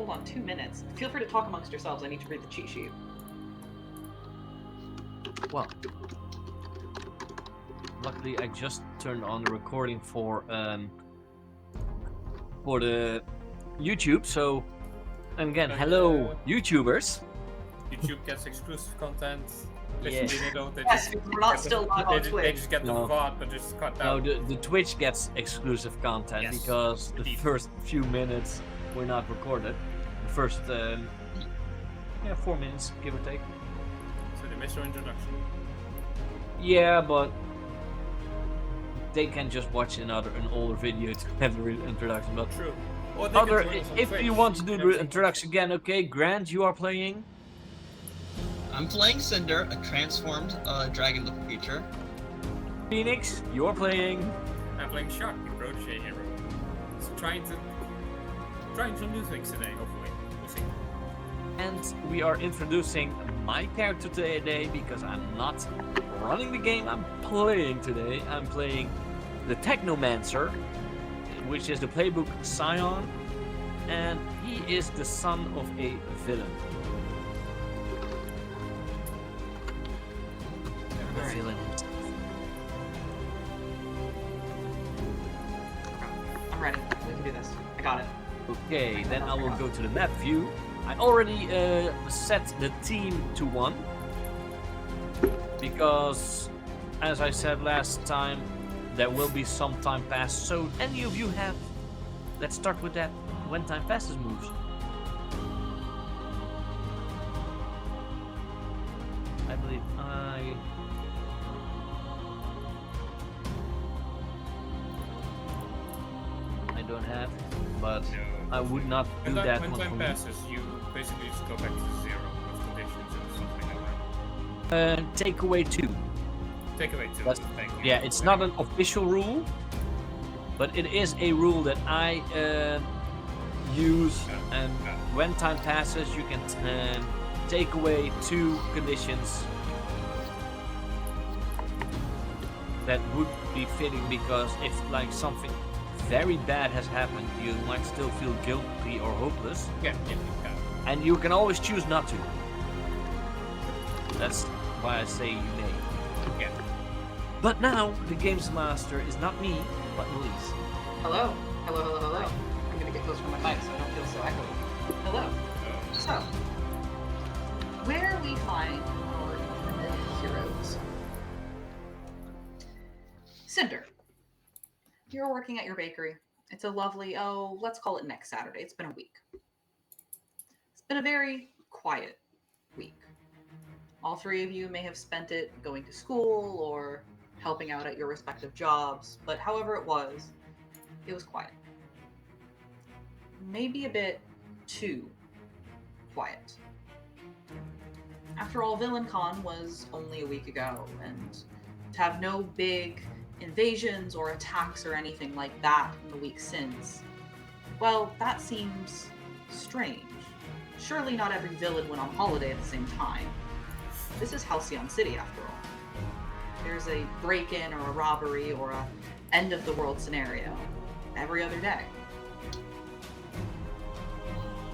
hold on 2 minutes. Feel free to talk amongst yourselves. I need to read the cheat sheet. Well, luckily I just turned on the recording for the YouTube, so and again, hello YouTubers. YouTube gets exclusive content. Yeah. Yes, we're not still live on Twitch. They just get the No. VOD, but just cut No, down. the Twitch gets exclusive content Yes, because the indeed. first few minutes were not recorded. The first 4 minutes, give or take. So they missed your introduction. Yeah, but they can just watch an older video to have the introduction. But True. Or they can join us on if Twitch. you want to do the Everything- introduction again, okay, Grant, you are playing. I'm playing Cinder, a transformed dragon-looking creature. Phoenix, you're playing. I'm playing Shark, the protege hero. So trying some new things today, hopefully. We'll see. And we are introducing my character today because I'm not running the game, I'm playing today. I'm playing the Technomancer, which is the playbook Scion, and he is the son of a villain. The Alright. villain. I'm ready. We can do this. I got it. Okay, then I will go to the map view. I already set the team to 1 because, as I said last time, there will be some time pass. So, any of you have? Let's start with that. When time passes moves. I believe I don't have, but No. I would not do that When one time for me. passes, you basically just go back to 0 with conditions and something like that. Take away 2. Take away 2. That's- Thank you. Yeah, it's not an official rule, but it is a rule that I use, and when time passes, you can take away 2 conditions that would be fitting, because if like something very bad has happened, you might still feel guilty or hopeless, Yeah. and you can always choose not to. That's why I say you may. Yeah. But now, the games master is not me, but Elise. Hello. Hello, hello, hello. I'm gonna get closer to my mic so I don't feel so echoey. Hello. So, where we find our heroes. Cinder. You're working at your bakery. It's a lovely, let's call it next Saturday. It's been a week. It's been a very quiet week. All 3 of you may have spent it going to school or helping out at your respective jobs, but however it was quiet. Maybe a bit too quiet. After all, VillainCon was only a week ago, and to have no big invasions or attacks or anything like that in the week since, well, that seems strange. Surely not every villain went on holiday at the same time. This is Halcyon City, after all. There's a break-in or a robbery or a end-of-the-world scenario every other day.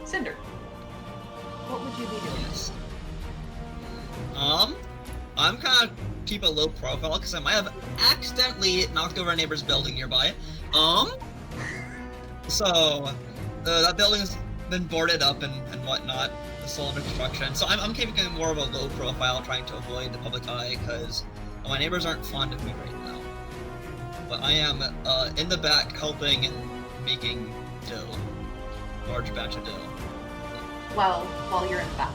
Cinder, what would you be doing? Yes. I'm kind of keep a low profile because I might have accidentally knocked over a neighbor's building nearby. So that building's been boarded up and whatnot. It's still under construction. So I'm keeping more of a low profile, trying to avoid the public eye because my neighbors aren't fond of me right now. But I am in the back helping and making dough, large batch of dough. Well, while you're in the back,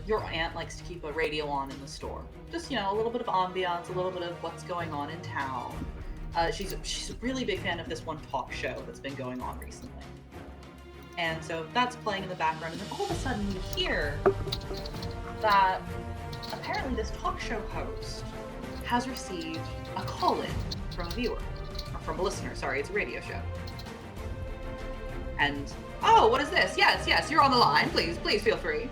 your aunt likes to keep a radio on in the store. Just, a little bit of ambiance, a little bit of what's going on in town. She's a really big fan of this one talk show that's been going on recently. And so that's playing in the background, and then all of a sudden you hear that apparently this talk show host has received a call-in from a viewer, or from a listener, sorry, it's a radio show. And, oh, what is this? Yes, you're on the line, please feel free.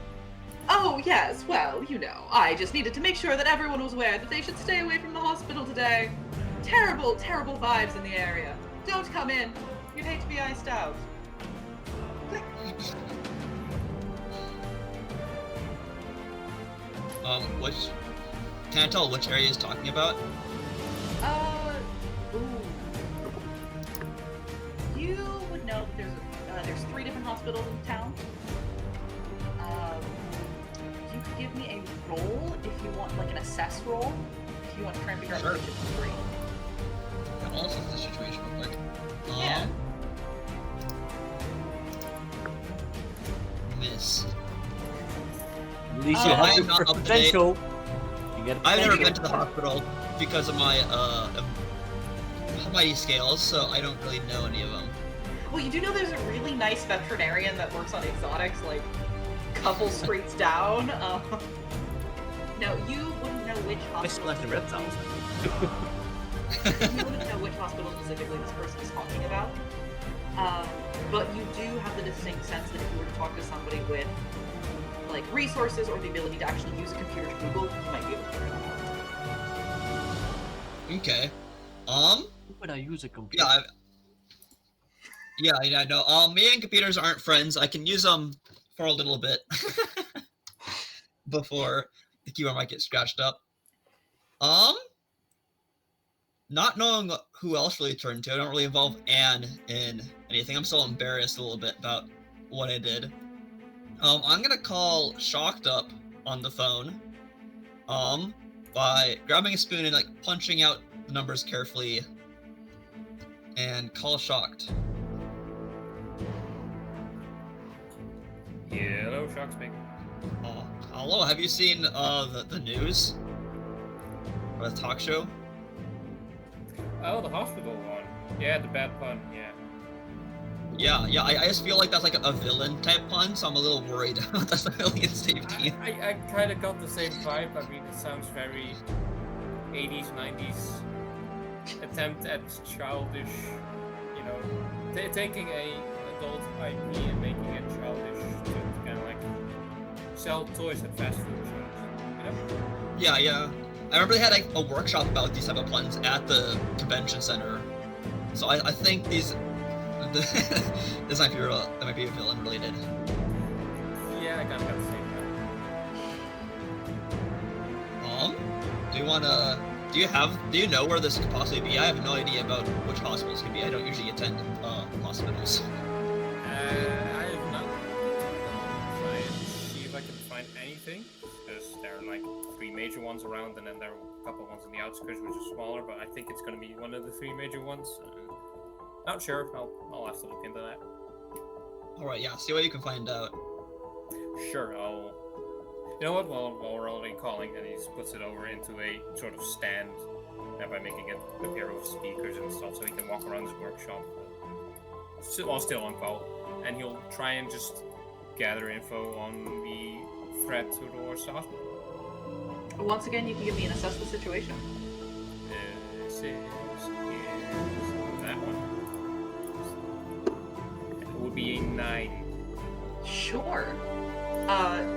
Oh, yes, well, I just needed to make sure that everyone was aware that they should stay away from the hospital today. Terrible, terrible vibes in the area. Don't come in. You'd hate to be iced out. Click. which. Can I tell which area he's talking about? Ooh. You would know that there's 3 different hospitals in town. You could give me a roll if you want, like an assess roll, if you want to try and figure out Sure. which of the 3. Yeah, I'll assess the situation real quick. Yeah. Miss. At least you I have am the not first up to date. potential. You get a I've never potential. been to the hospital because of my mighty scales, so I don't really know any of them. Well, you do know there's a really nice veterinarian that works on exotics, like, couple streets down. No, you wouldn't know which I hospital. slash the reptiles. You wouldn't know which hospital specifically this person is talking about. But you do have the distinct sense that if you were to talk to somebody with like resources or the ability to actually use a computer to Google, you might be able to figure that out. Okay. When I use a computer. Yeah, I know. Me and computers aren't friends. I can use them for a little bit before the keyboard might get scratched up. Not knowing who else really turned to, I don't really involve Anne in anything. I'm still embarrassed a little bit about what I did. I'm gonna call Shocked up on the phone. By grabbing a spoon and like punching out the numbers carefully, and call Shocked. Hello, Shock speaking. Hello, have you seen the news? Or the talk show? Oh, the hospital one. Yeah, the bad pun. Yeah. Yeah, I just feel like that's like a villain type pun, so I'm a little worried about the civilian safety. I kind of got the same vibe. I mean, it sounds very 80s, 90s attempt at childish, you know, taking a adult IP and making it childish to kind of like sell toys at fast food shows, you know? Yeah. I remember they had like a workshop about these type of puns at the convention center. So I think this might be real. That might be a villain related. Yeah, I kind of got the same vibe. Do you know where this could possibly be? I have no idea about which hospitals could be. I don't usually attend hospitals. I have not. Try and see if I can find anything, because there are like 3 major ones around, and then there are a couple ones in the outskirts which are smaller. But I think it's going to be one of the 3 major ones. Not sure. I'll have to look into that. All right, yeah. See what you can find out. Sure. You know what? While we're already calling, and he just puts it over into a sort of stand, by making it a pair of speakers and stuff, so he can walk around his workshop while still on call, and he'll try and just gather info on the threat towards the hospital. Once again, you can give me an assess the situation. This is that one. It would be a 9. Sure.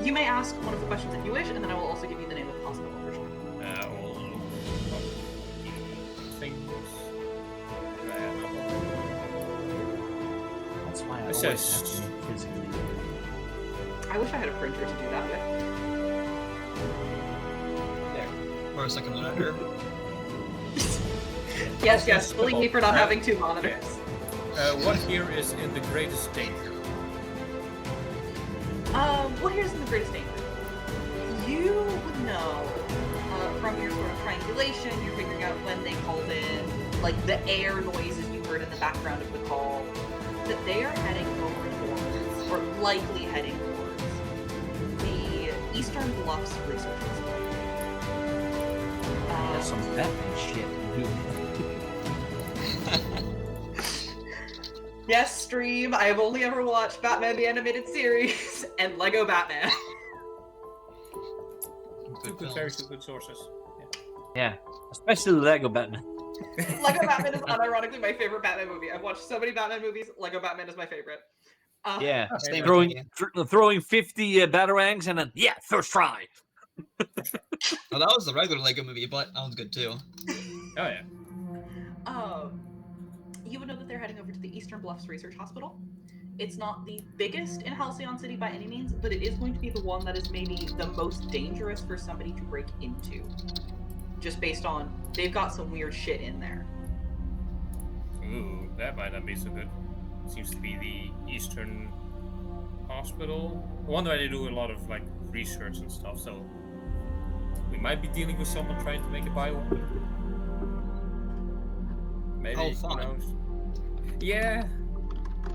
You may ask one of the questions if you wish, and then I will also give you the name of the hospital version. We'll look up the things. That's why I It always says- have to physically. I wish I had a printer to do that with. Or a second monitor. Yes, believe me for not having 2 monitors. What here is in the greatest danger? What here's in the greatest danger? You would know, from your sort of triangulation, you're figuring out when they called in, like the air noises you heard in the background of the call, that they are heading over towards, or likely heading towards, the Eastern Bluffs Research Hospital. That's some Batman shit. Yes, stream. I have only ever watched Batman the Animated Series and Lego Batman. Two good sources. Yeah, especially Lego Batman. Lego Batman is unironically my favorite Batman movie. I've watched so many Batman movies. Lego Batman is my favorite. Yeah, Same throwing with throwing 50 batarangs and then first try. Well, that was the regular Lego movie, but that one's good too. Oh yeah. You would know that they're heading over to the Eastern Bluffs Research Hospital. It's not the biggest in Halcyon City by any means, but it is going to be the one that is maybe the most dangerous for somebody to break into. Just based on, they've got some weird shit in there. Ooh, that might not be so good. Seems to be the Eastern Hospital. I wonder why they do a lot of like research and stuff, so we might be dealing with someone trying to make a bioweapon. Maybe, Oh, who fun. knows? Yeah,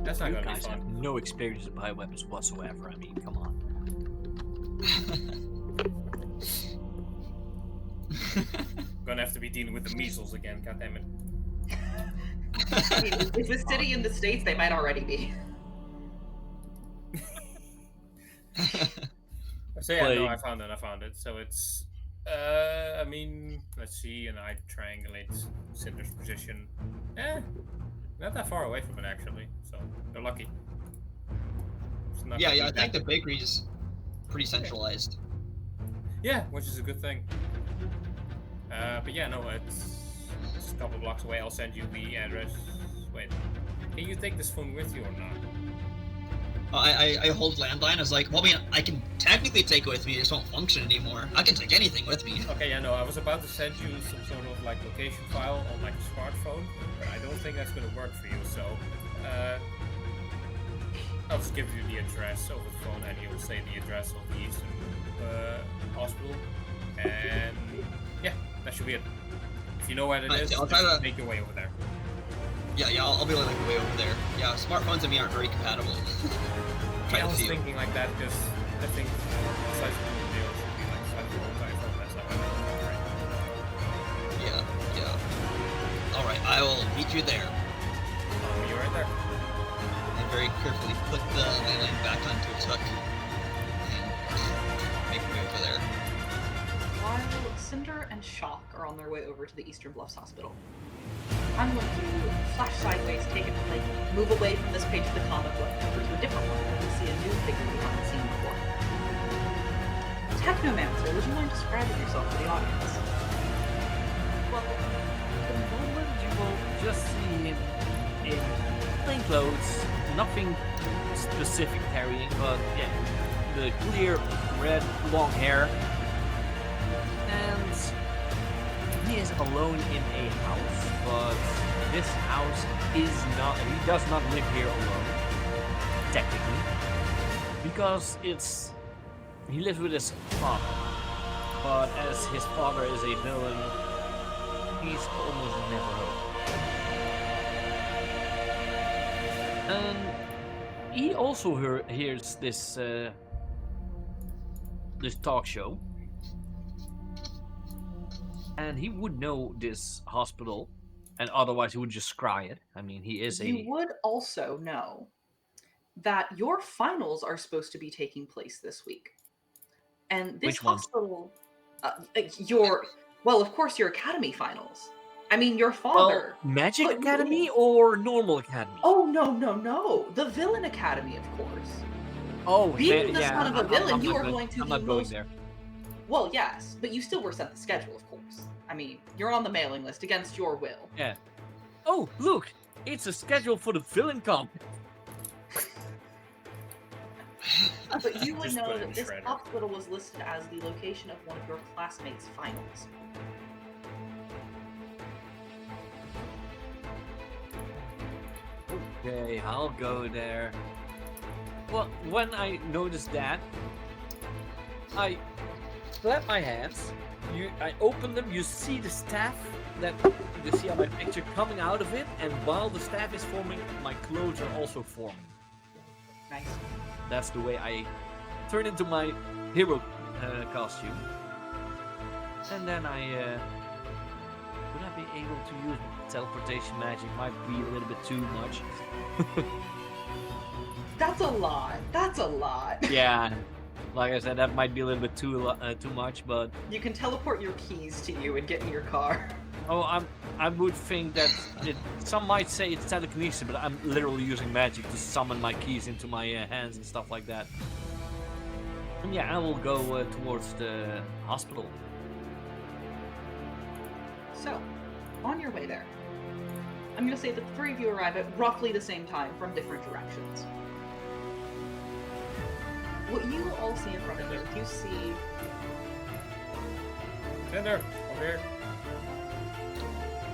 that's not You gonna be guys have fun. no experience with bioweapons whatsoever. I mean, come on. Gonna have to be dealing with the measles again, goddammit. I mean, is this city in the States? They might already be. So yeah, no, Plague. I found it. So it's, I mean, let's see, and I triangulate Cinder's position. Not that far away from it actually, so they're lucky. It's not Yeah, gonna yeah, I be think that- the bakery's pretty centralized. Yeah, which is a good thing. But yeah, no, it's just a couple blocks away. I'll send you the address. Wait, can you take this phone with you or not? I hold landline. I was like, well, I mean, I can technically take it with me. It just won't function anymore. I can take anything with me. Okay, yeah, no, I was about to send you some sort of like location file on like a smartphone, but I don't think that's gonna work for you. So, I'll just give you the address over the phone, and you'll say the address of the Eastern Hospital, and yeah, that should be it. If you know where it Alright, is, I'll just try to- make your way over there. Yeah, I'll be like way over there. Yeah, smartphones and me aren't very compatible. Try Yeah, I to was see. thinking like that because I think the size of the deal should be like slightly more iPhone. That's not right. Yeah. All right, I will meet you there. Oh, you're right there. And very carefully put the landline back onto its hook and make my way over there. While Cinder and Shock are on their way over to the Eastern Bluffs Hospital, I'm going to flash sideways, take it, like, move away from this page of the comic book over to a different one where we see a new figure we haven't seen before. Technomancer, would you mind describing yourself to the audience? Well, at the moment you will just see him in plain clothes, nothing specific carrying, but yeah, the clear red long hair, and he is alone in a house, but this house is not, he does not live here alone, technically, because he lives with his father, but as his father is a villain, he's almost never home. And he also hears this this talk show, and he would know this hospital, and otherwise he would just scry it. I mean, he is You would also know that your finals are supposed to be taking place this week. And this Which ones? hospital, well, of course, your academy finals. I mean, your well, father. Magic put you Academy in. or normal academy? Oh, no. The Villain Academy, of course. Oh, being the yeah, son of a I'm villain, you not are go- going to I'm the not going most- there. Well, yes, but you still were sent the schedule, of course. I mean, you're on the mailing list against your will. Yeah. Oh, look! It's a schedule for the villain comp. But you would Just know put it that in this Shredder. hospital was listed as the location of one of your classmates' finals. Okay, I'll go there. Well, when I noticed that, I clap my hands. I open them. You see the staff that you see on my picture coming out of it, and while the staff is forming, my clothes are also forming. Nice. That's the way I turn into my hero costume. And then would I be able to use teleportation magic? Might be a little bit too much. That's a lot. That's a lot. Yeah, like I said, that might be a little bit too much, but You can teleport your keys to you and get in your car. oh, I would think that some might say it's telekinesis, but I'm literally using magic to summon my keys into my hands and stuff like that. And yeah, I will go towards the hospital. So, on your way there, I'm going to say that the three of you arrive at roughly the same time from different directions. you all see in front of you, you see Cinder, over here.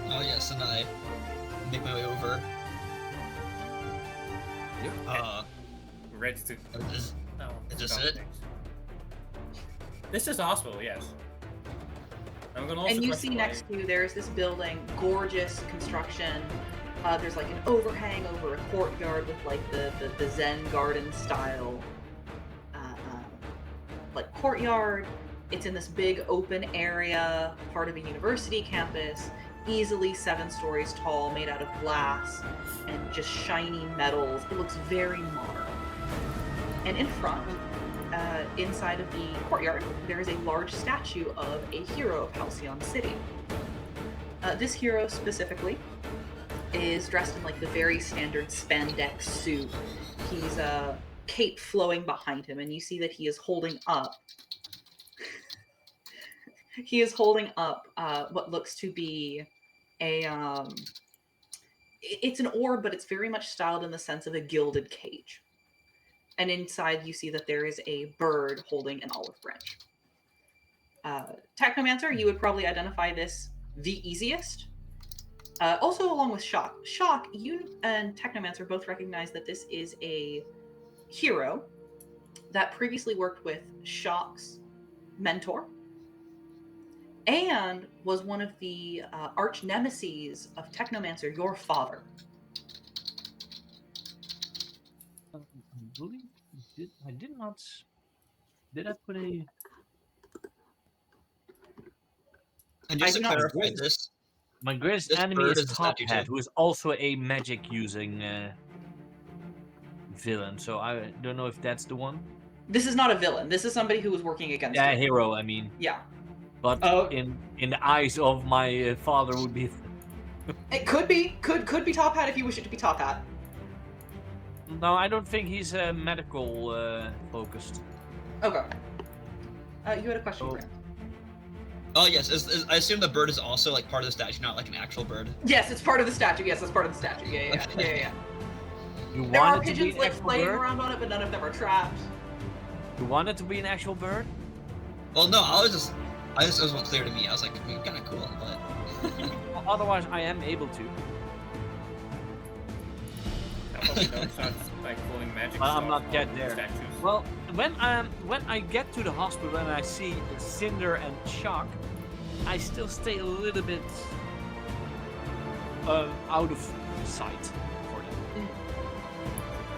Oh yes, and I make my way over. Ready to. Is Oh, is this stop it? things. This is the hospital, yes. I'm gonna also and you question see why- next to you, there's this building, gorgeous construction. There's like an overhang over a courtyard with like the Zen garden style like courtyard. It's in this big open area, part of a university campus, easily 7 stories tall, made out of glass and just shiny metals. It looks very modern. And in front, inside of the courtyard, there is a large statue of a hero of Halcyon City. This hero specifically is dressed in like the very standard spandex suit. He's a cape flowing behind him, and you see that he is holding up. He is holding up what looks to be a. It's an orb, but it's very much styled in the sense of a gilded cage. And inside, you see that there is a bird holding an olive branch. Technomancer, you would probably identify this the easiest. Also, along with Shock. Shock, you and Technomancer both recognize that this is a hero that previously worked with Shock's mentor and was one of the arch nemeses of Technomancer, your father. I believe I did not. Did I put a? And just I to do not- clarify this, My greatest This enemy bird is is a Top statue Hat, too. who is also a magic using villain. So I don't know if that's the one. This is not a villain. This is somebody who was working against Yeah, you. hero. I mean, Yeah. but Oh. in the eyes of my father would be. It could be. Could be Top Hat if you wish it to be Top Hat. No, I don't think he's medical focused. Okay. You had a question, Oh. Grant. oh yes, I assume the bird is also like part of the statue, not like an actual bird. Yes, it's part of the statue. Yes, it's part of the statue. Yeah. You There are want it to be pigeons an like actual playing bird? around on it, but none of them are trapped. You want it to be an actual bird? Well, no, it wasn't clear to me. I was like, I mean, kind of cool, but Well, otherwise, I am able to. I probably don't start like pulling magic Well, I'm stuff not yet on there. Statues. Well, when I get to the hospital and I see Cinder and Shock, I still stay a little bit out of sight for them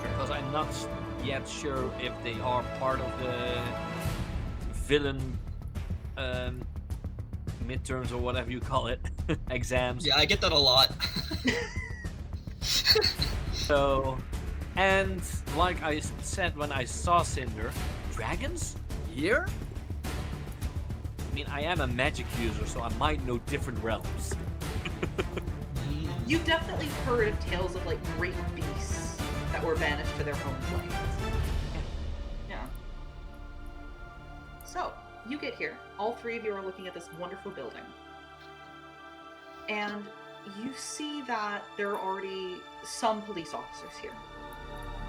because I'm not yet sure if they are part of the villain midterms or whatever you call it, exams. yeah, I get that a lot. So, and like I said when I saw Cinder, dragons? Here? I mean, I am a magic user, so I might know different realms. You've definitely heard of tales of like great beasts that were banished to their home planes. Yeah. So, you get here. All 3 of you are looking at this wonderful building. And you see that there are already some police officers here.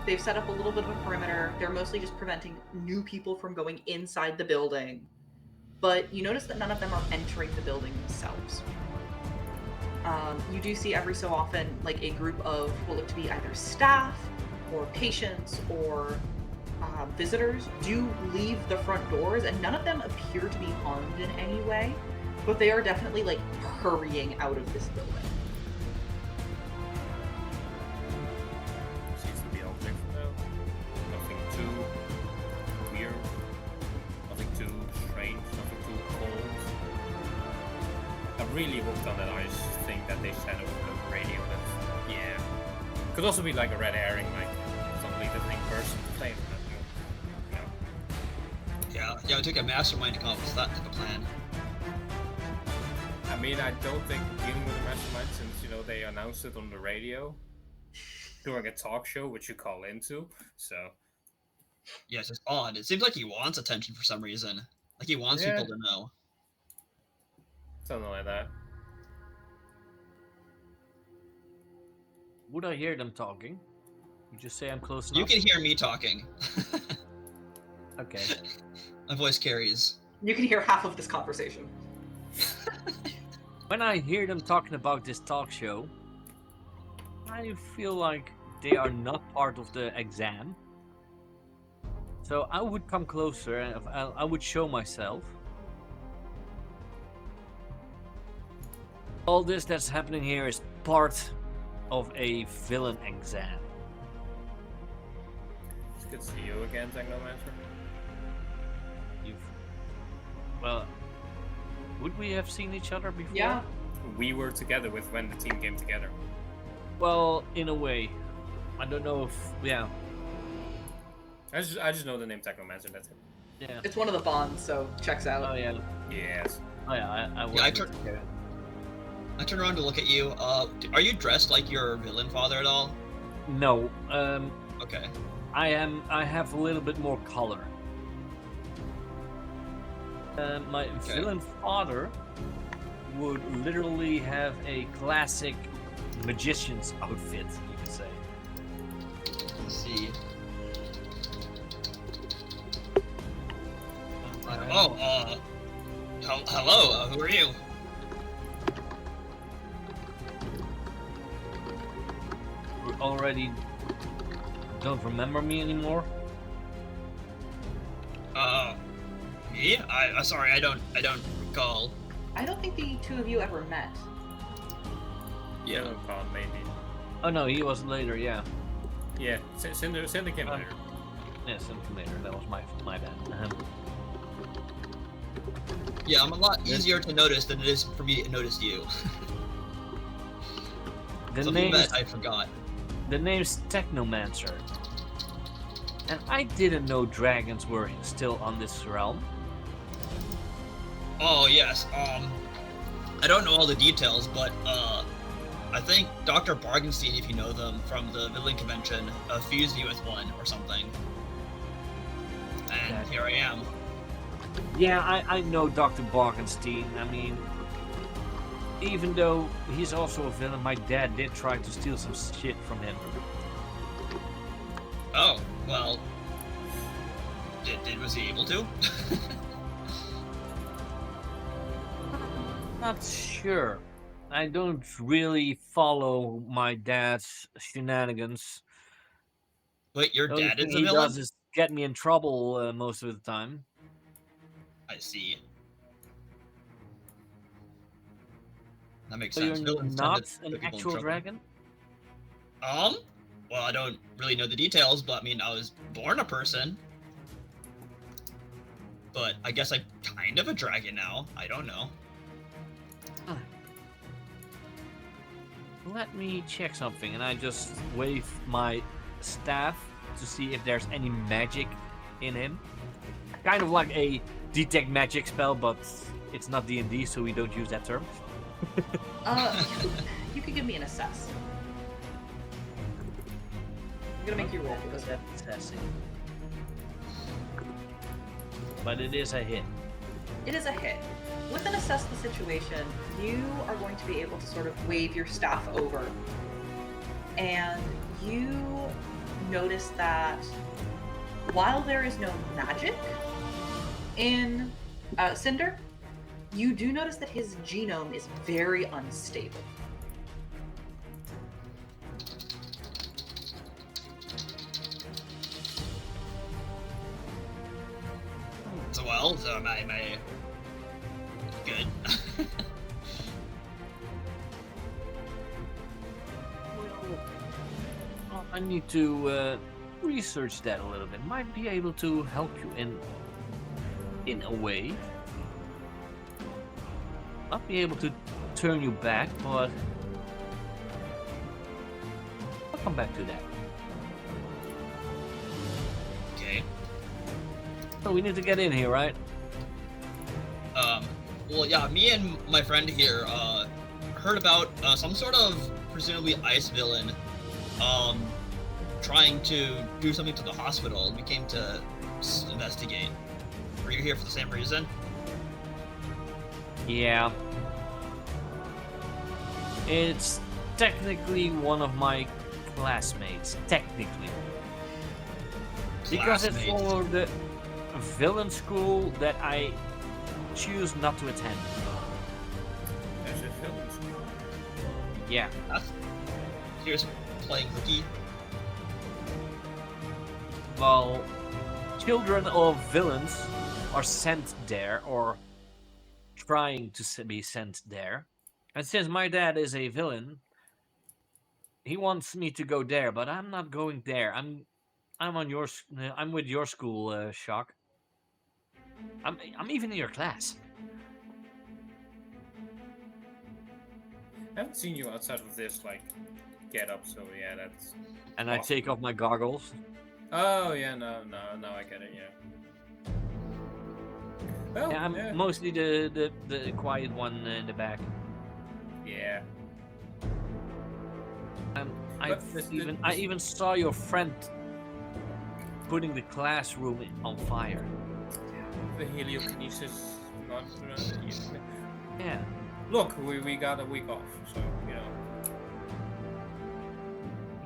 They've set up a little bit of a perimeter. They're mostly just preventing new people from going inside the building. But you notice that none of them are entering the building themselves. You do see every so often like a group of what look to be either staff or patients or visitors do leave the front doors, and none of them appear to be harmed in any way, but they are definitely like hurrying out of this building. Seems to be all different now. Nothing too weird. Nothing too strange. Nothing too cold. I'm really hooked on that ice thing that they said over the radio. But yeah, could also be like a red herring, like suddenly the thing person to play with that. yeah, it took a mastermind to come up with that type of plan. I mean, I don't think dealing with a mastermind, since they announced it on the radio during a talk show, which you call into. So Yes, it's odd. It seems like he wants attention for some reason. Like he wants Yeah. people to know. something like that. Would I hear them talking? You just say I'm close enough. You can hear me talking. Okay. My voice carries. You can hear half of this conversation. When I hear them talking about this talk show, I feel like they are not part of the exam. So I would come closer and I would show myself. All this that's happening here is part of a villain exam. It's good to see you again, Technomancer. Well, would we have seen each other before? Yeah. We were together with when the team came together. Well, in a way. I don't know if... Yeah. I just know the name Technomancer, that's it. Yeah. It's one of the bonds, so checks out. Oh, yeah. Yes. Oh, yeah. I Yeah, I turn around to look at you. Are you dressed like your villain father at all? No. Okay. I have a little bit more color. My villain father would literally have a classic magician's outfit, you could say. Let's see. Hello. Who are you? You already don't remember me anymore? Me? I'm sorry. I don't recall. I don't think the two of you ever met. Yeah. Con, maybe. Oh no, he was later, yeah. Yeah, Cinder came later. Yeah, something later. That was my bad. Yeah, I'm a lot easier to notice than it is for me to notice you. The Something name that I forgot. The name's Technomancer. And I didn't know dragons were still on this realm. Oh yes. I don't know all the details, but I think Dr. Bargenstein, if you know them from the Villain Convention, fused me with one or something. And here I am. Yeah, I know Dr. Bargenstein. I mean, even though he's also a villain, my dad did try to steal some shit from him. Oh, well. Was he able to? Not sure. I don't really follow my dad's shenanigans. Wait, your The only dad thing is a he villain? does is get me in trouble most of the time. I see. That makes So sense. you're Villains tend not to put an people in actual trouble. dragon? Well, I don't really know the details, but I mean, I was born a person. But I guess I'm kind of a dragon now. I don't know. Let me check something, and I just wave my staff to see if there's any magic in him. Kind of like a detect magic spell, but it's not D&D, so we don't use that term. You could give me an assess. I'm gonna make you roll for this one. Assessing. But it is a hit. It is a hit. With an assess the situation, you are going to be able to sort of wave your staff over, and you notice that while there is no magic in Cinder, you do notice that his genome is very unstable. So am I good? Well, I need to research that a little bit. Might be able to help you in a way. Not be able to turn you back, but I'll come back to that. Okay. So we need to get in here, right? Well, yeah, me and my friend here, heard about, some sort of, presumably ice villain, trying to do something to the hospital. We came to investigate. Were you here for the same reason? Yeah. It's technically one of my classmates. Technically. Because it's Classmate. for the... villain school that I choose not to attend. There's a villain school. Yeah. That's here's playing rookie. Well, children of villains are sent there, or trying to be sent there. And since my dad is a villain, he wants me to go there, but I'm not going there. I'm on your. I'm with your school, Shock. I'm even in your class. I haven't seen you outside of this like get up, so yeah, that's. And I Awesome. take off my goggles. Oh yeah, no, I get it. Yeah. Well, Yeah, I'm yeah. mostly the quiet one in the back. Yeah. I But this- even saw your friend putting the classroom on fire. The heliokinesis, not. Yeah. Look, we got a week off, so you know.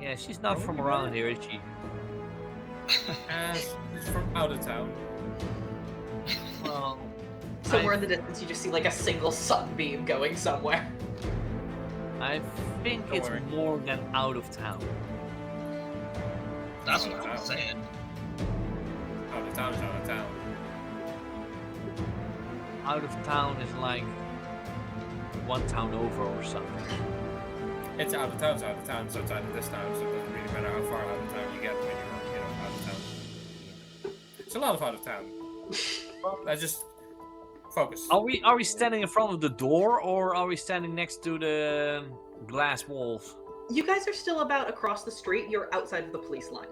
Yeah, she's not Oh, from you around bet. here, is she? As it's from out of town. Well, Somewhere in the distance, you just see like a single sunbeam going somewhere. I think Don't it's worry. more than out of town. That's Out what of I'm town. saying. Out of town is out of town. Out of town is like one town over or something. It's out of town, so it's outside of this town, so it doesn't really matter how far out of town you get when you're, out of town. It's a lot of out of town. I just focus. Are we standing in front of the door, or are we standing next to the glass walls? You guys are still about across the street. You're outside of the police line.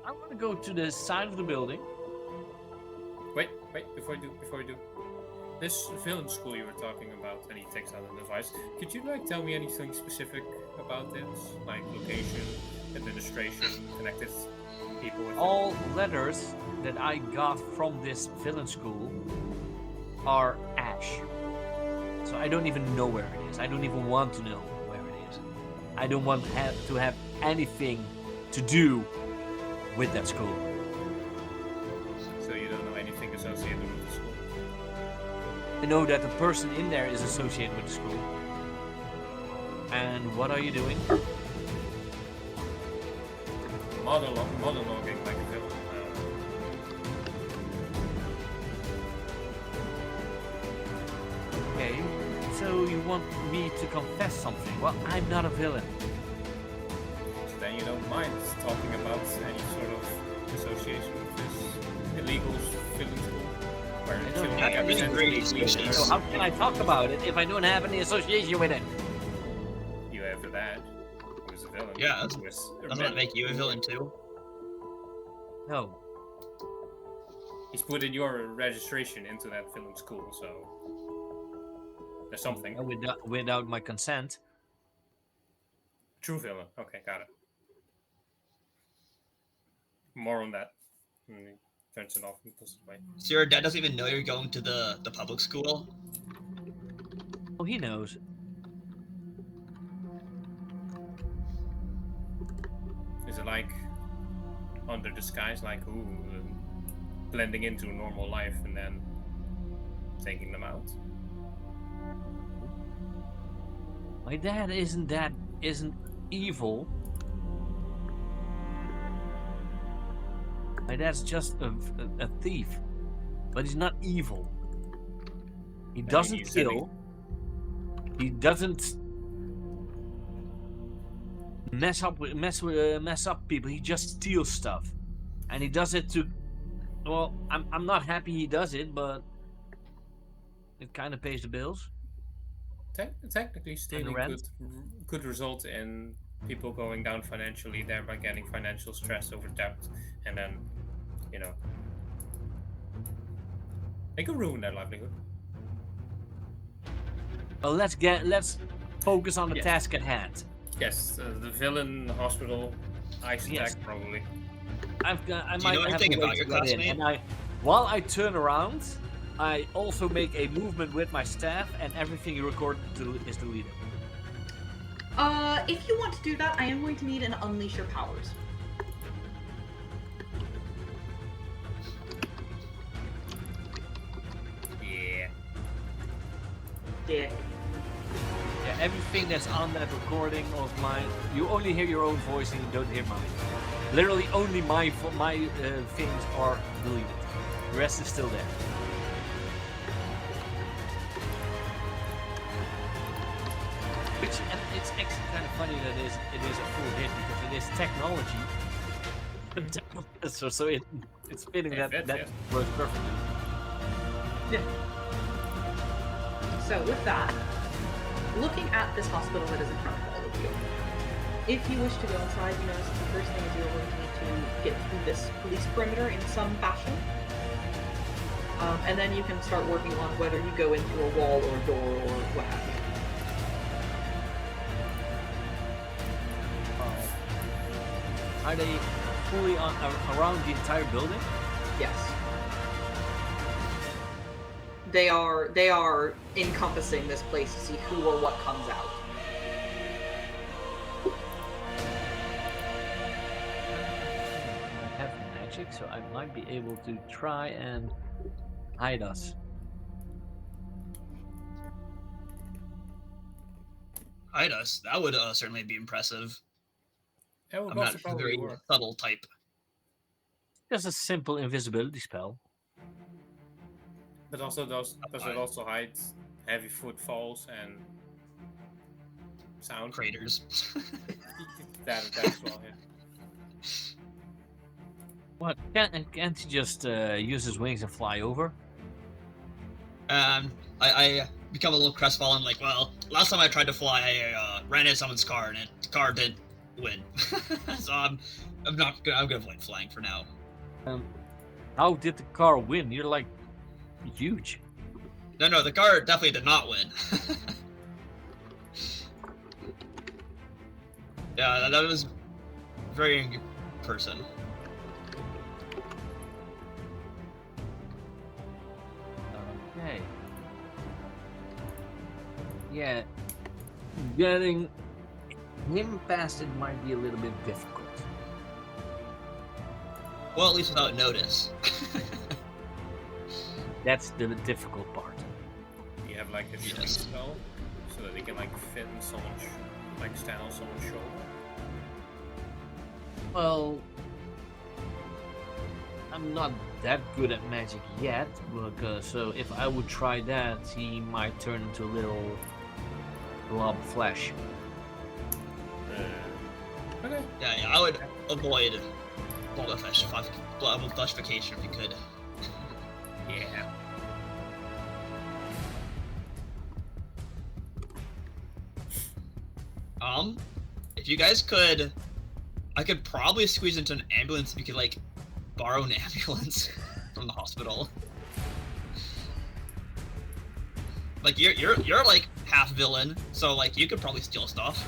I want to go to the side of the building. Wait, before you do. This villain school you were talking about, and he takes out a device. Could you tell me anything specific about this? Like location, administration, connected people with it? All letters that I got from this villain school are ash. So I don't even know where it is. I don't even want to know where it is. I don't want to have anything to do with that school. So you don't know anything associated with the school? I know that the person in there is associated with the school. And what are you doing? Monologuing like a villain. Okay, so you want me to confess something? Well, I'm not a villain. So then you don't mind talking about any sort of association with this illegal villain school? Where I it's don't only have any represents great the association. So how can I talk about it if I don't have any association with it? You have for that. Who is a villain? Yeah, that's- Who is a Doesn't that make you a villain too? No. He's put in your registration into that villain school, so there's something. Without my consent. True villain. Okay, got it. More on that. And he turns it off and puts it away. So your dad doesn't even know you're going to the public school? Oh, he knows. Is it like under disguise, like blending into normal life and then taking them out? My dad isn't evil. My dad's just a thief, but he's not evil. He doesn't he's kill. He doesn't mess up people. He just steals stuff, and he does it to. Well, I'm not happy he does it, but it kind of pays the bills. Technically, stealing rent. could result in people going down financially, thereby getting financial stress over debt, and then, they could ruin their livelihood. Well, let's focus on the Yes. task at hand. Yes, the villain hospital ice Yes. attack probably. I Do you might know have anything to wait about your to get in, classmate? and while I turn around, I also make a movement with my staff, and everything you record is deleted. If you want to do that, I am going to need an unleash your powers. dick. Yeah, everything that's on that recording of mine, you only hear your own voice and you don't hear mine. Literally, only my things are deleted. The rest is still there. Which, and it's actually kind of funny that it is a full hit because it is technology. so it's fitting Yeah, that yes. works perfectly. Yeah. So with that, looking at this hospital that is in front of all of you, if you wish to go inside, you notice that the first thing is you're going to need to get through this police perimeter in some fashion. And then you can start working on whether you go in through a wall or a door or what have you. Are they fully around the entire building? Yes. They are encompassing this place to see who or what comes out. I have magic, so I might be able to try and hide us. Hide us. That would certainly be impressive. That would I'm also not probably very work. subtle type. Just a simple invisibility spell. But also does it also hide heavy footfalls and sound? Craters. that as well, yeah. What? Can't he just use his wings and fly over? I become a little crestfallen. Like, well, last time I tried to fly, I ran into someone's car, and the car didn't win. So I'm gonna avoid flying for now. How did the car win? You're like huge. No, the car definitely did not win. Yeah, that was very in person. Okay. Yeah, getting him past it might be a little bit difficult. Well, at least without notice. That's the difficult part. You have like a shrink spell so that they can like fit in someone's stand on someone's shoulder. Well, I'm not that good at magic yet, so if I would try that, he might turn into a little blob of flesh. Okay. Yeah, I would avoid blood fleshification if you could. Yeah. If you guys could, I could probably squeeze into an ambulance if you could like borrow an ambulance from the hospital. Like you're like half villain, so like you could probably steal stuff.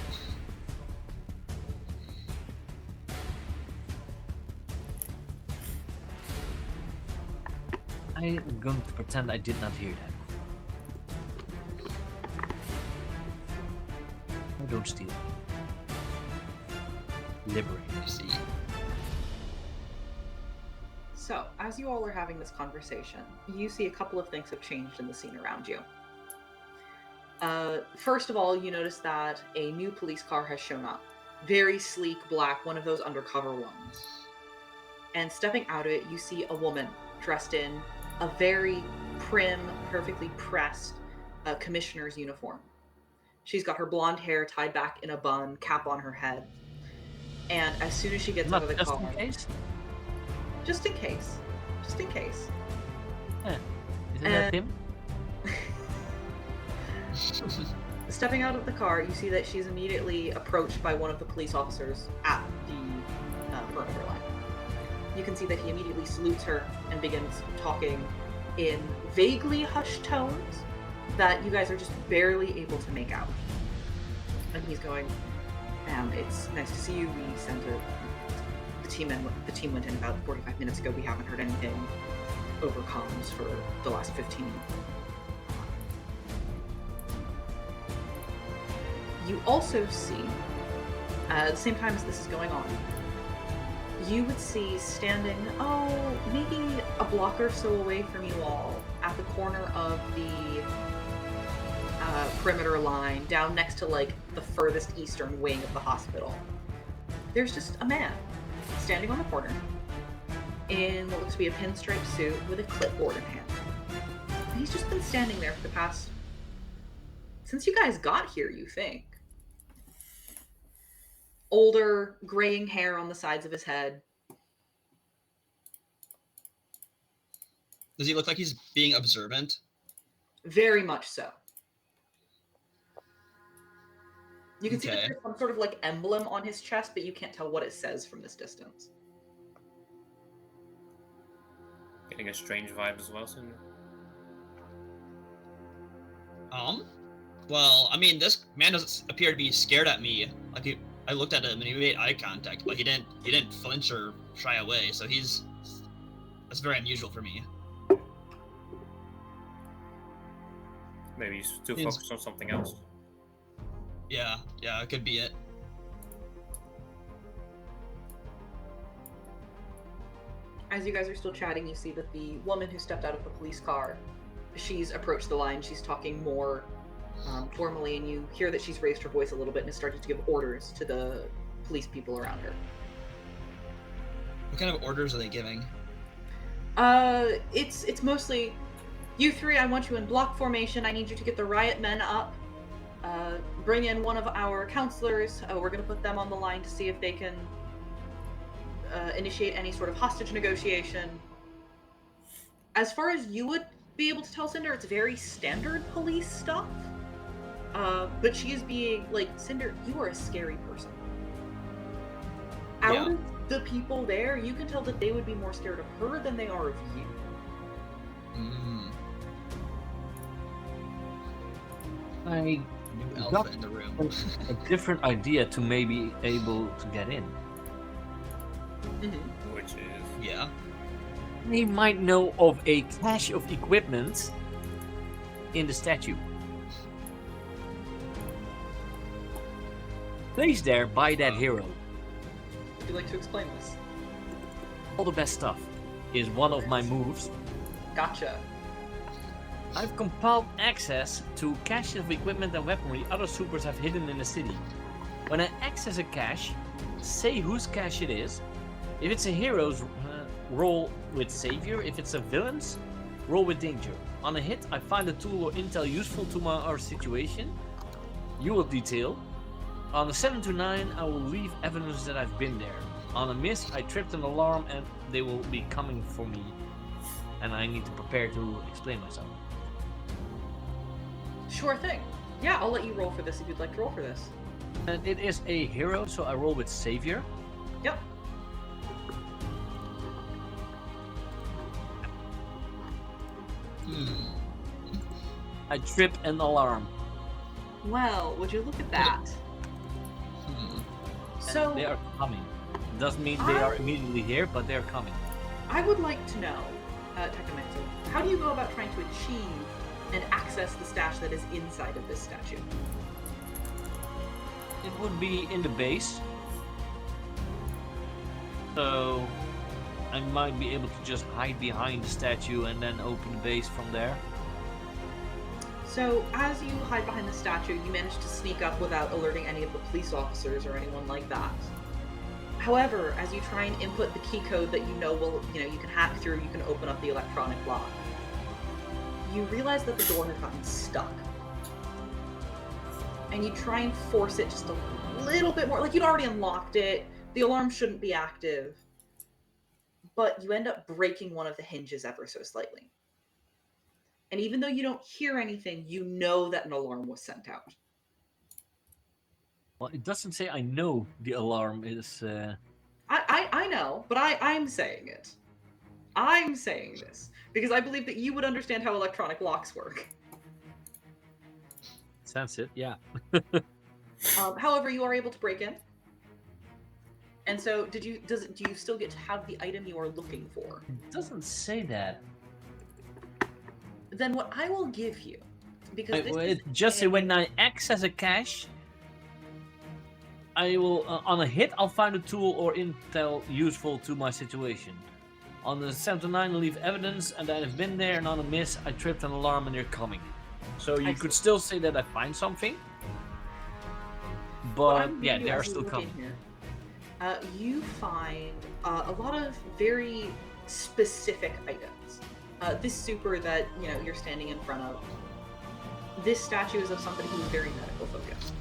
I'm going to pretend I did not hear that. I don't steal. Liberate. You see. So, as you all are having this conversation, you see a couple of things have changed in the scene around you. First of all, you notice that a new police car has shown up. Very sleek black, one of those undercover ones. And stepping out of it, you see a woman dressed in a very prim, perfectly pressed commissioner's uniform. She's got her blonde hair tied back in a bun, cap on her head. And as soon as she gets out of the Just car... in case? Just in case. Just in case. Yeah. Isn't that him? Stepping out of the car, you see that she's immediately approached by one of the police officers at the perimeter line. You can see that he immediately salutes her and begins talking in vaguely hushed tones that you guys are just barely able to make out. And he's going, "Ma'am, it's nice to see you. We sent the team went in about 45 minutes ago. We haven't heard anything over comms for the last 15. You also see, at the same time as this is going on, you would see standing, maybe a block or so away from you all, at the corner of the perimeter line down next to like the furthest eastern wing of the hospital, there's just a man standing on the corner in what looks to be a pinstripe suit with a clipboard in hand. And he's just been standing there for the past... since you guys got here, you think. Older, graying hair on the sides of his head. Does he look like he's being observant? Very much so. You can see that Okay. there's some sort of like emblem on his chest, but you can't tell what it says from this distance. Getting a strange vibe as well, Cinder. Well, I mean, this man doesn't appear to be scared at me. Like I looked at him and he made eye contact, but he didn't flinch or shy away. So that's very unusual for me. Maybe he's too He's- focused on something else. Yeah, it could be it. As you guys are still chatting, you see that the woman who stepped out of the police car, she's approached the line. She's talking more formally, and you hear that she's raised her voice a little bit and is starting to give orders to the police people around her. What kind of orders are they giving? It's mostly, you three, I want you in block formation. I need you to get the riot men up. Bring in one of our counselors. We're going to put them on the line to see if they can initiate any sort of hostage negotiation. As far as you would be able to tell, Cinder, it's very standard police stuff. But she is being, like, Cinder, you are a scary person. Out Yeah. of the people there, you can tell that they would be more scared of her than they are of you. I New alpha got in the room. a different idea to maybe able to get in. Mm-hmm. Which is... Yeah. They might know of a cache of equipment in the statue. Placed there by that hero. Would you like to explain this? All the best stuff is one of my moves. Gotcha. I've compiled access to caches of equipment and weaponry other supers have hidden in the city. When I access a cache, say whose cache it is. If it's a hero's, roll with savior. If it's a villain's, roll with danger. On a hit, I find a tool or intel useful to our situation. You will detail. On a 7 to 9, I will leave evidence that I've been there. On a miss, I tripped an alarm and they will be coming for me. And I need to prepare to explain myself. Sure thing. Yeah, I'll let you roll for this if you'd like to roll for this. And it is a hero, so I roll with savior. Yep. I trip an alarm. Well, would you look at that? Hmm. So, They are coming. Doesn't mean they are immediately here, but they're coming. I would like to know, Technomancer, how do you go about trying to achieve and access the stash that is inside of this statue? It would be in the base. So I might be able to just hide behind the statue and then open the base from there. So, as you hide behind the statue, you manage to sneak up without alerting any of the police officers or anyone like that. However, as you try and input the key code that you know will, you can hack through, you can open up the electronic lock, you realize that the door has gotten stuck. And you try and force it just a little bit more. Like, you'd already unlocked it, the alarm shouldn't be active, but you end up breaking one of the hinges ever so slightly. And even though you don't hear anything, you know that an alarm was sent out. Well, it doesn't say I know the alarm is. I know, but I'm saying it. I'm saying this because I believe that you would understand how electronic locks work. Sense it, yeah. However, you are able to break in. And so, do you still get to have the item you are looking for? It doesn't say that. Then what I will give you, because this is It just say when I access a cache, I will on a hit I'll find a tool or intel useful to my situation. On the 7 to 9 I leave evidence and that I've been there, and on a miss I tripped an alarm and they're coming. So you I could see. still say that I find something. What But I'm yeah, gonna do they are as we still look in coming. here, you find a lot of very specific items. This super that you're standing in front of. This statue is of somebody who's very medical focused.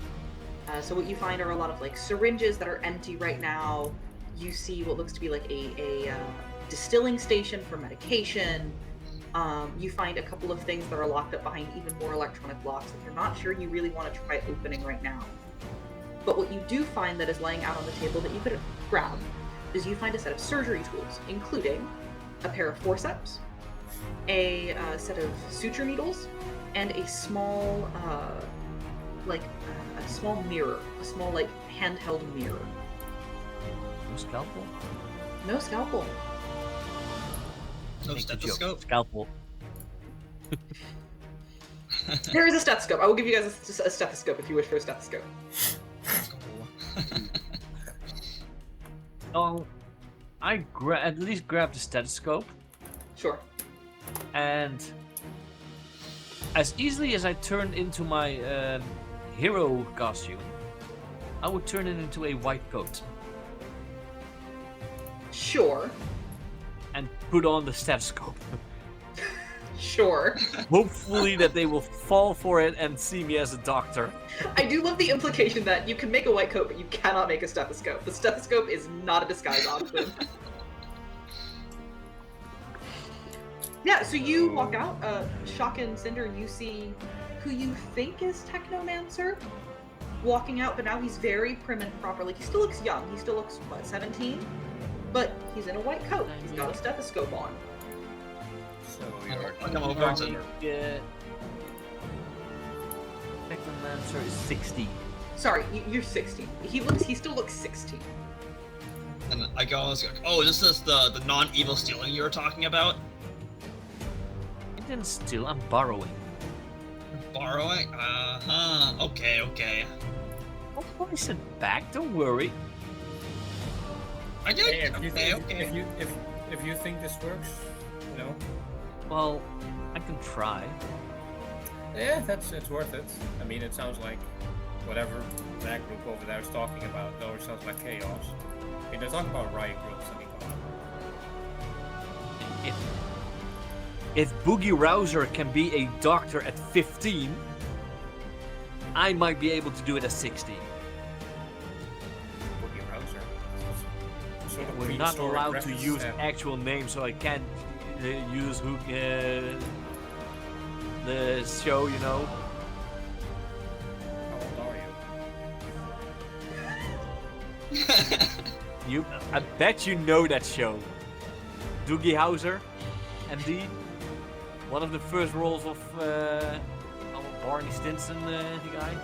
So what you find are a lot of like syringes that are empty right now. You see what looks to be like a distilling station for medication. You find a couple of things that are locked up behind even more electronic locks that you're not sure you really want to try opening right now. But what you do find that is laying out on the table that you could grab is you find a set of surgery tools, including a pair of forceps, a set of suture needles, and a small, a small mirror, a small like handheld mirror. No scalpel? No scalpel. No Make the joke. stethoscope. Scalpel. There is a stethoscope. I will give you guys a stethoscope if you wish for a stethoscope. Oh, I at least grab the stethoscope, Sure. and as easily as I turned into my hero costume, I would turn it into a white coat Sure. and put on the stethoscope. Sure. Hopefully that they will fall for it and see me as a doctor. I do love the implication that you can make a white coat, but you cannot make a stethoscope. The stethoscope is not a disguise option. Yeah, so you walk out. Shock and Cinder, you see who you think is Technomancer walking out, but now he's very prim and proper. Like, he still looks young. He still looks, 17? But he's in a white coat. He's got a stethoscope on. So you're I'll come over and Technomancer is 60. Sorry, you're 16. He still looks 16. And I go, oh, this is the non-evil stealing you were talking about? I didn't steal, I'm borrowing. Borrowing? Okay. I'll place it back, don't worry. I did. Hey, Okay. if you think this works, Well, I can try. yeah, it's worth it. I mean, it sounds like whatever that group over there is talking about, though it sounds like chaos. I mean, they're talking about riot groups. I mean, come on. If Boogie Rouser can be a doctor at 15, I might be able to do it at 16. Boogie Rouser. Sort of We're not prehistoric allowed to references use there. actual names, so I can't use the show, How old are you? I bet you know that show. Doogie Howser, MD. One of the first roles of Barney Stinson, guy.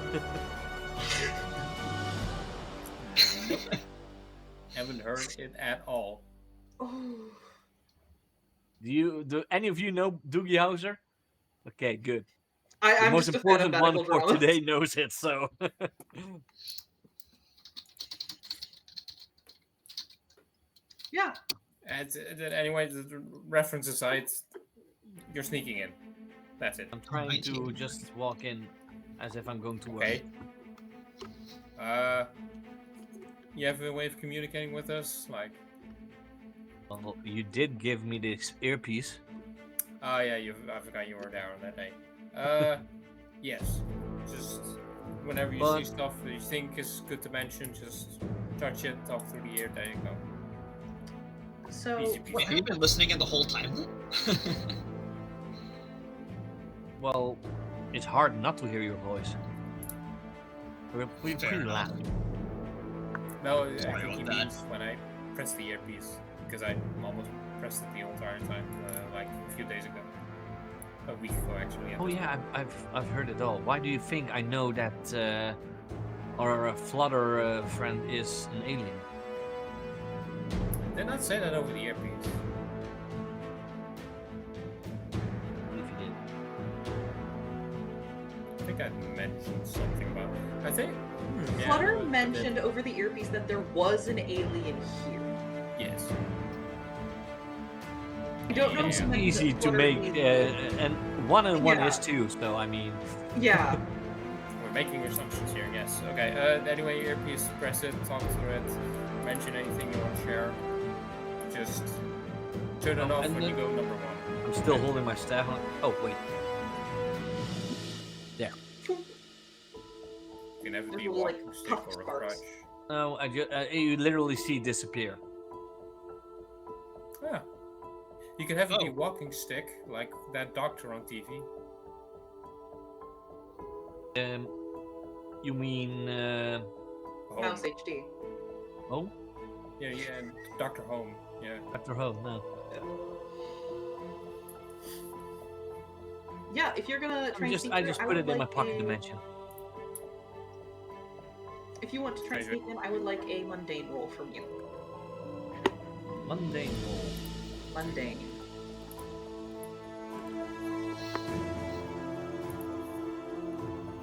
Haven't heard it at all. Oh. Do any of you know Doogie Howser? Okay, good. The I'm most just a fan of important medical one for dramas. today knows it, so. Yeah. Anyway, the reference aside, you're sneaking in. That's it. I'm trying to 19. just walk in as if I'm going to work. Okay. You have a way of communicating with us, like? Well, you did give me this earpiece. Oh yeah, I forgot you were there on that day. Yes. Just whenever you see stuff that you think is good to mention, just touch it, talk through the ear. There you go. So, Easy peasy. Wait, have you been listening in the whole time then? Well, it's hard not to hear your voice. We're Fair pretty enough. loud. No, I Sorry think he about that. means when I pressed the earpiece, because I almost pressed it the entire time, like a few days ago. A week ago, actually. at Oh this yeah, I've heard it all. Why do you think I know that our Flutter friend is an alien? point. Did not say that over the earpiece. What if you did? I think I mentioned something about. I think. Yeah, Flutter but mentioned over the earpiece that there was an alien here. Yes. I don't know It's if he mentioned easy that to Flutter make, needed- and 1 and 1 Yeah. is 2, so I mean... Yeah. We're making assumptions here, yes. Okay, anyway, earpiece, press it, talk through it, mention anything you want to share. Just turn it off and when you then- go number 1. I'm still holding my staff on... Oh, wait. There. You can never There's be a a little, like, walking stick puff or a sparks. crutch. No, you literally see it disappear. Yeah. You can have it be Oh. walking stick, like that doctor on TV. You mean... Home. Mouse HD. Oh? Yeah, and Dr. Home. Yeah. Dr. Ho, no. Yeah, if you're gonna try and sneak I through, just I put would it in my like pocket a- dimension. If you want to try and Treasure. sneak in, I would like a mundane roll from you. Mundane roll. Mundane.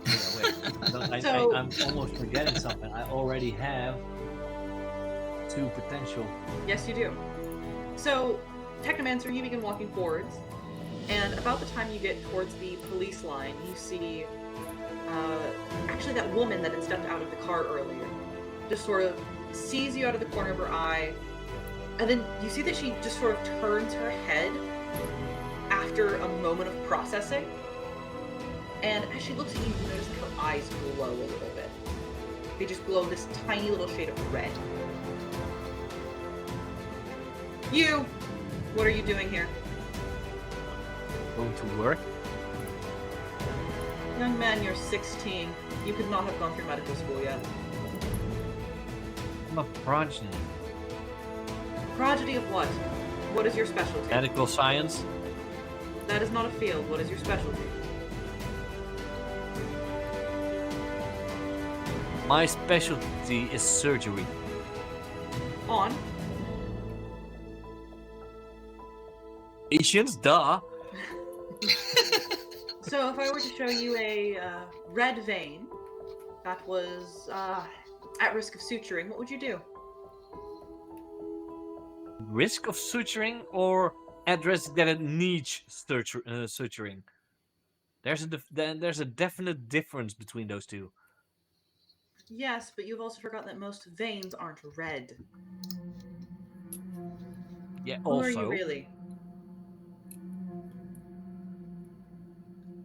Yeah, wait. No, So- I'm almost forgetting something. I already have 2 potential. Yes, you do. So, Technomancer, you begin walking forwards, and about the time you get towards the police line, you see actually that woman that had stepped out of the car earlier just sort of sees you out of the corner of her eye, and then you see that she just sort of turns her head after a moment of processing. And as she looks at you, you notice that her eyes glow a little bit. They just glow this tiny little shade of red. You! What are you doing here? Going to work? Young man, you're 16. You could not have gone through medical school yet. I'm a progeny. Prodigy of what? What is your specialty? Medical science? That is not a field. What is your specialty? My specialty is surgery. On. Patients, duh. So if I were to show you a red vein that was at risk of suturing, what would you do? Risk of suturing or address that it needs suturing? There's a definite difference between those two. Yes, but you've also forgotten that most veins aren't red. Yeah, Who are you also, really?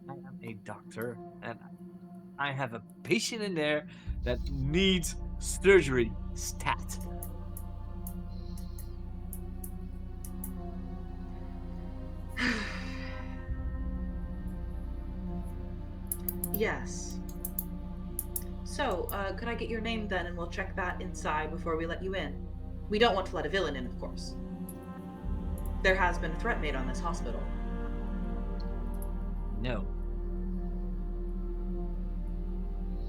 I am a doctor and I have a patient in there that needs surgery. Stat. Yes. So, could I get your name then, and we'll check that inside before we let you in? We don't want to let a villain in, of course. There has been a threat made on this hospital. No.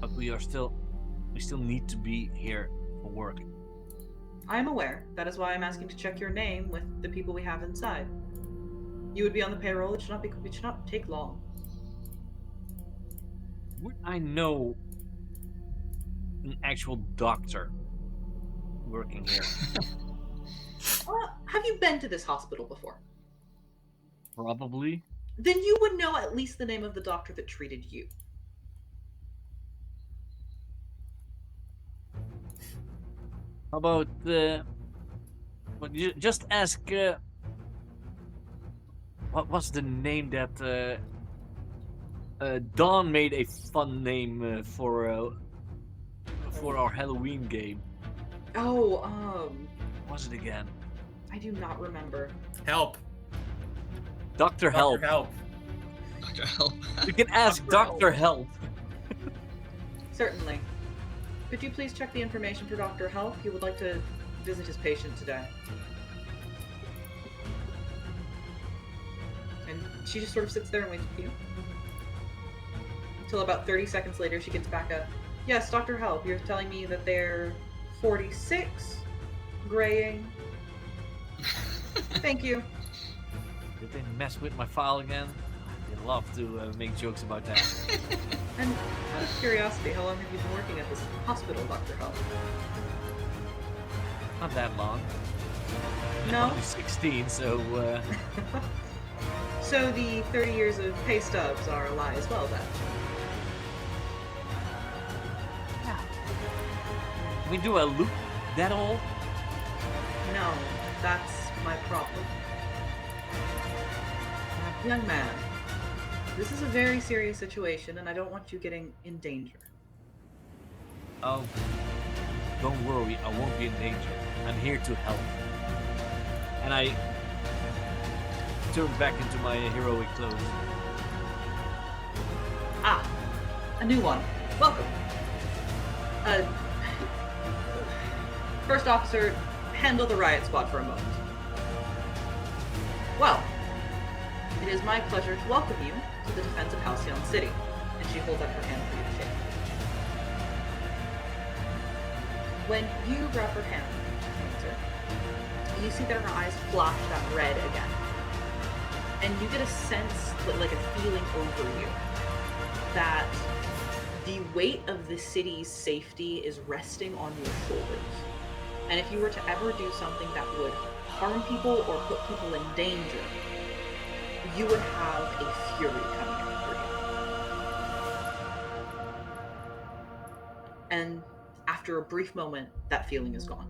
But we still need to be here for work. I am aware. That is why I'm asking to check your name with the people we have inside. You would be on the payroll. It should not take long. Would I know an actual doctor working here? Have you been to this hospital before? Probably. Then you would know at least the name of the doctor that treated you. How about well, you just ask what was the name that Dawn made a fun name for our Halloween game? Oh, What was it again? I do not remember. Help! Dr. Help. Doctor, help! Dr. Help. You can ask Dr. Help. Certainly. Could you please check the information for Dr. Help? He would like to visit his patient today. And she just sort of sits there and waits for you. Until about 30 seconds later, she gets back up. Yes, Dr. Help, you're telling me that they're 46, graying. Thank you. Did they mess with my file again? They love to make jokes about that. And out of curiosity, how long have you been working at this hospital, Dr. Help? Not that long. I'm No? only 16, so So the 30 years of pay stubs are a lie as well, then. We do a loop that all? No, that's my problem. Young man, this is a very serious situation, and I don't want you getting in danger. Oh, don't worry, I won't be in danger. I'm here to help. And I turn back into my heroic clothes. Ah, a new one. Welcome. First officer, handle the riot squad for a moment. Well, it is my pleasure to welcome you to the defense of Halcyon City. And she holds out her hand for you to shake. When you grab her hand, sir, you see that her eyes flash that red again. And you get a sense, like a feeling over you, that the weight of the city's safety is resting on your shoulders. And if you were to ever do something that would harm people or put people in danger, you would have a fury coming after you. And after a brief moment, that feeling is gone.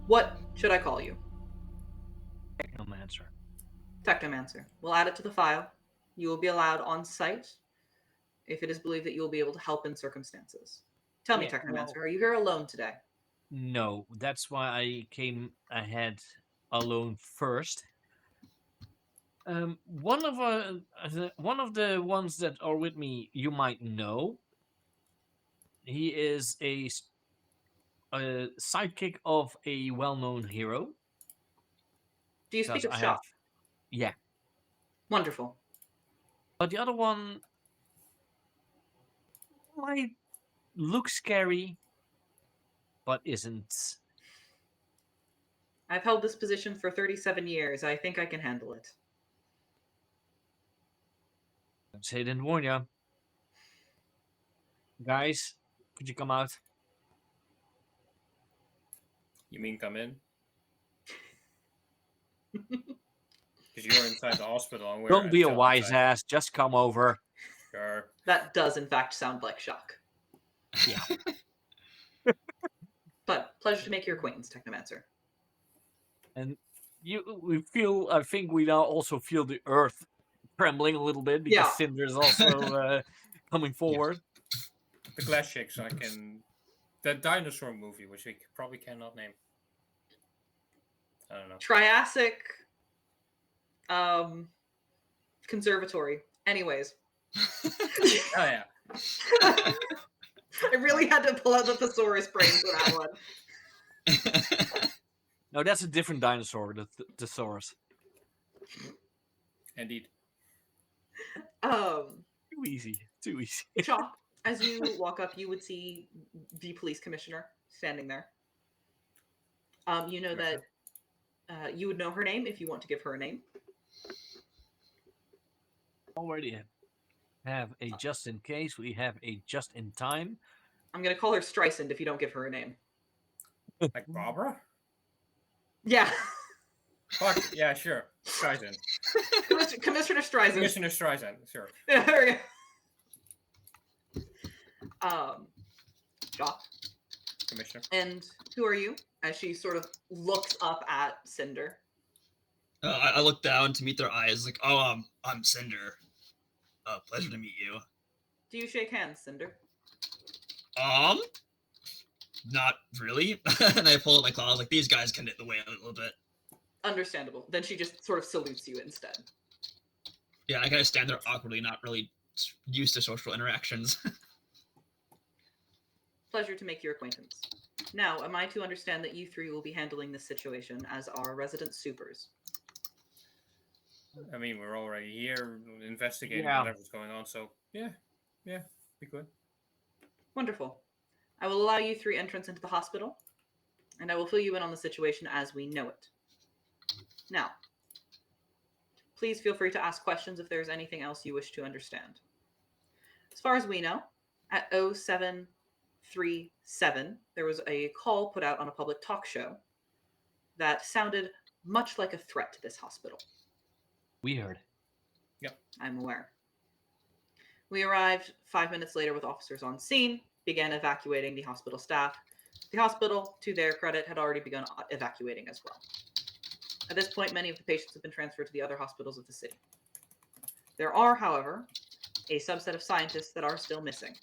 What should I call you? Technomancer. Technomancer. We'll add it to the file. You will be allowed on site if it is believed that you will be able to help in circumstances. Tell me, Yeah, Technomancer, well- are you here alone today? No, that's why I came ahead alone first. One of the ones that are with me, you might know. He is a sidekick of a well-known hero. Do you speak Because of I Shaw? have, yeah. Wonderful. But the other one might look scary, but isn't. I've held this position for 37 years. I think I can handle it. Don't say I didn't warn ya. Guys, could you come out? You mean come in? Because you're inside the hospital and we're Don't be a still wise outside. ass. Just come over. Sure. That does, in fact, sound like Shock. Yeah. But pleasure to make your acquaintance, Technomancer. And I think we now also feel the earth trembling a little bit because Yeah. Cinder is also coming forward. The glass shakes like in that dinosaur movie, which we probably cannot name. I don't know. Triassic Conservatory. Anyways. Oh yeah. I really had to pull out the thesaurus brain for that one. No, that's a different dinosaur, the Thesaurus. Indeed. Too easy. Too easy. Chop, as you walk up, you would see the police commissioner standing there. You know that you would know her name if you want to give her a name. Already have a just in case. We have a just in time. I'm going to call her Streisand if you don't give her a name. Like Barbara? Yeah. Fuck, yeah, sure. Streisand. Commissioner Streisand. Commissioner Streisand, sure. Yeah, there we go. Chop. Commissioner. And who are you? As she sort of looks up at Cinder. I look down to meet their eyes, like, oh, I'm Cinder. Pleasure to meet you. Do you shake hands, Cinder? Not really. And I pull out my claws, like, these guys can get in the way a little bit. Understandable. Then she just sort of salutes you instead. Yeah, I kind of stand there awkwardly, not really used to social interactions. Pleasure to make your acquaintance. Now, am I to understand that you three will be handling this situation as our resident supers? I mean, we're already here investigating Yeah. whatever's going on, so yeah, be good. Wonderful. I will allow you three entrance into the hospital, and I will fill you in on the situation as we know it. Now, please feel free to ask questions if there's anything else you wish to understand. As far as we know, at 0737, there was a call put out on a public talk show that sounded much like a threat to this hospital. Weird. I'm aware. We arrived 5 minutes later with officers on scene, began evacuating the hospital staff. The hospital, to their credit, had already begun evacuating as well. At this point, many of the patients have been transferred to the other hospitals of the city. There are, however, a subset of scientists that are still missing.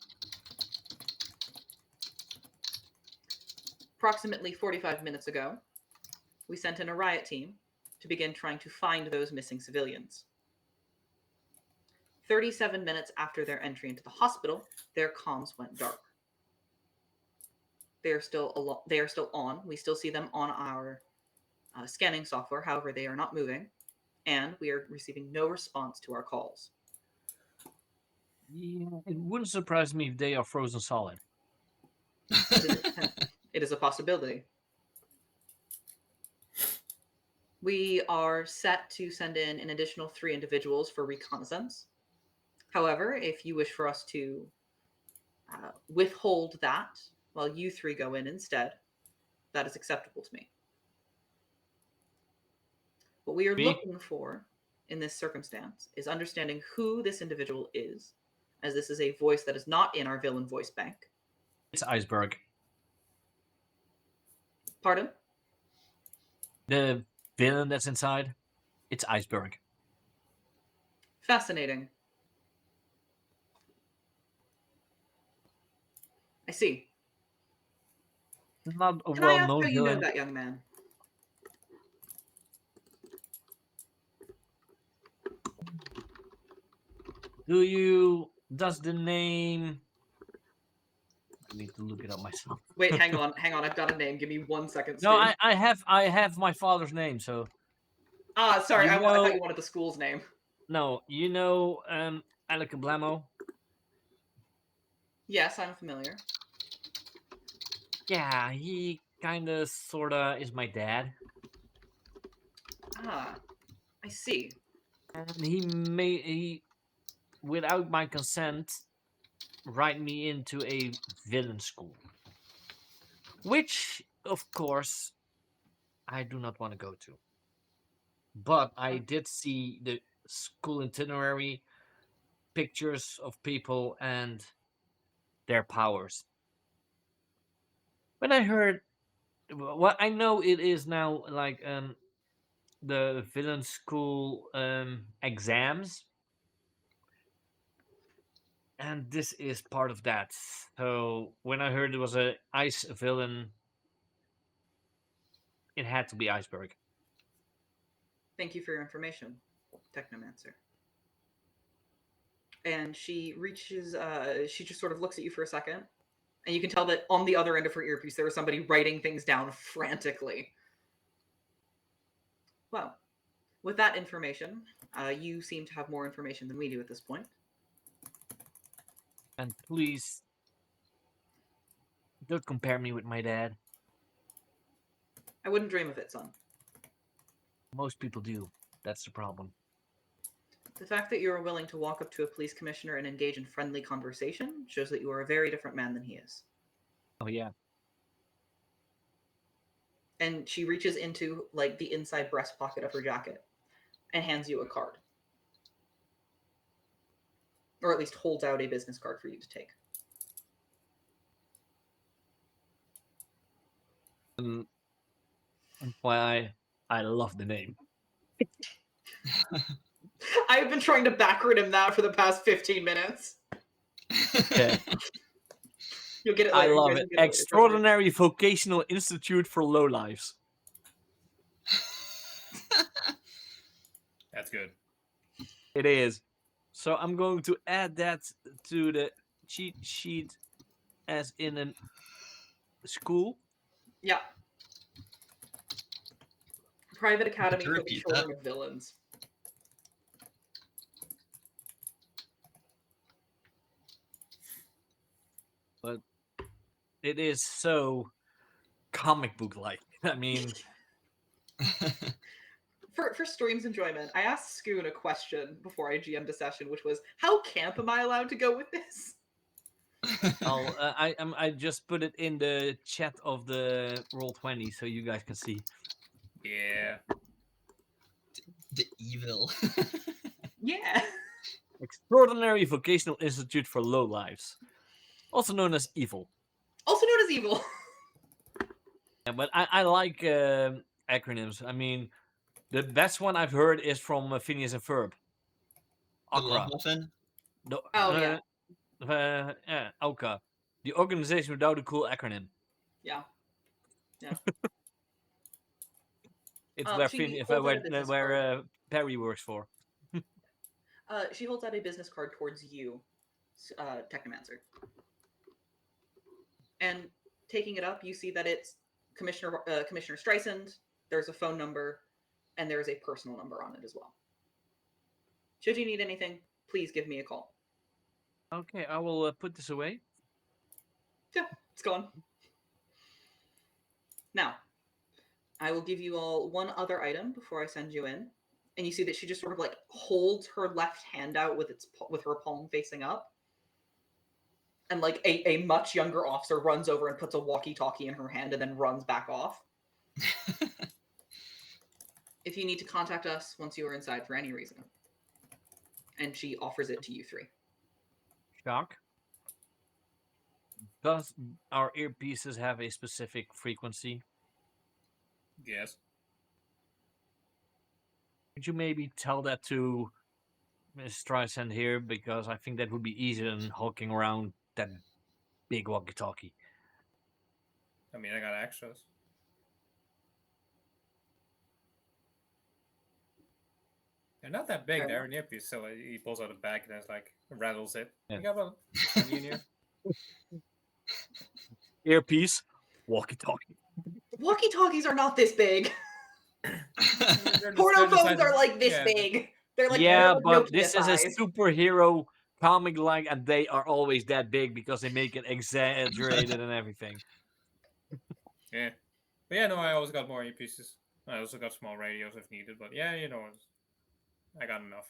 Approximately 45 minutes ago, we sent in a riot team to begin trying to find those missing civilians. 37 minutes after their entry into the hospital, their comms went dark. They are still on. We still see them on our scanning software. However, they are not moving, and we are receiving no response to our calls. Yeah, it wouldn't surprise me if they are frozen solid. It is a possibility. We are set to send in an additional 3 individuals for reconnaissance. However, if you wish for us to withhold that while you 3 go in instead, that is acceptable to me. What we are looking for in this circumstance is understanding who this individual is, as this is a voice that is not in our villain voice bank. It's Iceberg. Pardon? The villain that's inside, it's Iceberg. Fascinating. I see. Not a Can I ask well-known how you know villain. that young man? Does the name... I need to look it up myself. Wait, hang on. I've got a name. Give me 1 second. No, Stu. I have my father's name, so... Sorry. I You know- thought you wanted the school's name. No, you know Alec Blamo? Yes, I'm familiar. Yeah, he kinda sorta is my dad. I see. And he without my consent write me into a villain school. Which, of course, I do not want to go to. But I did see the school itinerary, pictures of people and their powers. When I heard, well, I know it is now like the villain school exams, and this is part of that. So when I heard it was a ice villain, it had to be Iceberg. Thank you for your information, Technomancer. And she reaches, she just sort of looks at you for a second. And you can tell that on the other end of her earpiece, there was somebody writing things down frantically. Well, with that information, you seem to have more information than we do at this point. And please, don't compare me with my dad. I wouldn't dream of it, son. Most people do. That's the problem. The fact that you are willing to walk up to a police commissioner and engage in friendly conversation shows that you are a very different man than he is. Oh, yeah. And she reaches into, like, the inside breast pocket of her jacket and hands you a card. Or at least holds out a business card for you to take. Why I love the name. I've been trying to backward him that for the past 15 minutes. Yeah. You'll get it I later. You love guys it. will get later. Extraordinary Vocational Institute for Lowlives. That's good. It is. So I'm going to add that to the cheat sheet as in a school. Yeah. Private Academy to for the repeat Children of Villains. But it is so comic book like. I mean, For Stream's enjoyment, I asked Scoon a question before I GM'd a session, which was, how camp am I allowed to go with this? I just put it in the chat of the Roll20 so you guys can see. Yeah. The evil. Yeah. Extraordinary Vocational Institute for Lowlives, also known as EVIL. Also known as evil. Yeah, but I like acronyms. I mean, the best one I've heard is from Phineas and Ferb. The love ACRA. muffin. No, Oh, yeah. yeah, ALCA. The organization without a cool acronym. Yeah. It's where She holds out a business card. Perry works for. She holds out a business card towards you, Technomancer. And taking it up, you see that it's Commissioner Streisand. There's a phone number, and there's a personal number on it as well. Should you need anything, please give me a call. Okay, I will put this away. Yeah, it's gone. Now, I will give you all one other item before I send you in. And you see that she just sort of like holds her left hand out with her palm facing up. And like a much younger officer runs over and puts a walkie-talkie in her hand and then runs back off. If you need to contact us once you are inside for any reason. And she offers it to you three. Shock. Does our earpieces have a specific frequency? Yes. Could you maybe tell that to Miss Streisand here? Because I think that would be easier than hulking around that big walkie-talkie. I mean, I got extras. They're not that big. They're an earpiece, so he pulls out a bag and it's like rattles it. Yeah. You got one in here. Earpiece, walkie-talkie. Walkie-talkies are not this big. They're Porno the phones size are of- like this yeah, big. They're like Yeah, little but Nokia this is a size. superhero comic-like, and they are always that big because they make it exaggerated and everything. Yeah. But yeah, no, I always got more earpieces. I also got small radios if needed, but yeah, you know, I got enough.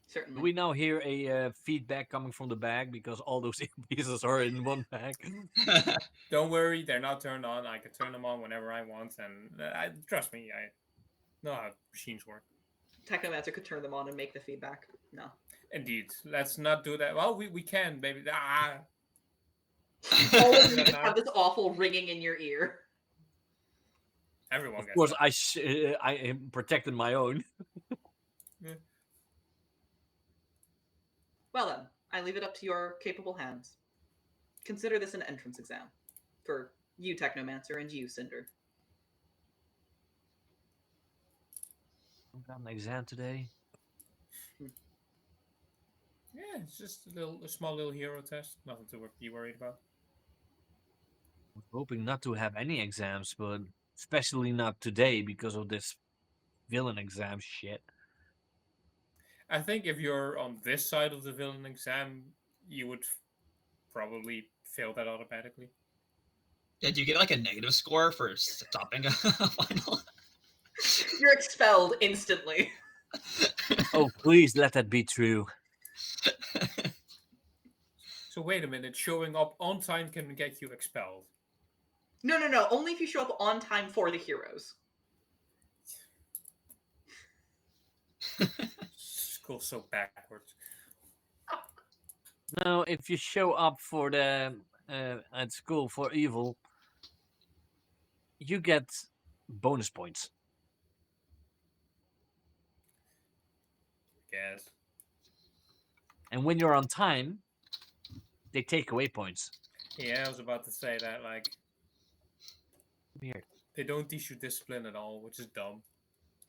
Do Certainly. we now hear a feedback coming from the bag because all those earpieces are in one bag? Don't worry, they're not turned on. I can turn them on whenever I want, and trust me, I know how machines work. Technomancer could turn them on and make the feedback. No. Indeed, let's not do that. Well, we can, baby. All of you just have this awful ringing in your ear. Everyone Of gets course, that. I protected my own. Well then, I leave it up to your capable hands. Consider this an entrance exam. For you, Technomancer, and you, Cinder. I've got an exam today. Yeah, it's just a small little hero test. Nothing to be worried about. I'm hoping not to have any exams, but especially not today because of this villain exam shit. I think if you're on this side of the villain exam, you would probably fail that automatically. Yeah, do you get like a negative score for stopping a final? You're expelled instantly. Oh, please let that be true. So wait a minute, showing up on time can get you expelled. No. Only if you show up on time for the heroes. School's so backwards. No, if you show up for the at school for evil, you get bonus points. Guess. And when you're on time, they take away points. Yeah, I was about to say that, like, Weird. they don't teach you discipline at all, which is dumb.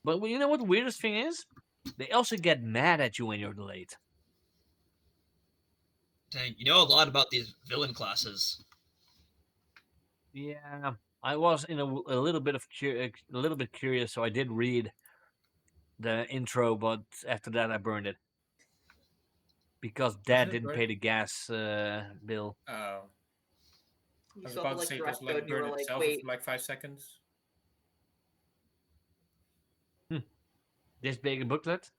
But you know what the weirdest thing is? They also get mad at you when you're late. Dang, you know a lot about these villain classes. Yeah, I was in a little bit curious, so I did read the intro, but after that I burned it because Dad it didn't burn- pay the gas bill. Oh. I You was saw about the to like say, direct does code like and you were burn like, itself wait. for like 5 seconds? This big a booklet?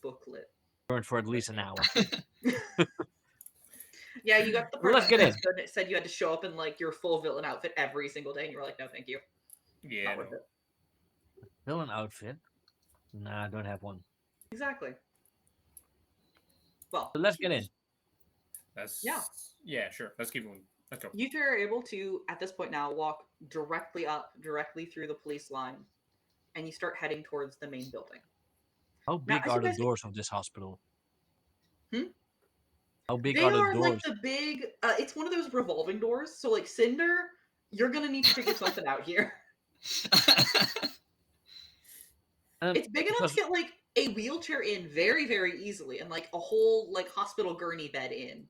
Booklet. Burned for at least an hour. Yeah, you got the part Let's that get in. was good and it said you had to show up in like your full villain outfit every single day, and you were like, no, thank you. Yeah, Not no. worth it. Villain outfit? Nah, I don't have one. Exactly. Well, So let's get in. Yeah, sure. Let's keep moving. Let's go. you two are able to, at this point now, walk directly through the police line, and you start heading towards the main building. How Now, big as are you the guys- doors of this hospital? Hmm? How big They are the are like doors? the big. It's one of those revolving doors. So, like Cinder, you're gonna need to figure something out here. It's big enough because- to get like a wheelchair in very, very easily, and like a whole like hospital gurney bed in,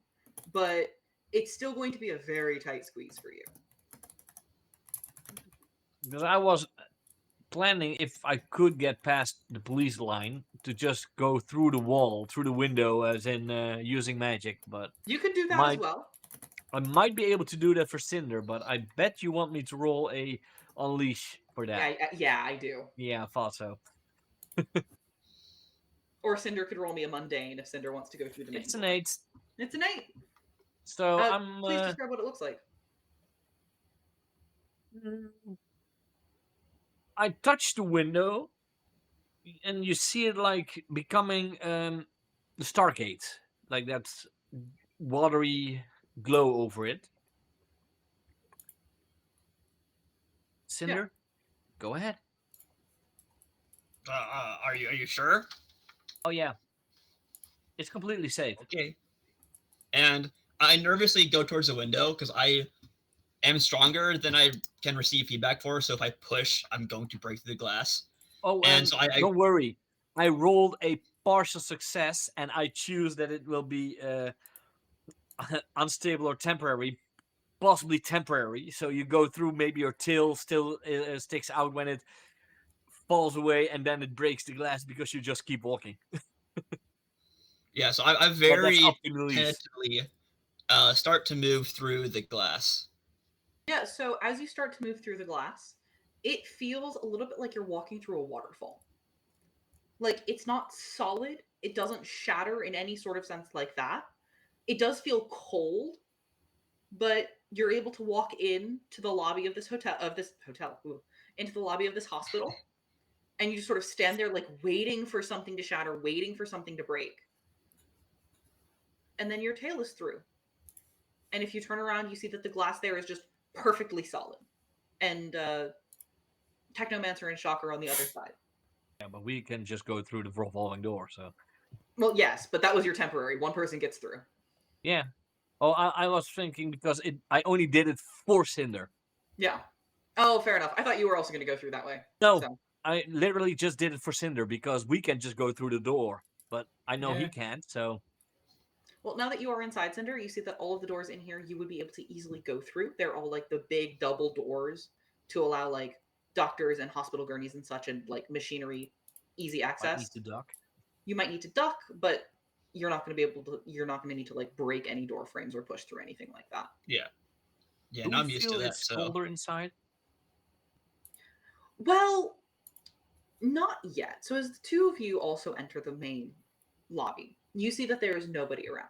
but it's still going to be a very tight squeeze for you. Because I was planning if I could get past the police line to just go through the wall, through the window, as in using magic. But You could do that My- as well. I might be able to do that for Cinder. But I bet you want me to roll a unleash for that. Yeah, I do. Yeah, I thought so. Or Cinder could roll me a mundane if Cinder wants to go through the main. It's an door. 8. It's an 8. So Please I'm. describe what it looks like. I touch the window, and you see it like becoming the Stargate, like that watery glow over it. Cinder, go ahead. Are you sure? Oh yeah, it's completely safe. Okay. And I nervously go towards the window because I am stronger than I can receive feedback for. So if I push, I'm going to break through the glass. Oh, And and so I- don't worry, I rolled a partial success, and I choose that it will be unstable or temporary, possibly temporary. So you go through, maybe your tail still sticks out when it falls away, and then it breaks the glass because you just keep walking. Yeah, so I But very that's up to Louise. tentatively start to move through the glass. Yeah, so as you start to move through the glass, it feels a little bit like you're walking through a waterfall. Like, it's not solid, it doesn't shatter in any sort of sense like that. It does feel cold, but you're able to walk in to the lobby of this into the lobby of this hospital, and you just sort of stand there like waiting for something to shatter, waiting for something to break. And then your tail is through. And if you turn around, you see that the glass there is just perfectly solid. And Technomancer and Shocker on the other side. Yeah, but we can just go through the revolving door. So Well, yes, but that was your temporary. One person gets through. yeah. Oh, I was thinking because I only did it for Cinder. Yeah. Oh, fair enough. I thought you were also going to go through that way. No, So, I literally just did it for Cinder because we can just go through the door, but I know he Yeah. can't. So well, now that you are inside Cinder, you see that all of the doors in here you would be able to easily go through. They're all like the big double doors to allow like doctors and hospital gurneys and such and like machinery easy I access. need to duck. You might need to duck, but you're not going to be able to. You're not going to need to like break any door frames or push through anything like that. Yeah, Do no, I'm we used feel to that. it's So colder inside? Well, not yet. So as the two of you also enter the main lobby, you see that there is nobody around.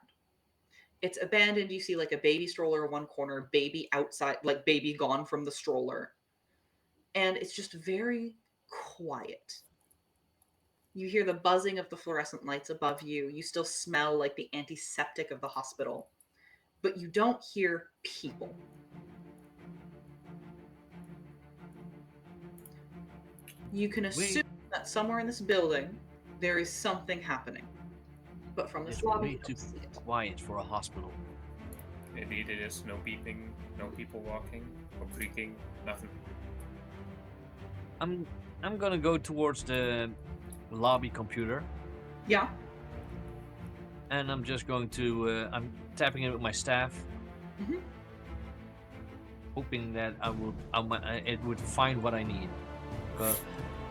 It's abandoned. You see like a baby stroller in one corner, baby outside, like baby gone from the stroller. And it's just very quiet. You hear the buzzing of the fluorescent lights above you. You still smell like the antiseptic of the hospital. But you don't hear people. You can assume that somewhere in this building there is something happening. But from this It's lobby, way you too don't see it. quiet for a hospital. Indeed, it is. No beeping, no people walking, no creaking, nothing. I'm gonna go towards the lobby computer, Yeah. and I'm just going to I'm tapping it with my staff, Mhm. hoping that it would find what I need.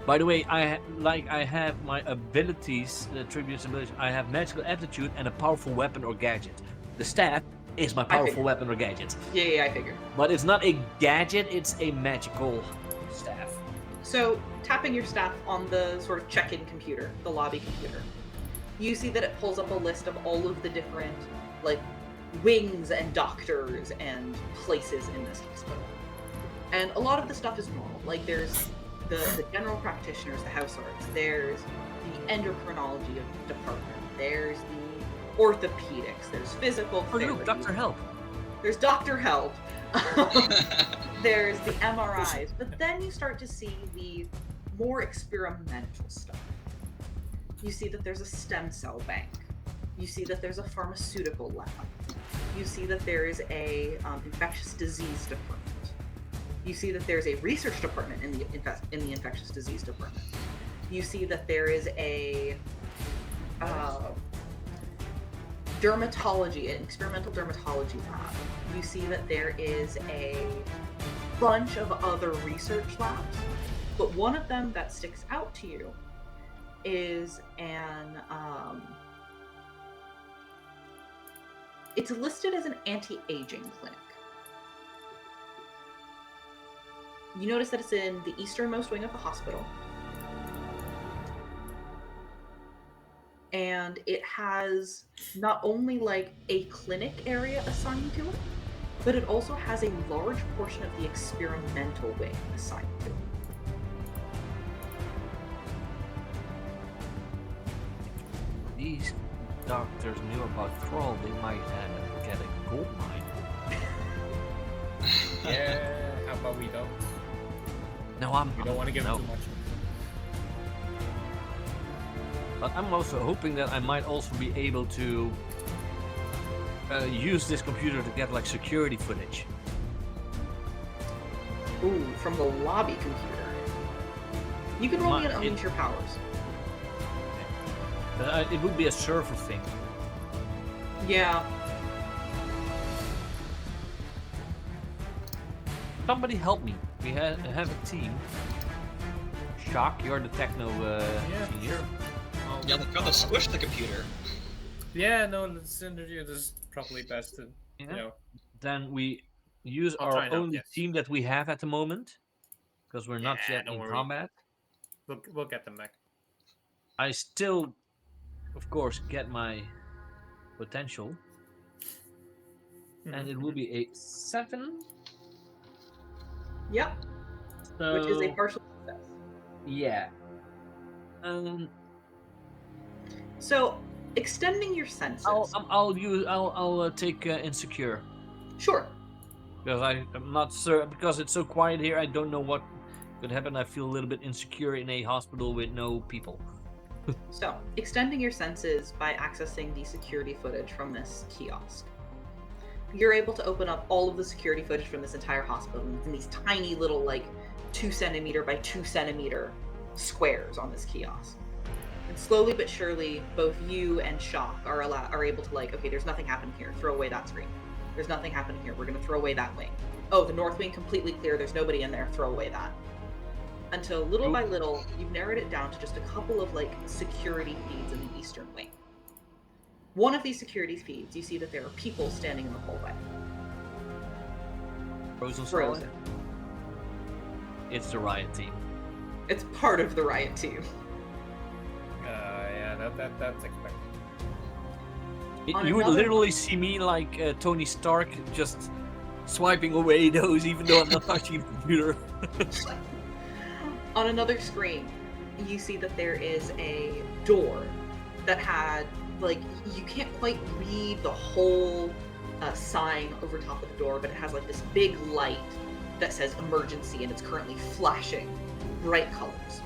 By the way, I have my abilities, the attributes abilities. I have magical aptitude and a powerful weapon or gadget. The staff is my powerful figured. weapon or gadget, Yeah, I figured. but it's not a gadget. It's a magical staff. So, tapping your staff on the sort of check-in computer, the lobby computer, you see that it pulls up a list of all of the different, like, wings and doctors and places in this hospital. And a lot of the stuff is normal. Like there's the general practitioners, the house arts, there's the endocrinology of department, there's the orthopedics, there's physical Oh, therapy. look, Dr. Help. There's Dr. Help. There's the MRIs. But then you start to see the more experimental stuff. You see that there's a stem cell bank. You see that there's a pharmaceutical lab. You see that there is a infectious disease department. You see that there's a research department in the infectious disease department. You see that there is a dermatology, an experimental dermatology lab. You see that there is a bunch of other research labs, but one of them that sticks out to you is it's listed as an anti-aging clinic. You notice that it's in the easternmost wing of the hospital. And it has not only like a clinic area assigned to it, but it also has a large portion of the experimental wing assigned to it. These doctors knew about Thrall, they might get a gold mine. Yeah, how about we don't? No, We don't want to give no. too much. But I'm also hoping that I might also be able to use this computer to get like security footage. Ooh, from the lobby computer. You can roll me and It- unleash your powers. It would be a server thing. Yeah. Somebody help me. We have a team. Shock, you're the techno Yeah, genius. sure. Yeah, they've got to squish the computer. Yeah, no, let's interview this probably best to, Yeah. you know. Then we use I'll our try and help, only yes. team that we have at the moment, because we're not Yeah, yet don't in worry. combat. We'll get them back. I still, of course, get my potential, and it will be a 7. Yep. So Which is a partial success. yeah. So, extending your senses. I'll take insecure Sure. because I'm not sure because it's so quiet here. I don't know what could happen. I feel a little bit insecure in a hospital with no people. So, extending your senses by accessing the security footage from this kiosk. You're able to open up all of the security footage from this entire hospital in these tiny little, like, 2 centimeter by 2 centimeter squares on this kiosk. And slowly but surely, both you and Shock are able to, like, okay, there's nothing happening here. Throw away that screen. There's nothing happening here. We're going to throw away that wing. Oh, the north wing completely clear. There's nobody in there. Throw away that. Until little by little, you've narrowed it down to just a couple of, like, security feeds in the eastern wing. One of these security feeds, you see that there are people standing in the hallway. Frozen. It's the riot team. It's part of the riot team. Yeah, that's expected. On You would another- literally see me like Tony Stark just swiping away those, even though I'm not touching the computer. On another screen, you see that there is a door that had, like, you can't quite read the whole sign over top of the door, but it has like this big light that says emergency, and it's currently flashing bright colors.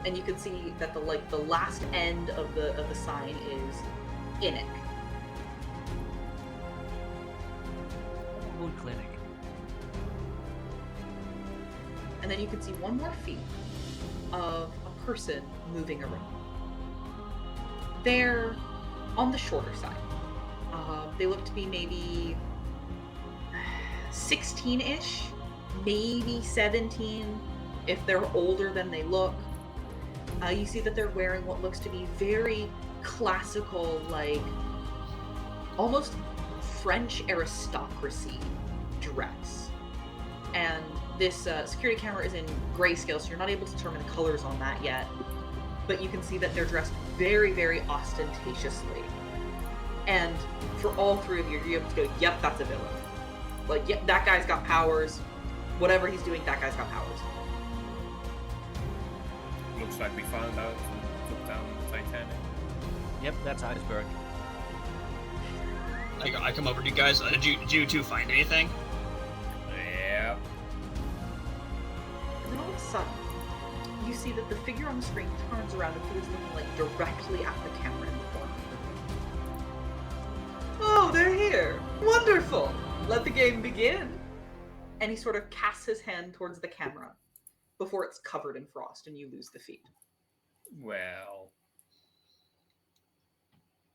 And you can see that the last end of the sign is Innick. Moon Clinic. And then you can see one more feed of a person moving around. They're on the shorter side. They look to be maybe 16-ish, maybe 17, if they're older than they look. You see that they're wearing what looks to be very classical, like almost French aristocracy dress. And this security camera is in grayscale, so you're not able to determine the colors on that yet. But you can see that they're dressed very, very ostentatiously. And for all three of you, you're able to go, yep, that's a villain. Like, yep, that guy's got powers. Whatever he's doing, that guy's got powers. Looks like we found out who took down the Titanic. Yep, that's Iceberg. I come over to you guys. Did you two find anything? Yeah. And then all of a sudden, you see that the figure on the screen turns around and is looking like directly at the camera in the corner. Oh, they're here! Wonderful! Let the game begin! And he sort of casts his hand towards the camera before it's covered in frost and you lose the feed. Well.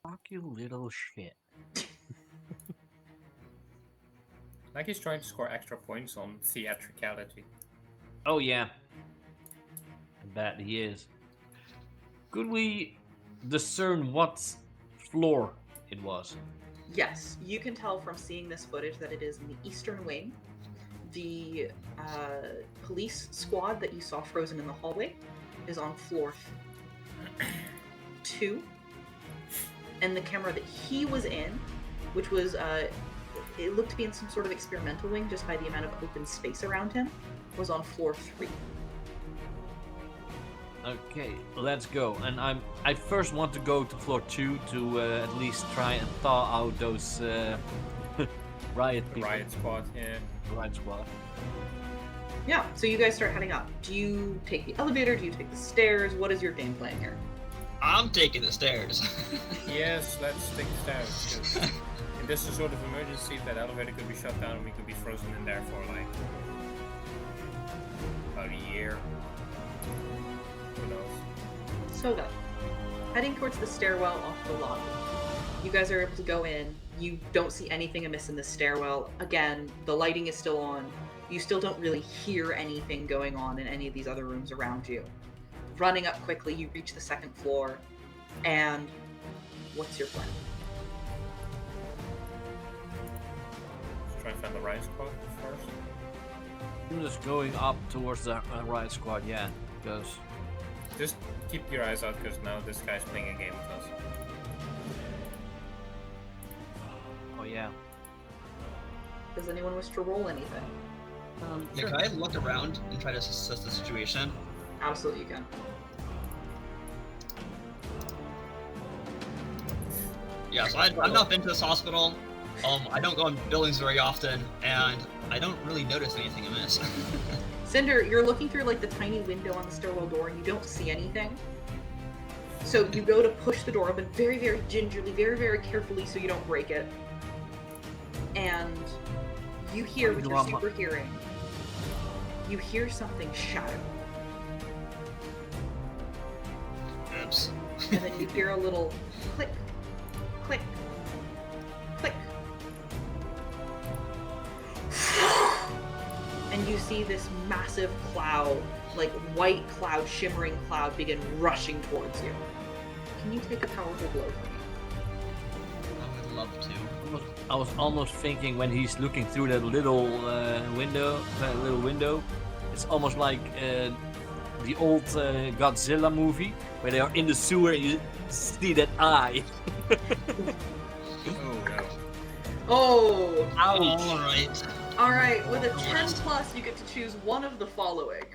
Fuck you, little shit. Like he's trying to score extra points on theatricality. Oh yeah. I bet he is. Could we discern what floor it was? Yes, you can tell from seeing this footage that it is in the eastern wing. The police squad that you saw frozen in the hallway is on floor 2. And the camera that he was in, which was, it looked to be in some sort of experimental wing just by the amount of open space around him, was on floor 3. Okay, let's go. And I first want to go to floor 2 to at least try and thaw out those riot people. Riot squad, yeah. Riot squad. Yeah, so you guys start heading up. Do you take the elevator? Do you take the stairs? What is your game plan here? I'm taking the stairs. Yes, let's take the stairs. 'Cause in this sort of emergency, that elevator could be shut down and we could be frozen in there for like about a year. Who knows? So then, heading towards the stairwell off the lobby. You guys are able to go in. You don't see anything amiss in the stairwell. Again, the lighting is still on. You still don't really hear anything going on in any of these other rooms around you. Running up quickly, you reach the second floor. And what's your plan? Let's try and find the riot squad first. I'm just going up towards the riot squad, yeah, because Just keep your eyes out because now this guy's playing a game with us. oh yeah. Does anyone wish to roll anything? Yeah, can I look around and try to assess the situation? Absolutely, you can. Yeah, so I've not been to this hospital. I don't go in buildings very often, and I don't really notice anything amiss. Cinder, you're looking through like the tiny window on the stairwell door and you don't see anything. So you go to push the door open very, very gingerly, very, very carefully so you don't break it. And you hear with your super hearing, you hear something shatter. Oops. And then you hear a little click, click, click. And you see this massive cloud, like white cloud, shimmering cloud, begin rushing towards you. Can you take a powerful blow for me? I would love to. I was almost thinking when he's looking through that little window, it's almost like the old Godzilla movie where they are in the sewer and you see that eye. Oh no. Oh! Alright. Alright, with a 10 plus, you get to choose one of the following.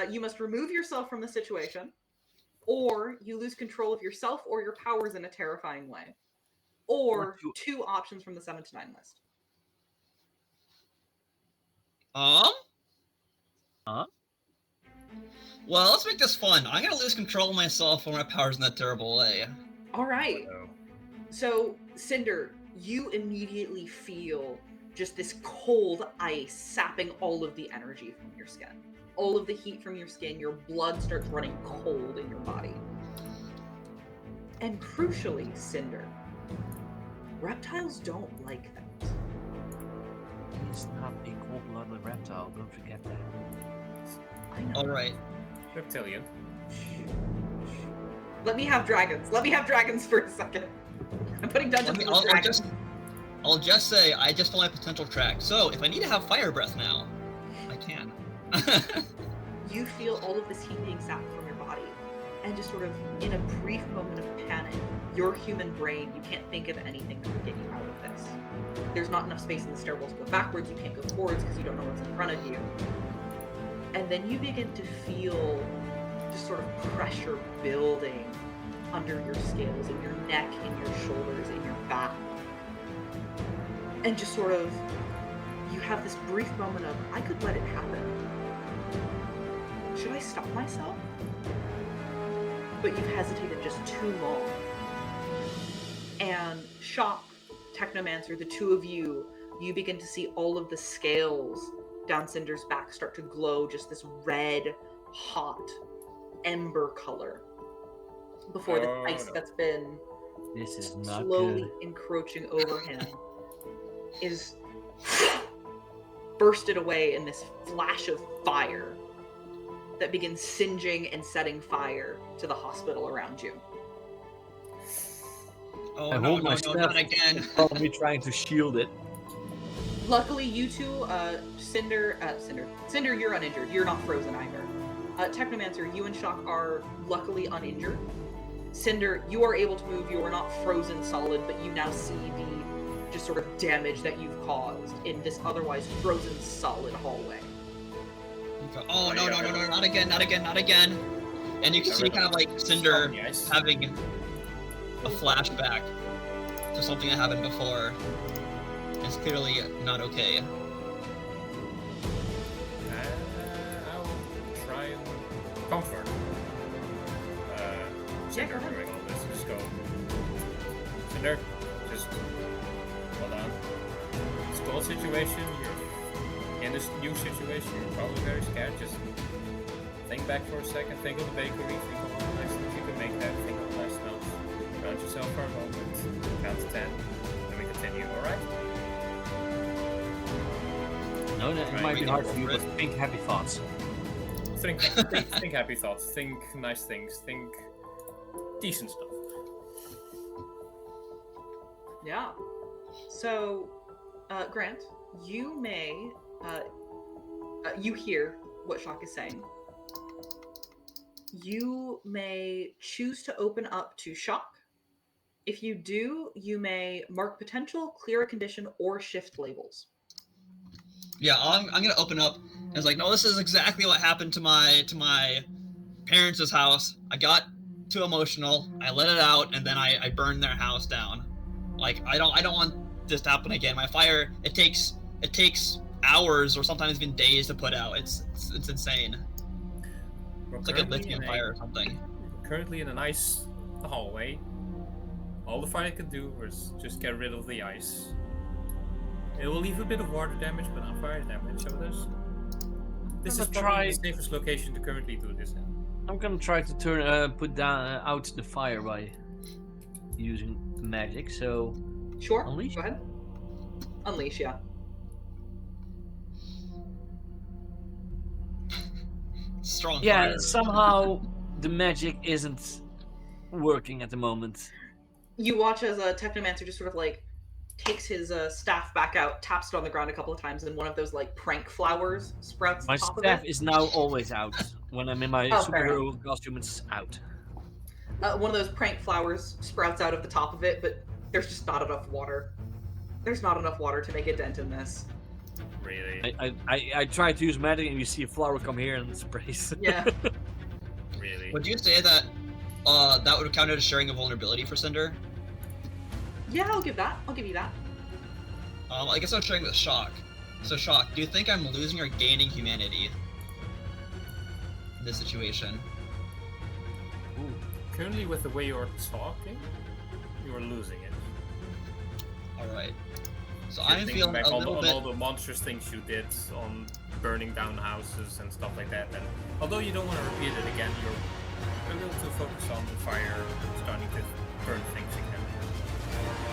You must remove yourself from the situation, or you lose control of yourself or your powers in a terrifying way. Or two options from the 7 to 9 list. Well, let's make this fun. I'm gonna lose control of myself or my powers in that terrible way. Alright, No. so Cinder, you immediately feel just this cold ice sapping all of the energy from your skin. All of the heat from your skin, your blood starts running cold in your body. And crucially, Cinder, reptiles don't like that. He's not a cold-blooded reptile, don't forget that. I know. Alright. Reptilian. Let me have dragons. Let me have dragons for a second. I'm putting Dungeons with Dragons. I'll just say, I just found my potential track. So, if I need to have fire breath now, I can. You feel all of this heat being sapped from your body, and just sort of in a brief moment of panic, your human brain, you can't think of anything that would get you out of this. There's not enough space in the stairwell to go backwards, you can't go forwards because you don't know what's in front of you. And then you begin to feel just sort of pressure building under your scales, in your neck, in your shoulders, in your back. And just sort of, you have this brief moment of, I could let it happen. Should I stop myself? But you've hesitated just too long. And Shock, Technomancer, the two of you begin to see all of the scales down Cinder's back start to glow just this red, hot, ember color before the ice that's been This is not slowly good. encroaching over him is bursted away in this flash of fire that begins singeing and setting fire to the hospital around you. Oh I no, hold no, my no, staff. not again. Probably trying to shield it. Luckily, you two, Cinder, you're uninjured. You're not frozen either. Technomancer, you and Shock are luckily uninjured. Cinder, you are able to move. You are not frozen solid, but you now see the just sort of damage that you've caused in this otherwise frozen solid hallway. Oh no, no, no, no, not again, not again, not again. And you can see kind of like Cinder having a flashback to something that happened before. It's clearly not okay. I'll try and comfort Cinder during all this. Just go. Cinder, just hold on. It's a cold situation. You're in this new situation. You're probably very scared. Just think back for a second. Think of the bakery. Think of all the nice things you can make there. Think of the nice smells. Ground yourself for a moment. Count to 10. Then we continue. All right? No, it Right, might we be can hard go for you, for but it. think happy thoughts. Think happy thoughts. Think nice things. Think decent stuff. Yeah. So, Grant, you may, you hear what Shock is saying. You may choose to open up to Shock. If you do, you may mark potential, clear a condition, or shift labels. Yeah, I'm gonna open up. And it's like, no, this is exactly what happened to my parents' house. I got too emotional. I let it out, and then I burned their house down. Like, I don't want this to happen again. My fire, it takes hours or sometimes even days to put out. It's insane. It's like a lithium fire or something. Currently in a nice hallway. All the fire can do is just get rid of the ice. It will leave a bit of water damage, but not fire damage. So this is probably the safest location to currently do this in. I'm gonna try to put down out the fire by using magic. So Sure. Unleash? Go ahead. Unleash, yeah. Strong yeah, fire. somehow the magic isn't working at the moment. You watch as a Technomancer just sort of like takes his staff back out, taps it on the ground a couple of times, and one of those like prank flowers sprouts My the top staff of it. is now always out. When I'm in my Oh, fair superhero costume, it's out. One of those prank flowers sprouts out of the top of it, but there's just not enough water. There's not enough water to make a dent in this. Really? I try to use magic, and you see a flower come here and it sprays. Yeah. Really? Would you say that that would count as sharing a vulnerability for Cinder? Yeah, I'll give that. I'll give you that. I guess I'm sharing with Shock. So Shock, do you think I'm losing or gaining humanity in this situation? Ooh. Currently, with the way you're talking, you are losing it. Alright. So You're I'm thinking feeling back a on little all bit... the monstrous things you did on burning down houses and stuff like that. And although you don't want to repeat it again, you're a little too focused on the fire starting to burn things again.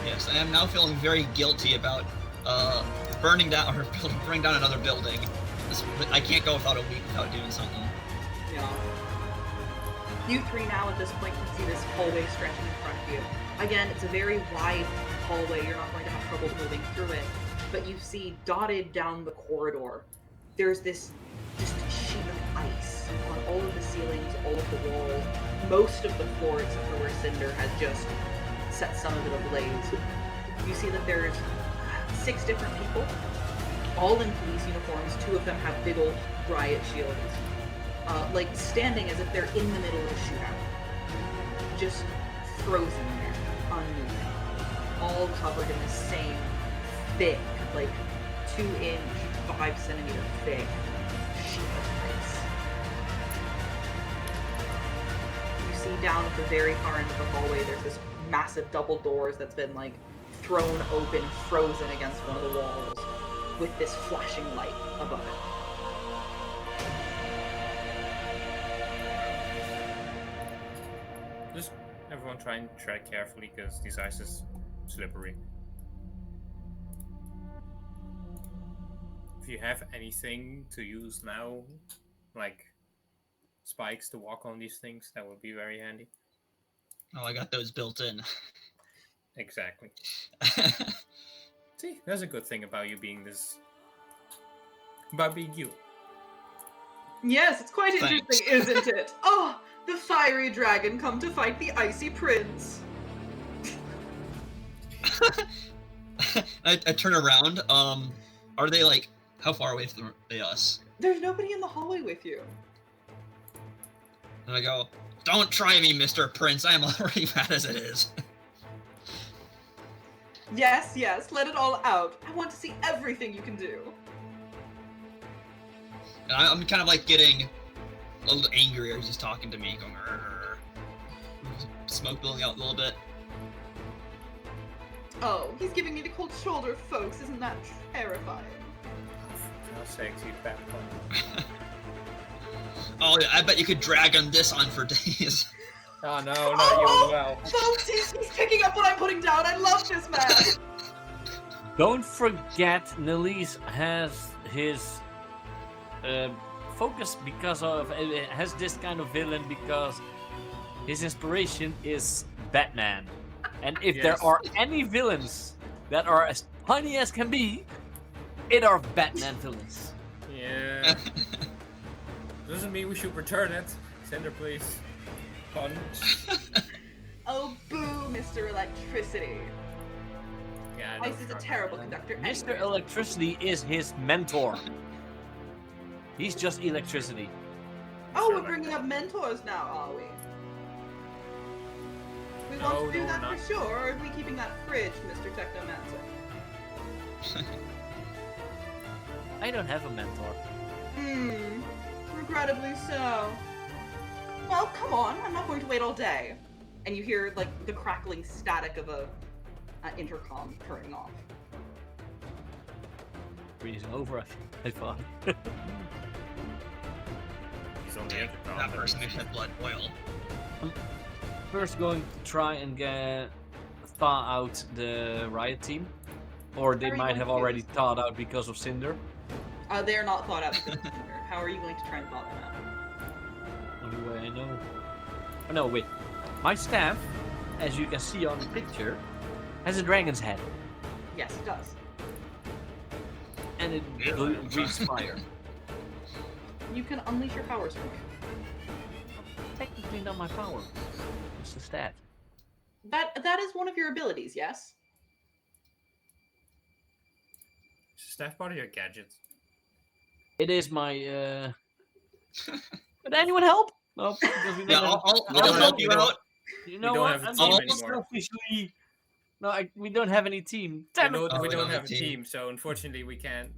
Yes, I am now feeling very guilty about burning down or bring down another building. I can't go without a week without doing something. Yeah. You three now at this point can see this hallway stretching in front of you. Again, it's a very wide hallway. You're not going to have trouble moving through it. But you see dotted down the corridor, there's this just sheet of ice on all of the ceilings, all of the walls, most of the floor, except for where Cinder had just set some of it ablaze. You see that there's 6 different people, all in police uniforms. 2 of them have big old riot shields, like standing as if they're in the middle of a shootout. Just frozen there, unmoving, all covered in the same thick, like 2-inch, 5-centimeter thick sheet of ice. You see down at the very far end of the hallway, there's this massive double doors that's been like thrown open, frozen against one of the walls, with this flashing light above it. Just everyone try and tread carefully because this ice is slippery. If you have anything to use now, like spikes to walk on these things, that would be very handy. Oh, I got those built in. Exactly. See, that's a good thing about you being this. About being you. Yes, it's quite Thanks. interesting, isn't it? Oh, the fiery dragon come to fight the icy prince. I turn around. Are they like how far away from us? There's nobody in the hallway with you. And I go, "Don't try me, Mr. Prince. I am already mad as it is." Yes, let it all out. I want to see everything you can do. And I'm kind of like getting a little angrier. He's just talking to me, going, "Rrr." Smoke building out a little bit. Oh, he's giving me the cold shoulder, folks. Isn't that terrifying? For God's sake, you bad pun. Oh, yeah, I bet you could drag on this on for days. Oh no, not you as well. Folks, he's picking up what I'm putting down. I love this man. Don't forget, Nelise has his focus because of has this kind of villain because his inspiration is Batman, and if Yes. there are any villains that are as funny as can be, it are Batman villains. Yeah. Doesn't mean we should return it. Cinder, please. Punch. Oh, boo, Mr. Electricity. Yeah, I know Ice is a Shark. terrible conductor. Mr. anyway. Electricity is his mentor. He's just electricity. Oh, we're bringing up mentors now, are we? We want No, to do no, that not- for sure, or are we keeping that fridge, Mr. Technomancer? I don't have a mentor. Regrettably so. Well, come on, I'm not going to wait all day. And you hear, like, the crackling static of a intercom turning off. Freezing over, I thought. He's on the intercom. That person who had blood boil. First going to try and thaw out the riot team. Or they How are you might going have to do already this? thawed out because of Cinder. They're not thought out because of Cinder. How are you going to try and thaw them out? Only way I know. Oh no, wait. My staff, as you can see on the picture, has a dragon's head. Yes, it does. And it Yeah. breathes fire. You can unleash your powers from it. Technically not my power. It's the stat. That is one of your abilities, yes? Is staff part of your gadget? It is my Would anyone help? No, because we don't Yeah, have- I'll help you out. You know don't what? have a I'm team not anymore. selfishly. No, we don't have any team. Damn it! We we don't have a team, so unfortunately we can't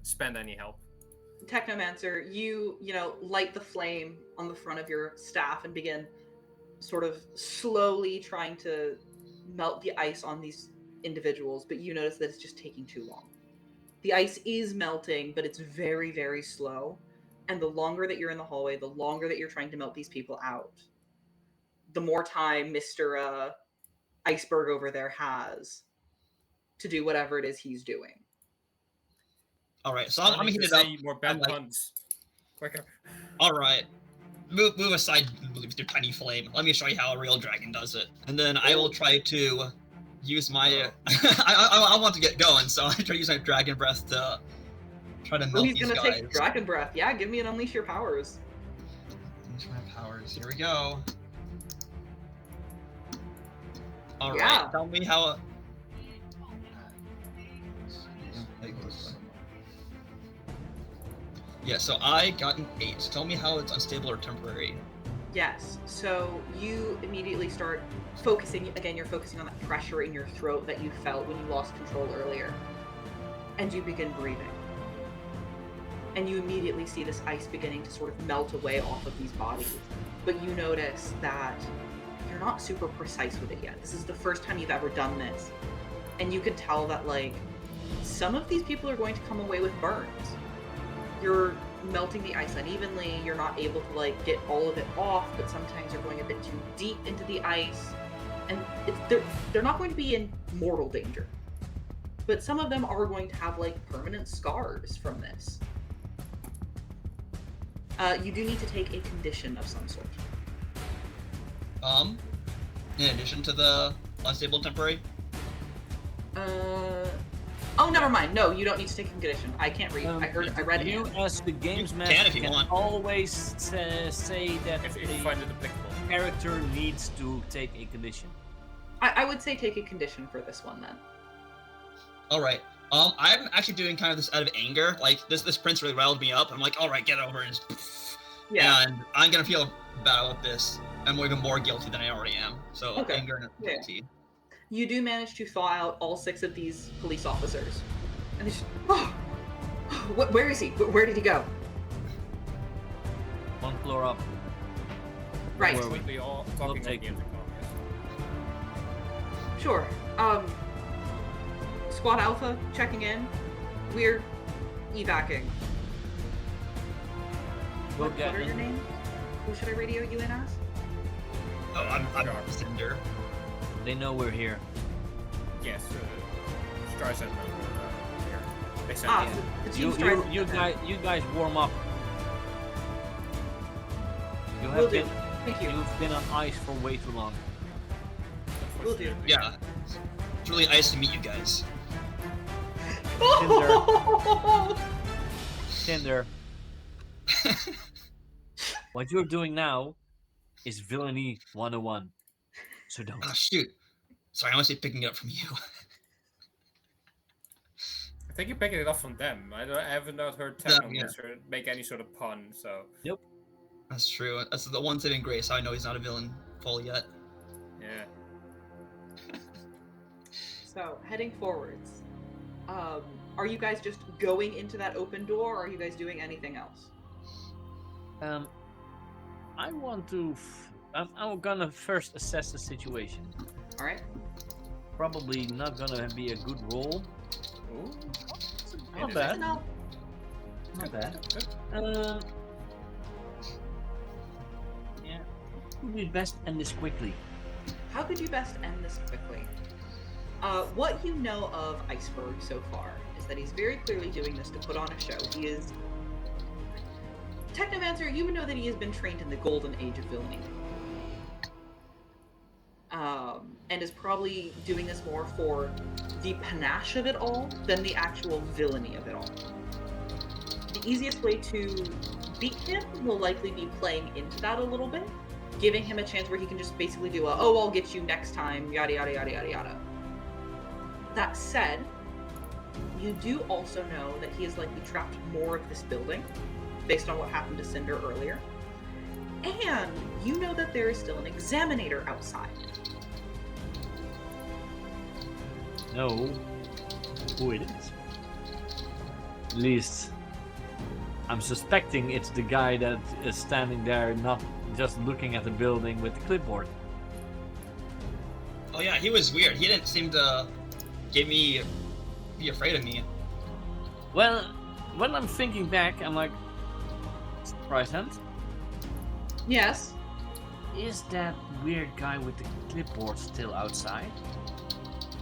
spend any help. Technomancer, you light the flame on the front of your staff and begin sort of slowly trying to melt the ice on these individuals, but you notice that it's just taking too long. The ice is melting, but it's very, very slow. And the longer that you're in the hallway, the longer that you're trying to melt these people out, the more time Mr. Iceberg over there has to do whatever it is he's doing. All right, so I'm Running heated to up. say more bad I'm like- puns. Quicker. All right, move aside with your tiny flame. Let me show you how a real dragon does it, and then I will try to use my. I want to get going, so I try to use my dragon breath to try to Oh, melt he's these gonna guys. take dragon breath. Yeah, give me an unleash your powers. Use my powers. Here we go. All right. Yeah. Tell me how. Yeah. So I got an 8. Tell me how it's unstable or temporary. Yes. So you immediately start focusing. Again, you're focusing on that pressure in your throat that you felt when you lost control earlier, and you begin breathing. And you immediately see this ice beginning to sort of melt away off of these bodies. But you notice that you're not super precise with it yet. This is the first time you've ever done this. And you can tell that, like, some of these people are going to come away with burns. You're melting the ice unevenly, you're not able to, like, get all of it off, but sometimes you're going a bit too deep into the ice. And they're not going to be in mortal danger. But some of them are going to have, like, permanent scars from this. You do need to take a condition of some sort. In addition to the unstable temporary. Oh, never mind. No, you don't need to take a condition. I can't read. I read it. You, as the games You master, can if you want. always say that If you the find it applicable. character needs to take a condition. I would say take a condition for this one then. All right. I'm actually doing kind of this out of anger. Like this prince really riled me up. I'm like, all right, get over it. Yeah. And I'm gonna feel bad about this. I'm even more guilty than I already am. So Okay. anger and Yeah. guilty. You do manage to thaw out all 6 of these police officers. And they just, oh, where is he? Where did he go? One floor up. Right. Where are we? We all We'll talking take about the intercom. Yes. Sure. Squad Alpha checking in. We're evacing. We'll What get are your in. names? Who should I radio you in as? Oh, I'm Cinder. They know we're here. Yes. Streisand. Here. They sent Ah, me in. the team strikes. You guys warm up. You Will have do. been Thank you. you've been on ice for way too long. Will do. Yeah. It's really nice to meet you guys. Cinder, what you're doing now is villainy 101. So don't. Oh shoot. Sorry, I must be picking it up from you. I think you're picking it up from them. I haven't heard Yeah, Technomancer make any sort of pun, so That's true. That's the one saving grace. I know he's not a villain full yet. yeah. So, heading forwards. Are you guys just going into that open door, or are you guys doing anything else? I want to. I'm gonna first assess the situation. All right. Probably not gonna be a good roll. Ooh. Not It bad. is. No. Not bad. Good. Yeah. Would be best end this quickly. How could you best end this quickly? What you know of Iceberg so far is that he's very clearly doing this to put on a show. He is... Technomancer, you would know that he has been trained in the golden age of villainy. And is probably doing this more for the panache of it all than the actual villainy of it all. The easiest way to beat him will likely be playing into that a little bit, giving him a chance where he can just basically do a, oh, I'll get you next time, yada yada yada yada yada. That said, you do also know that he has likely trapped more of this building, based on what happened to Cinder earlier. And you know that there is still an examinator outside. Know who it is. At least I'm suspecting it's the guy that is standing there, not just looking at the building with the clipboard. Oh yeah, he was weird. He didn't seem to be afraid of me. Well, when I'm thinking back, I'm like, Streisand, Yes. is that weird guy with the clipboard still outside?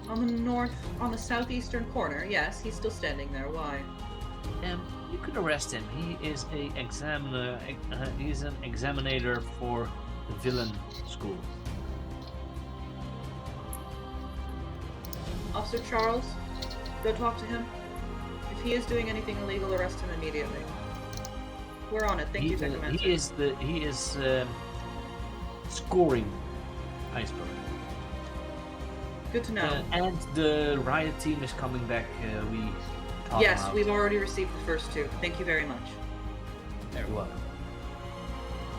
On the southeastern corner, yes, he's still standing there. Why? You could arrest him. He is a examiner. He's an examinator for the villain school. Officer Charles, go talk to him. If he is doing anything illegal, arrest him immediately. We're on it. Thank you, Technomancer. He is scoring Iceberg. Good to know. And the Riot team is coming back. We talked Yes, about. we've already received the first two. Thank you very much. There we You're go. welcome.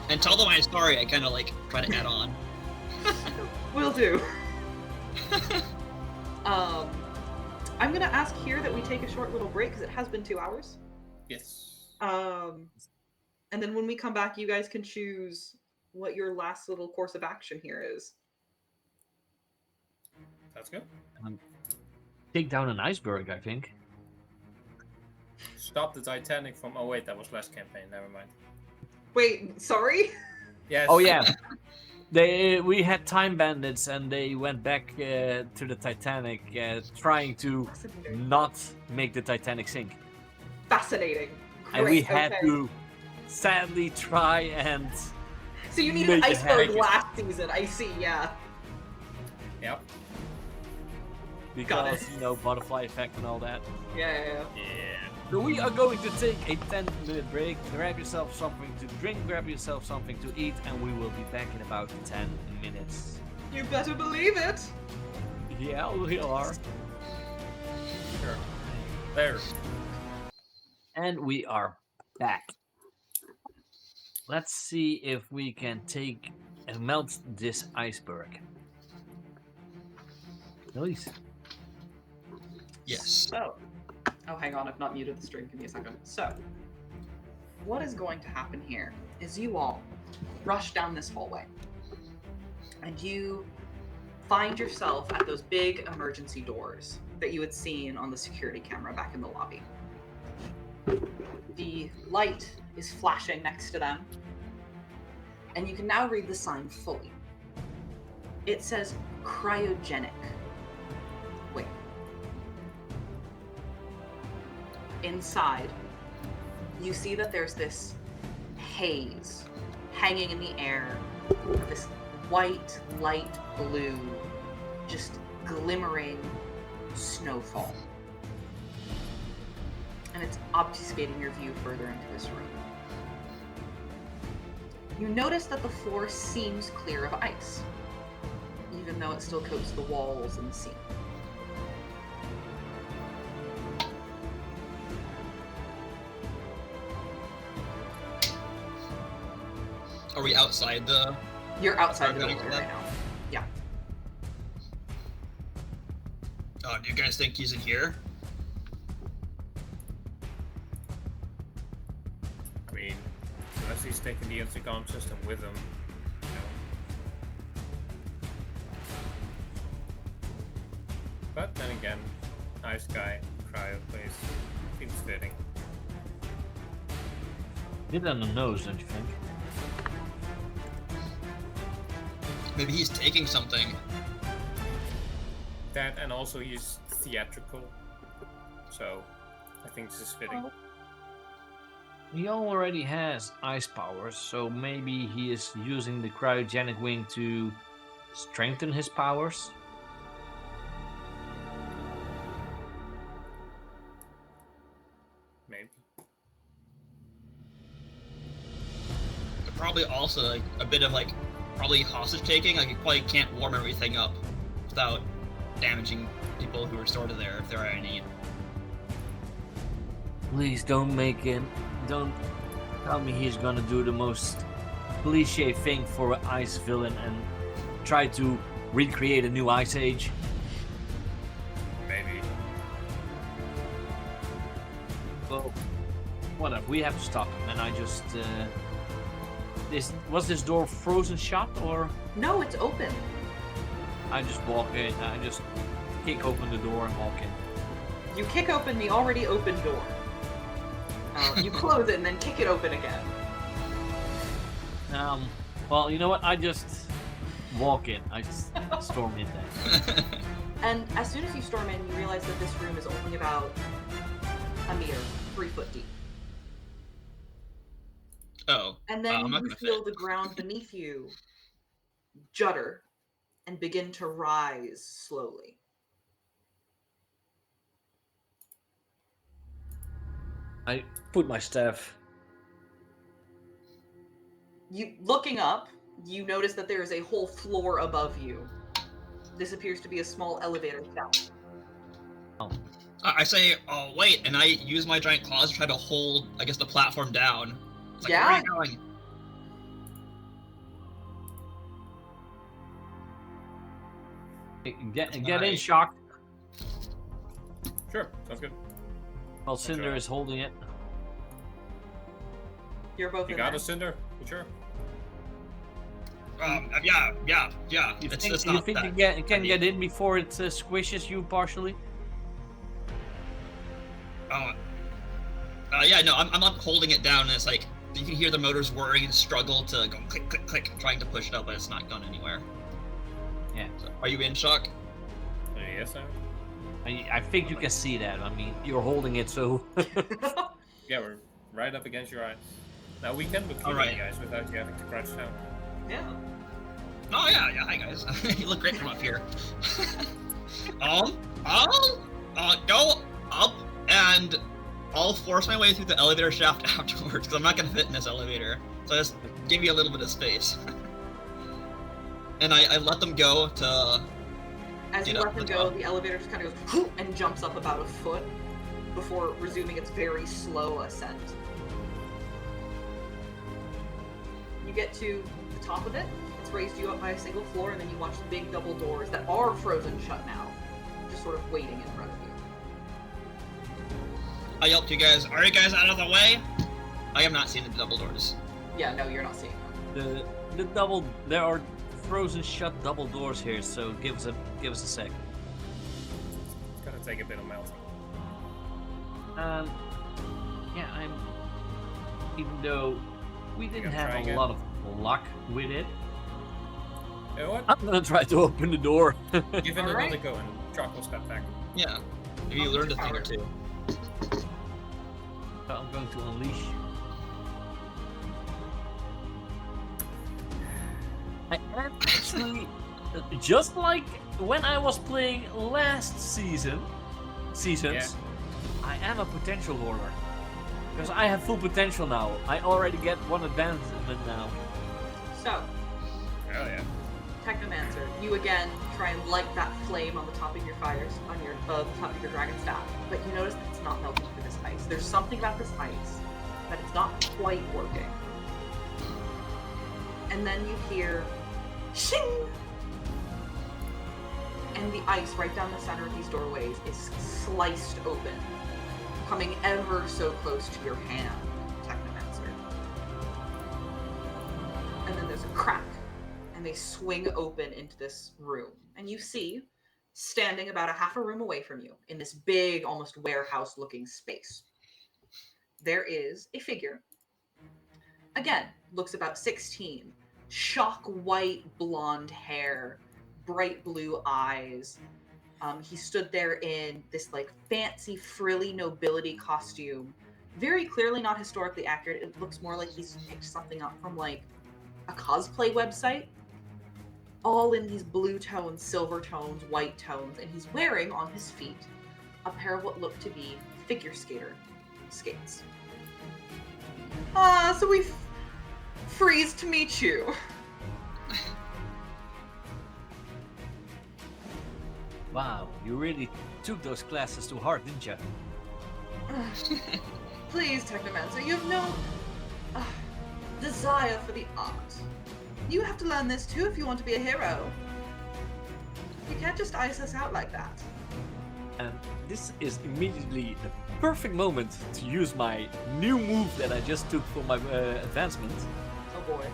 And tell them I'm sorry. I kind of like try to add on. Will do. I'm gonna ask here that we take a short little break because it has been 2 hours. Yes. And then when we come back, you guys can choose what your last little course of action here is. That's good. Take down an iceberg, I think. Stop the Titanic from. Oh wait, that was last campaign. Never mind. Wait, sorry? Yes. Oh yeah. We had time bandits and they went back to the Titanic, trying to Fascinating. not make the Titanic sink. Fascinating. And we Great, had okay. to sadly try and So you needed an make it iceberg happen. last season, I see, yeah. Yep. because butterfly effect and all that. Yeah. Yeah. So we are going to take a 10-minute break. Grab yourself something to drink, grab yourself something to eat, and we will be back in about 10 minutes. You better believe it. Yeah, we are. Sure. There. And we are back. Let's see if we can take and melt this iceberg. Nice. Yes. So, hang on, I've not muted the stream. Give me a second. So, what is going to happen here is you all rush down this hallway, and you find yourself at those big emergency doors that you had seen on the security camera back in the lobby. The light is flashing next to them, and you can now read the sign fully. It says cryogenic. Wait. Inside, you see that there's this haze hanging in the air, this white, light blue, just glimmering snowfall. And it's obfuscating your view further into this room. You notice that the floor seems clear of ice, even though it still coats the walls and the ceiling. Are we outside the? You're outside the Cryogenic door lab? right now. Yeah. Oh, do you guys think he's in here? I mean, unless he's taking the intercom system with him, you know. But then again, nice guy, cryo place, seems fitting. Bit on the nose, don't you think? Maybe he's taking something. That and also he's theatrical, so I think this is fitting. He already has ice powers, so maybe he is using the cryogenic wing to strengthen his powers. Maybe. Probably also like a bit of like probably hostage taking. Like you probably can't warm everything up without damaging people who are stored in there if there are any. Please don't don't tell me he's gonna do the most cliche thing for an ice villain and try to recreate a new ice age. Maybe. Well, whatever, we have to stop him, and I just was this door frozen shut, or No, it's open. I just walk in, I just kick open the door and walk in. You kick open the already open door. You close it and then kick it open again. Well, you know what? I just walk in. I just storm in there. And as soon as you storm in, you realize that this room is only about a meter, 3 foot deep. Oh. And then I'm not you gonna feel fit. the ground beneath you judder and begin to rise slowly. I put my staff You looking up, you notice that there is a whole floor above you. This appears to be a small elevator shaft. I say, oh wait, and I use my giant claws to try to hold, I guess, the platform down. It's like, Yeah. where are you going? Get in, Nice. Shock. Sure, sounds good. While Cinder Okay. is holding it. You're both You in got there. us, Cinder? You sure? Yeah. You It's think, just you not think that. you can I get mean, in before it squishes you partially? Yeah, no, I'm not holding it down, and it's like, you can hear the motors whirring and struggle to go click, click, click, trying to push it up, but it's not going anywhere. Yeah. So, are you in shock? Yes, sir. I think you can see that. I mean, you're holding it, so. Yeah, we're right up against your eyes. Now we can look through Alright. you guys without you having to crouch down. Yeah. Oh yeah, hi guys. You look great from up here. Go up, and I'll force my way through the elevator shaft afterwards, because I'm not gonna fit in this elevator. So just give me a little bit of space. And I let them go to. As you Get up let them the go, top. the elevator just kind of goes whoop, and jumps up about a foot before resuming its very slow ascent. You get to the top of it. It's raised you up by a single floor, and then you watch the big double doors that are frozen shut now, just sort of waiting in front of you. I yelped you guys. Are you guys out of the way? I am not seeing the double doors. Yeah, no, you're not seeing them. There are frozen shut double doors here, so give us a sec. It's gonna take a bit of melting. Yeah, even though we didn't gonna have try a again? lot of luck with it, You know what? I'm gonna try to open the door. Give it another Alright. go and Chalk will step back. Yeah. Maybe you learned a thing or two. So I'm going to unleash. I am actually, just like when I was playing last seasons, Yeah. I am a potential hoarder. Because I have full potential now. I already get one advancement now. So, Oh yeah. Technomancer, you again try and light that flame on the top of your fires, on your the top of your dragon staff, but you notice that it's not melting through this ice. There's something about this ice that it's not quite working. And then you hear shing, and the ice right down the center of these doorways is sliced open, coming ever so close to your hand, Technomancer. And then there's a crack, and they swing open into this room. And you see, standing about a half a room away from you, in this big, almost warehouse-looking space, there is a figure. Again, looks about 16. Shock white blonde hair, bright blue eyes. He stood there in this like fancy frilly nobility costume. Very clearly not historically accurate. It looks more like he's picked something up from like a cosplay website. All in these blue tones, silver tones, white tones, and he's wearing on his feet a pair of what look to be figure skater skates. So we freeze to meet you. Wow, you really took those classes to heart, didn't you? Please, Technomancer, you have no desire for the art. You have to learn this too if you want to be a hero. You can't just ice us out like that. And this is immediately the perfect moment to use my new move that I just took for my advancement. Oh boy.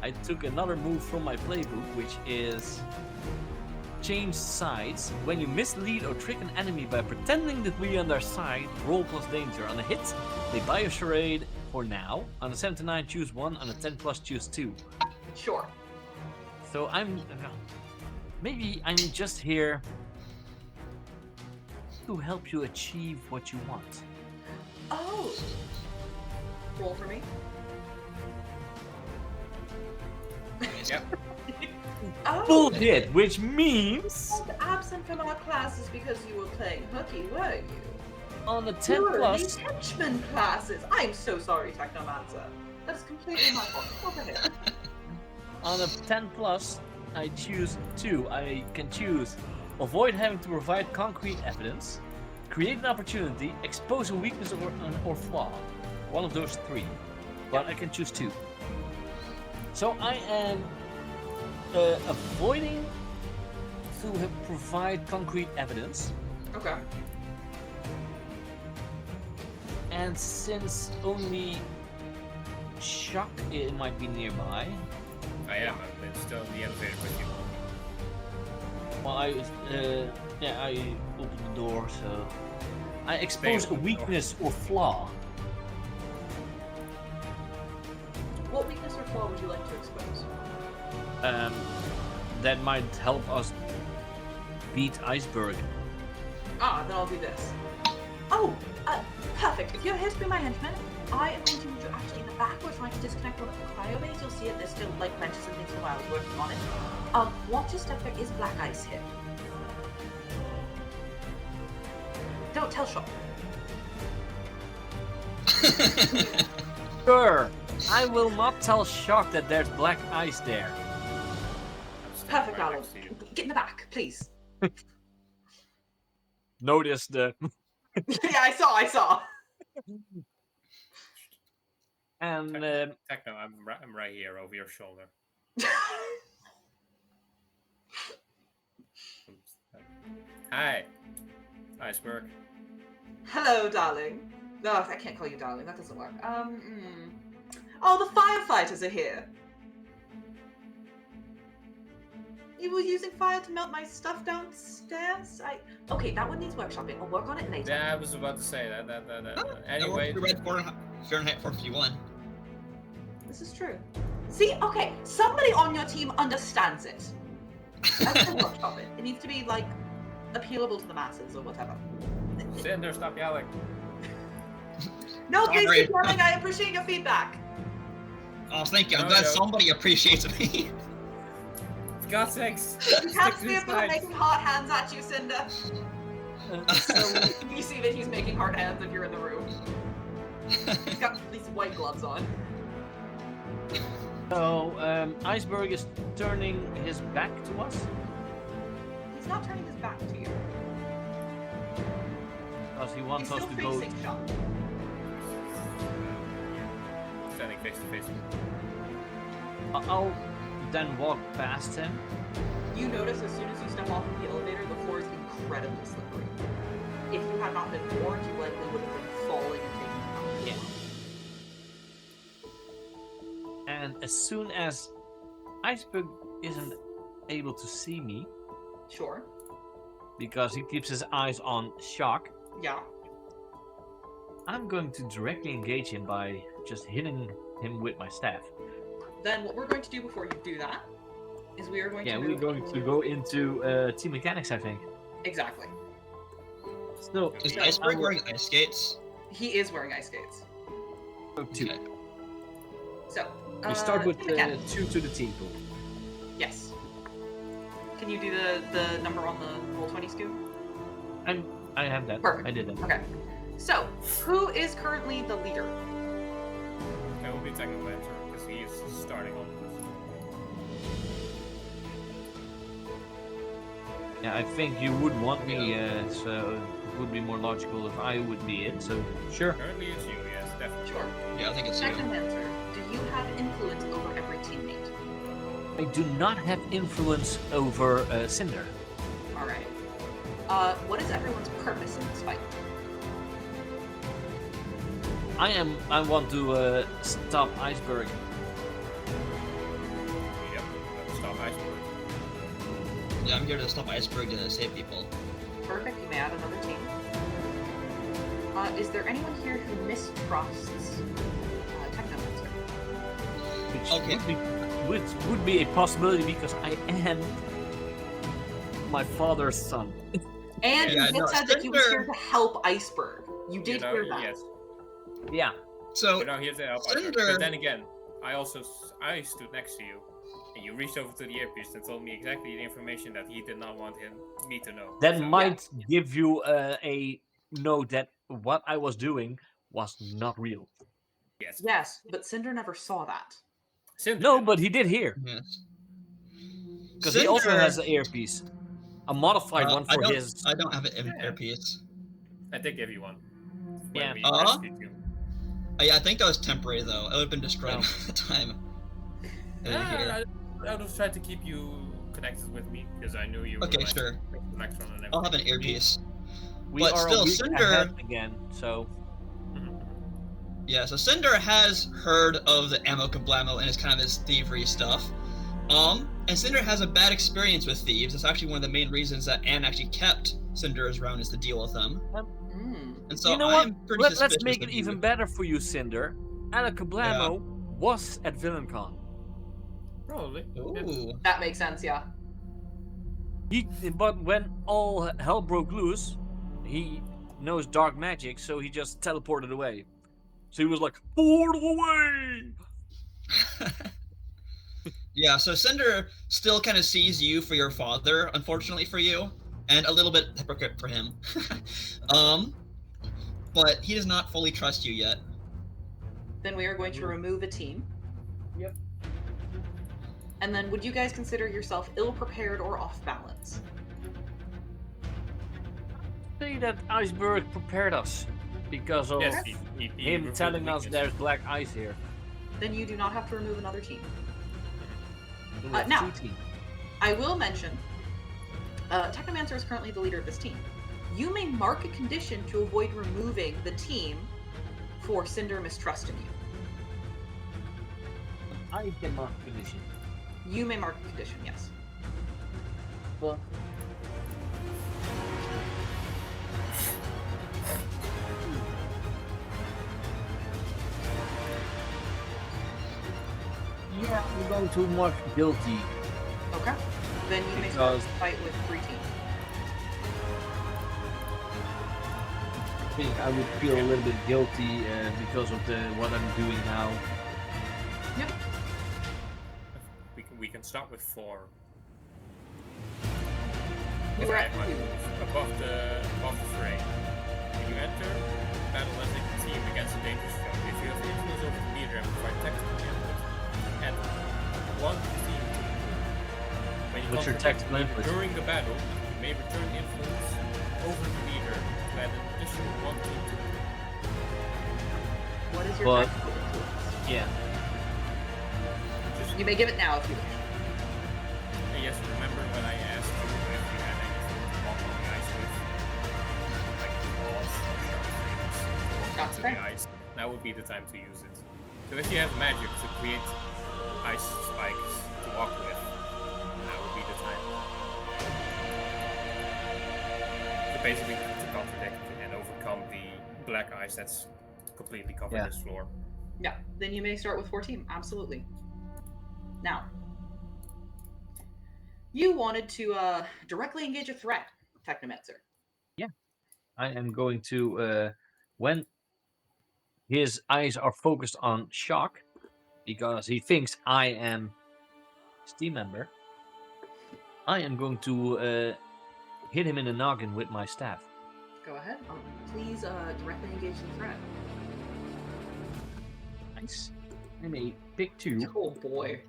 I took another move from my playbook, which is change sides. When you mislead or trick an enemy by pretending that we are on their side, roll plus danger. On a hit, they buy a charade for now. On a 79, choose 1. On a 10 plus, choose 2. Sure. So maybe I'm just here to help you achieve what you want. Oh. Roll for me. Yep. Oh. Bullshit, which means You were absent from our classes because you were playing hooky, were you? on a You 10 were in plus, the henchman classes. I'm so sorry, Technomancer. That's completely my fault. Over here. On a 10 plus, I choose 2. I can choose avoid having to provide concrete evidence, create an opportunity, expose a weakness or flaw. One of those 3. But I can choose 2. So I am avoiding to provide concrete evidence. Okay. And since only Shock might be nearby, I am. I'm still in the elevator with you. well, I opened the door, so I expose a open the door. weakness or flaw. What weakness or flaw would you like to expose? That might help us beat Iceberg. Ah, then I'll do this. Oh, perfect. If you're here to be my henchman, I am going to actually in the back. We're trying to disconnect one of the cryo bays. You'll see it. There's still like wrenches and things from while I was working on it. Watch your step. There is black ice here. Don't tell Shock. Sure, I will not tell Shock that there's black ice there. I'm standing Perfect, right Alan. next to you. Get in the back, please. Notice the Yeah, I saw. and Techno, I'm right here over your shoulder. Hi, Iceberg. Hello, darling. No, I can't call you darling. That doesn't work. Oh, the firefighters are here. You were using fire to melt my stuff downstairs? Okay, that one needs workshopping. I'll work on it later. Yeah, I was about to say that. Anyway, Anyway, the red Fahrenheit 451. This is true. See, okay, somebody on your team understands it. I can workshop it. It needs to be, like, appealable to the masses or whatever. Cinder, stop yelling. No, please Sorry. keep yelling. I appreciate your feedback. Oh, thank you. I'm No, glad no. somebody appreciates me. For God's sakes. You can't stick to see these it, but I'm knives. making hot hands at you, Cinder. so You see that he's making hard hands if you're in the room. He's got these white gloves on. Iceberg is turning his back to us He's not turning his back to you. because he He's wants us still to go. facing Shock. Standing face to face. I'll then walk past him. You notice as soon as you step off of the elevator, the floor is incredibly slippery. If you had not been warned, you likely would have been falling and taking damage. Yeah. And as soon as Iceberg isn't able to see me Sure. because he keeps his eyes on Shock, Yeah. I'm going to directly engage him by just hitting him with my staff. Then what we're going to do before you do that is we are going Yeah, to we're move going to go into team mechanics, I think. Exactly. So, Is So, Iceberg I will wearing ice skates? He is wearing ice skates. go 2. Okay. So, We start with team mechanics. 2 to the team pool. Yes. Can you do the number on the Roll20 scoop? I have that. Perfect. I did that. Okay. So, who is currently the leader? That will be Technomancer because he is starting on this. Yeah, I think you would want me, so it would be more logical if I would be it. So, sure. Currently it's you, yes, definitely. Sure. Yeah, I think it's you. Second answer. Do you have influence over every teammate? I do not have influence over Cinder. All right. What is everyone's purpose in this fight? I want to stop Iceberg. Yep, that'll stop Iceberg. Yeah, I'm here to stop Iceberg to save people. Perfect. You may add another team. Is there anyone here who mistrusts Technomancer? Which Okay. would be a possibility because I am my father's son. And Yeah, you did no, said that he was Cinder- here to help Iceberg. You did hear that. Yes. Yeah. So, You're not here to help Iceberg. Cinder- But then again, I stood next to you, and you reached over to the earpiece and told me exactly the information that he did not want me to know. That So- might give you a note that what I was doing was not real. Yes. Yes, but Cinder never saw that. Cinder No, did. but he did hear. Yes. Because he also has an Cinder- earpiece. A modified one I for don't. his. I don't have an Yeah. earpiece. I did give you one. Yeah. When we Uh-huh. rescued you. I think that was temporary though. It would have been destroyed Oh. by the time. I didn't hear. I was trying to keep you connected with me because I knew you were Okay, like, sure. with Electron and everything. I'll have an earpiece. We But are still, a week Cinder- ahead again, so. Mhm. Yeah, so Cinder has heard of the ammo kablamo and his kind of his thievery stuff. And Cinder has a bad experience with thieves. It's actually one of the main reasons that Anne actually kept Cinder around, is to deal with them. Mm. And so you know I'm what? pretty Let's suspicious make it of you. even better for you, Cinder. Anna Kablamo was at VillainCon. Probably. Ooh. That makes sense, yeah. But when all hell broke loose, he knows dark magic, so he just teleported away. So he was like, portal away! Yeah, so Cinder still kind of sees you for your father, unfortunately for you, and a little bit hypocrite for him. But he does not fully trust you yet. Then we are going to remove a team. Yep. And then would you guys consider yourself ill-prepared or off-balance? Say that Iceberg prepared us because of Yes, he him revealed telling us weakness. there's black ice here. Then you do not have to remove another team. We have now- 2 teams. I will mention, Technomancer is currently the leader of this team. You may mark a condition to avoid removing the team for Cinder mistrusting you. I can mark condition. You may mark a condition, yes. Well, yeah, I'm going to mark guilty. Okay. Then you may start Because- the fight with 3 teams. I think I would feel a little bit guilty because of what I'm doing now. We can start with 4. You If were I at have my 2. move above the fray. When you enter battle as a team against a dangerous foe, if you have influence over the leader and provide tactical input, add 1 team to the group. When you What's your contact tactical the leader input? during the battle, you may return influence over the leader to add an additional 1 team to the group. What is your But- tactical influence? Yeah. Just, You may give it now if you wish. yes, remember when I asked you if you had anything to walk on the ice with? Like walls or sharp things to walk That's onto fair. the ice. Now would be the time to use it. So if you have magic to create ice spikes to walk with, now would be the time. So basically to contradict and overcome the black ice that's completely covered Yeah. this floor. Yeah. Then you may start with 4 team. Absolutely. Now, you wanted to directly engage a threat, Technomancer. I am going to, when his eyes are focused on Shock, because he thinks I am his team member, I am going to hit him in the noggin with my staff. Go ahead. Please directly engage the threat. Nice. I may pick 2. Oh boy.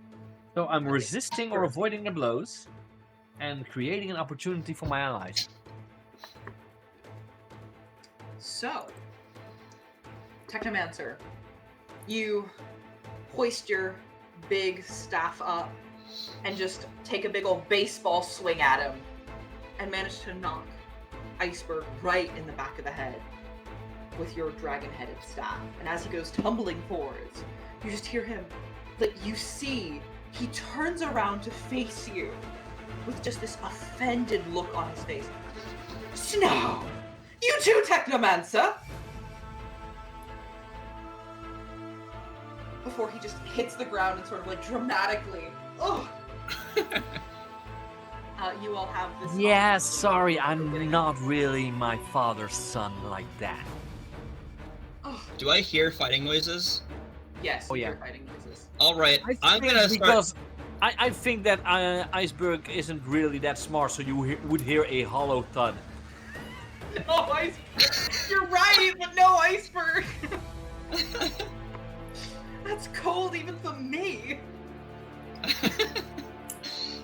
So I'm Okay. resisting or avoiding the blows and creating an opportunity for my allies. So, Technomancer, you hoist your big staff up and just take a big old baseball swing at him and manage to knock Iceberg right in the back of the head with your dragon-headed staff. And as he goes tumbling forwards, you just hear him, like you see, he turns around to face you with just this offended look on his face. Snow! You too, Technomancer! Before he just hits the ground and sort of like dramatically, oh! You all have this. Yeah, sorry, I'm not really my father's son like that. Oh, Do I hear fighting noises? yes, Oh, you yeah. hear fighting noises. All right, I I'm think gonna start. because I think that Iceberg isn't really that smart, so you would hear a hollow thud. No iceberg! You're right, but no iceberg! That's cold even for me.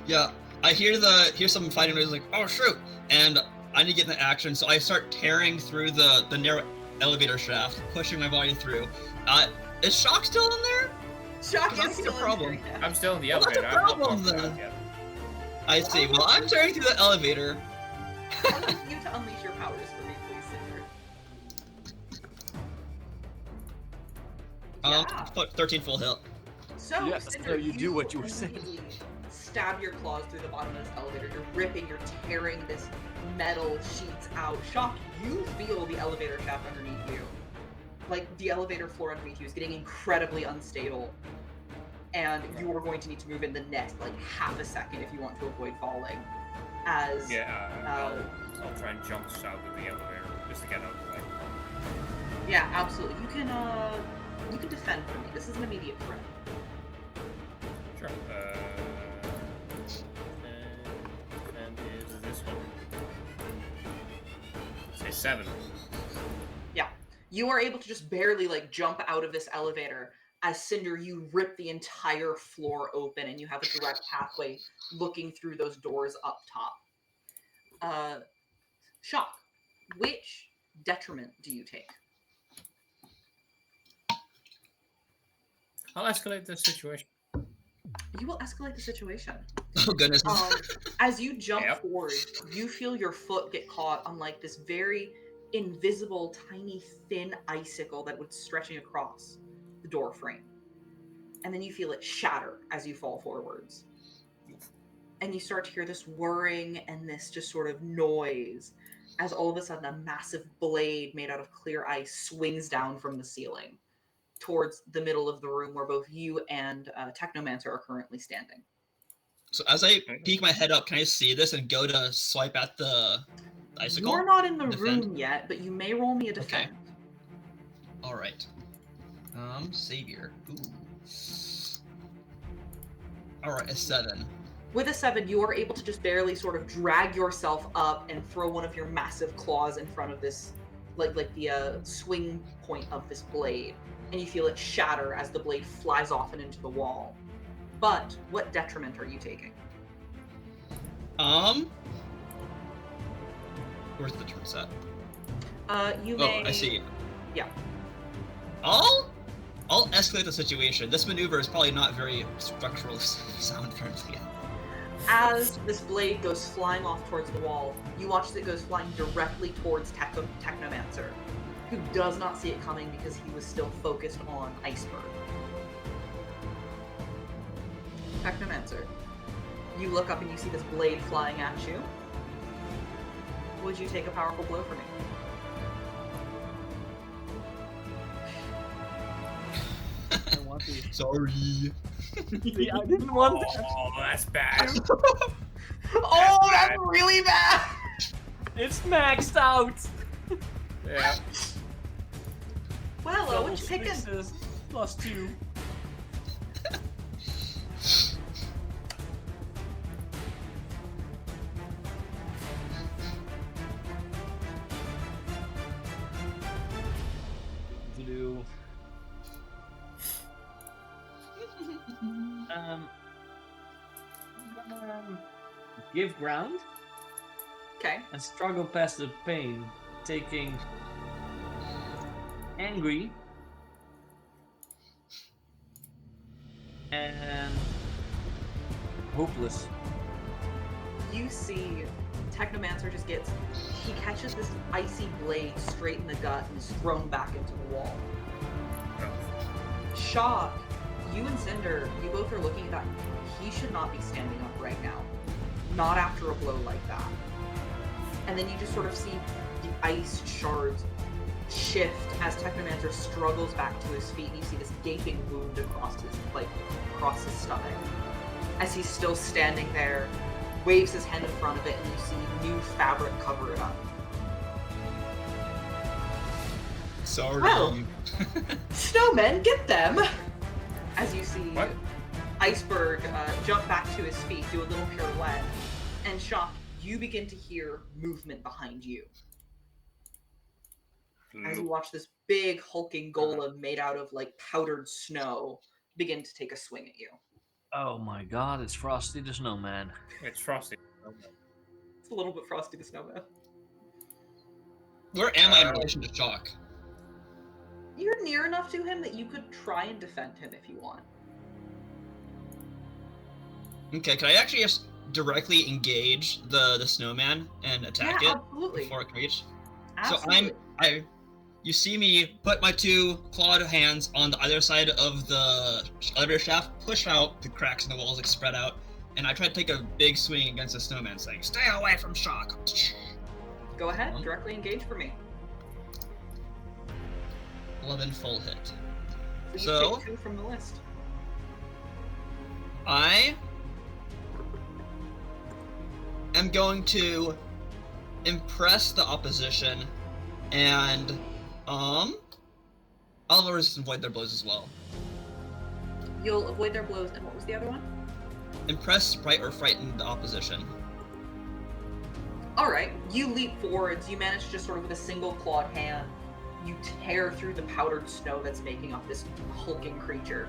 Yeah, I hear some fighting noise, like, oh shoot, and I need to get into action, so I start tearing through the narrow elevator shaft, pushing my body through. Is Shock still in there? Shock That's is the still in problem. there, yeah. I'm still in the Well, that's a elevator. I'm not problem, walking then. out yet. I see. Well, I'm tearing through the elevator. I want you to unleash your powers for me, please, Cinder. Yeah. 13 full hit. So, Yes, Cinder, so you do what you were saying. immediately stab your claws through the bottom of this elevator. You're ripping, you're tearing this metal sheets out. Shock, you feel the elevator shaft underneath you. Like, the elevator floor underneath you is getting incredibly unstable. And you are going to need to move in the next, like, half a second if you want to avoid falling. As, Yeah, I'll try and jump out of the elevator just to get out of the way. yeah, absolutely. You can defend for me. This is an immediate threat. Sure. And is this one? Say 7. Yeah. You are able to just barely, like, jump out of this elevator. As Cinder, you rip the entire floor open and you have a direct pathway looking through those doors up top. Shock, which detriment do you take? I'll escalate the situation. You will escalate the situation. Oh goodness. As you jump Yep. forward, you feel your foot get caught on like this very invisible, tiny, thin icicle that was stretching across the door frame. And then you feel it shatter as you fall forwards. And you start to hear this whirring and this just sort of noise as all of a sudden a massive blade made out of clear ice swings down from the ceiling towards the middle of the room where both you and Technomancer are currently standing. So as I peek my head up, can I see this and go to swipe at the icicle? You're not in the Defend? room yet, but you may roll me a Okay. defend. All right. Savior. Ooh. All right, a 7. With a 7, you are able to just barely sort of drag yourself up and throw one of your massive claws in front of this, like the swing point of this blade, and you feel it shatter as the blade flies off and into the wall. But what detriment are you taking? Where's the turn set? You may. Oh, I see. Yeah. I'll escalate the situation. This maneuver is probably not very structurally sound friendly. As this blade goes flying off towards the wall, you watch as it goes flying directly towards Technomancer, who does not see it coming because he was still focused on Iceberg. Technomancer, you look up and you see this blade flying at you. Would you take a powerful blow for me? I want the... Sorry. See, I didn't want that. Oh, that's bad. Oh, that's really bad! It's maxed out. Yeah. Well, Double what you picking? sixes, +2. Do give ground Okay. and struggle past the pain, taking angry and hopeless. You see Technomancer just he catches this icy blade straight in the gut and is thrown back into the wall. Shock, you and Cinder, you both are looking at that. He should not be standing up right now. Not after a blow like that. And then you just sort of see the ice shards shift as Technomancer struggles back to his feet, and you see this gaping wound across his stomach. As he's still standing there, waves his hand in front of it, and you see new fabric cover it up. Sorry. Well. Snowmen, get them! As you see What? Iceberg jump back to his feet, do a little pirouette, and Shock, you begin to hear movement behind you. as you watch this big hulking golem made out of like powdered snow begin to take a swing at you. Oh my god, it's Frosty the Snowman. It's Frosty. It's a little bit Frosty the Snowman. Where am I in relation to Shock? You're near enough to him that you could try and defend him if you want. Okay, can I actually just directly engage the snowman and attack it absolutely. before it can reach? Absolutely. So you see me put my two clawed hands on the other side of the elevator shaft, push out the cracks in the walls, like spread out, and I try to take a big swing against the snowman, saying, "Stay away from Shock." Go ahead, directly engage for me. 11 full hit. So you take 2 from the list. I am going to impress the opposition, and I'll resist and avoid their blows as well. You'll avoid their blows, and what was the other one? Impress, sprite, or frighten the opposition. Alright, you leap forwards, you manage to just sort of with a single clawed hand, you tear through the powdered snow that's making up this hulking creature.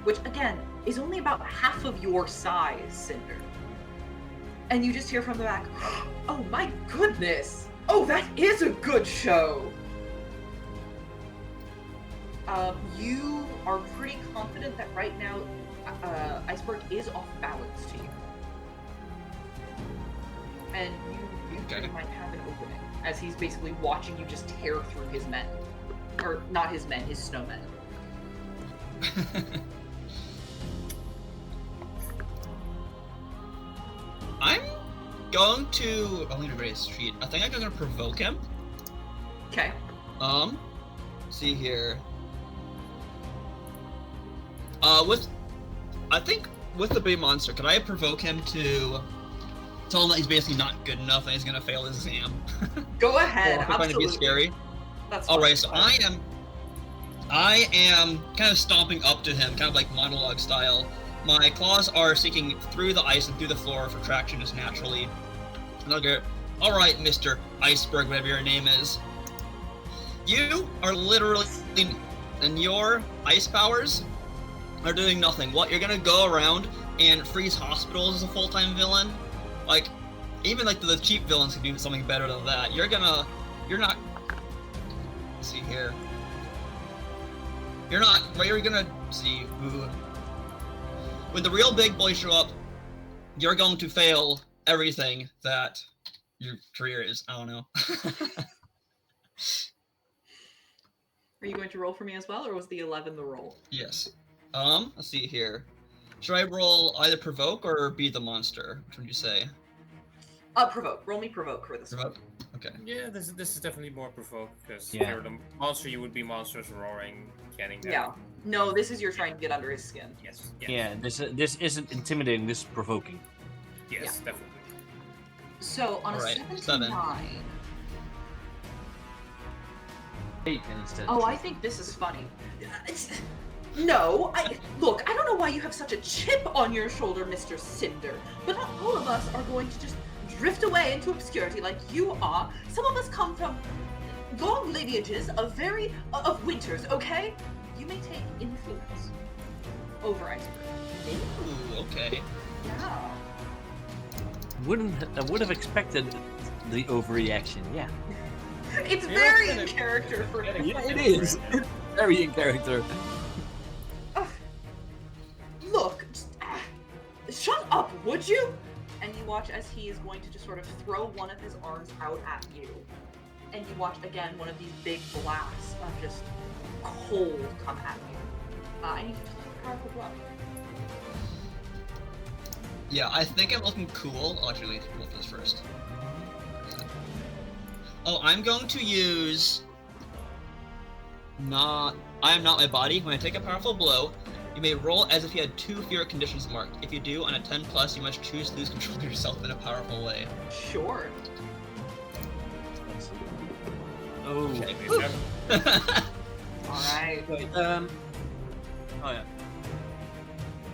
Which, again, is only about half of your size, Cinder. And you just hear from the back, "Oh my goodness! Oh, that is a good show!" You are pretty confident that right now, Iceberg is off balance to you. And you Okay. might have an opening, as he's basically watching you just tear through his men. Or, not his men, his snowmen. I'm going to... I need to raise sheet. I think I'm going to provoke him. Okay. See here. I think with the big monster, could I provoke him to tell him that he's basically not good enough and he's gonna fail his exam? Go ahead, Or if I find it to be absolutely. scary. That's All fine. right, so I am kind of stomping up to him, kind of like monologue style. My claws are seeking through the ice and through the floor for traction just naturally. And I'll go, "All right, Mr. Iceberg, whatever your name is. You are literally, and your ice powers are doing nothing. What, you're gonna go around and freeze hospitals as a full-time villain? Like, even like the cheap villains can do something better than that. You're not, let's see here. You're gonna see, ooh. When the real big boys show up, you're going to fail everything that your career is. I don't know." Are you going to roll for me as well, or was the 11 the roll? Yes. Let's see here. Should I roll either provoke or be the monster? Which would you say? Provoke. Roll me provoke for this one. Provoke? Okay. Yeah, this is definitely more provoke, because Yeah. if you're the monster, you would be monsters roaring, canning them. Yeah. No, this is you're trying to get under his skin. Yes. Yeah, this isn't intimidating, this is provoking. Yes, definitely. So on Alright, a 7 to 7. 9. 8 instead. Oh, I think this is funny. No, look, I don't know why you have such a chip on your shoulder, Mr. Cinder, but not all of us are going to just drift away into obscurity like you are. Some of us come from long lineages of winters, okay? You may take influence over Iceberg. Ooh, okay. Yeah. I would have expected the overreaction, yeah. It's You're very not in gonna- character for him. Yeah, it is. Very in character. Look, just, shut up, would you? And you watch as he is going to just sort of throw one of his arms out at you. And you watch again one of these big blasts of just cold come at you. I need to take a powerful blow. Yeah, I think I'm looking cool. I'll actually roll for this first. Oh, I'm going to use... I am not my body. When I take a powerful blow, you may roll as if you had 2 fewer conditions marked. If you do, on a 10+, you must choose to lose control of yourself in a powerful way. Sure. Oh. Maybe Ooh. seven. Alright. Wait, oh yeah.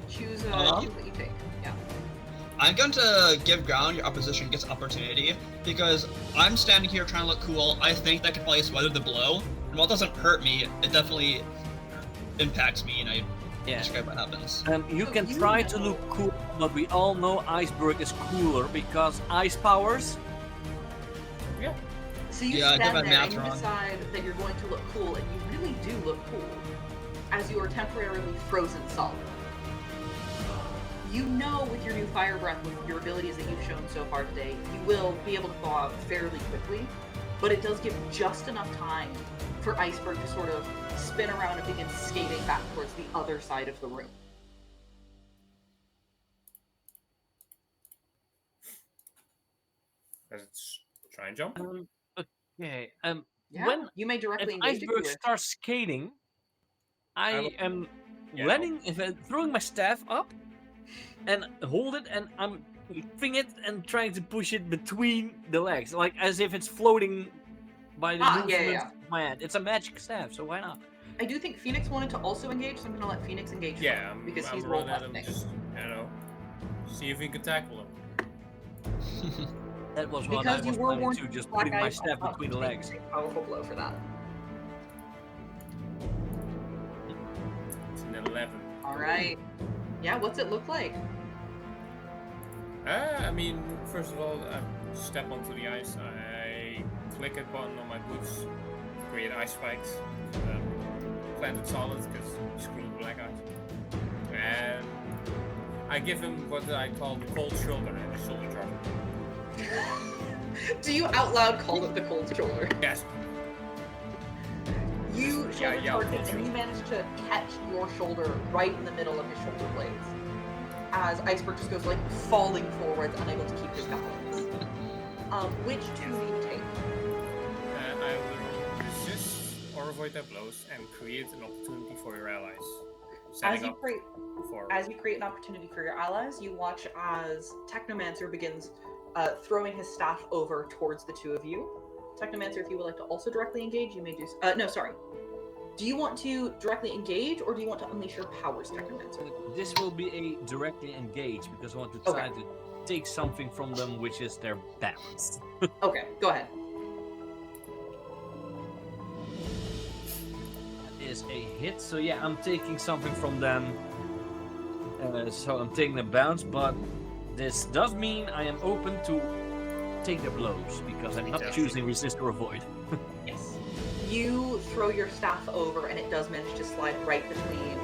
Choose Uh-huh. choose what you take. Yeah. I'm going to give ground. Your opposition gets opportunity because I'm standing here trying to look cool. I think that could probably weather the blow. And while it doesn't hurt me, it definitely impacts me, and I Yeah. describe what happens. You So can you try know- to look cool, but we all know Iceberg is cooler because ice powers. So you Yeah, I did stand my there math and you wrong. decide that you're going to look cool, and you really do look cool, as you are temporarily frozen solid. You know with your new fire breath, with your abilities that you've shown so far today, you will be able to thaw out fairly quickly, but it does give just enough time for Iceberg to sort of spin around and begin skating back towards the other side of the room. Let's try and jump. Okay. Yeah, When you may directly if engage if you Iceberg wish. starts skating, I will- am Yeah, letting, throwing my staff up, and hold it, and I'm lifting it and trying to push it between the legs, like as if it's floating by the Ah, movement yeah. of my hand. It's a magic staff, so why not? I do think Phoenix wanted to also engage, so I'm going to let Phoenix engage Yeah, first, because I'm he's running rolled at him, left just, see if we can tackle him. That was what Because I you was were planning warned to, just Black putting my Eyes staff up between the to legs. take a powerful blow for that. It's an 11. All right. Yeah, what's it look like? I mean, first of all, I step onto the ice. I click a button on my boots, create ice spikes, planted solid because screw the black eyes, and I give him what I call the cold shoulder and the shoulder drop. Do you out loud call it the cold shoulder? Yes. You Yeah, shoulder yeah, charge cold him, and shoulder. you manage to catch your shoulder right in the middle of his shoulder blades. As Iceberg just goes like falling forwards, unable to keep his balance. Which two do you take? I will resist or avoid their blows and create an opportunity for your allies. As Setting you up create for As you create an opportunity for your allies, you watch as Technomancer begins throwing his staff over towards the two of you. Technomancer, if you would like to also directly engage, you may do so. No, sorry. Do you want to directly engage, or do you want to unleash your powers, Technomancer? This will be a directly engage because I want to try to take something from them, which is their balance. Okay, go ahead. That is a hit, so yeah, I'm taking something from them. So I'm taking the bounce, but this does mean I am open to take the blows because I'm not Yeah. choosing resist or avoid. Yes. You throw your staff over, and it does manage to slide right between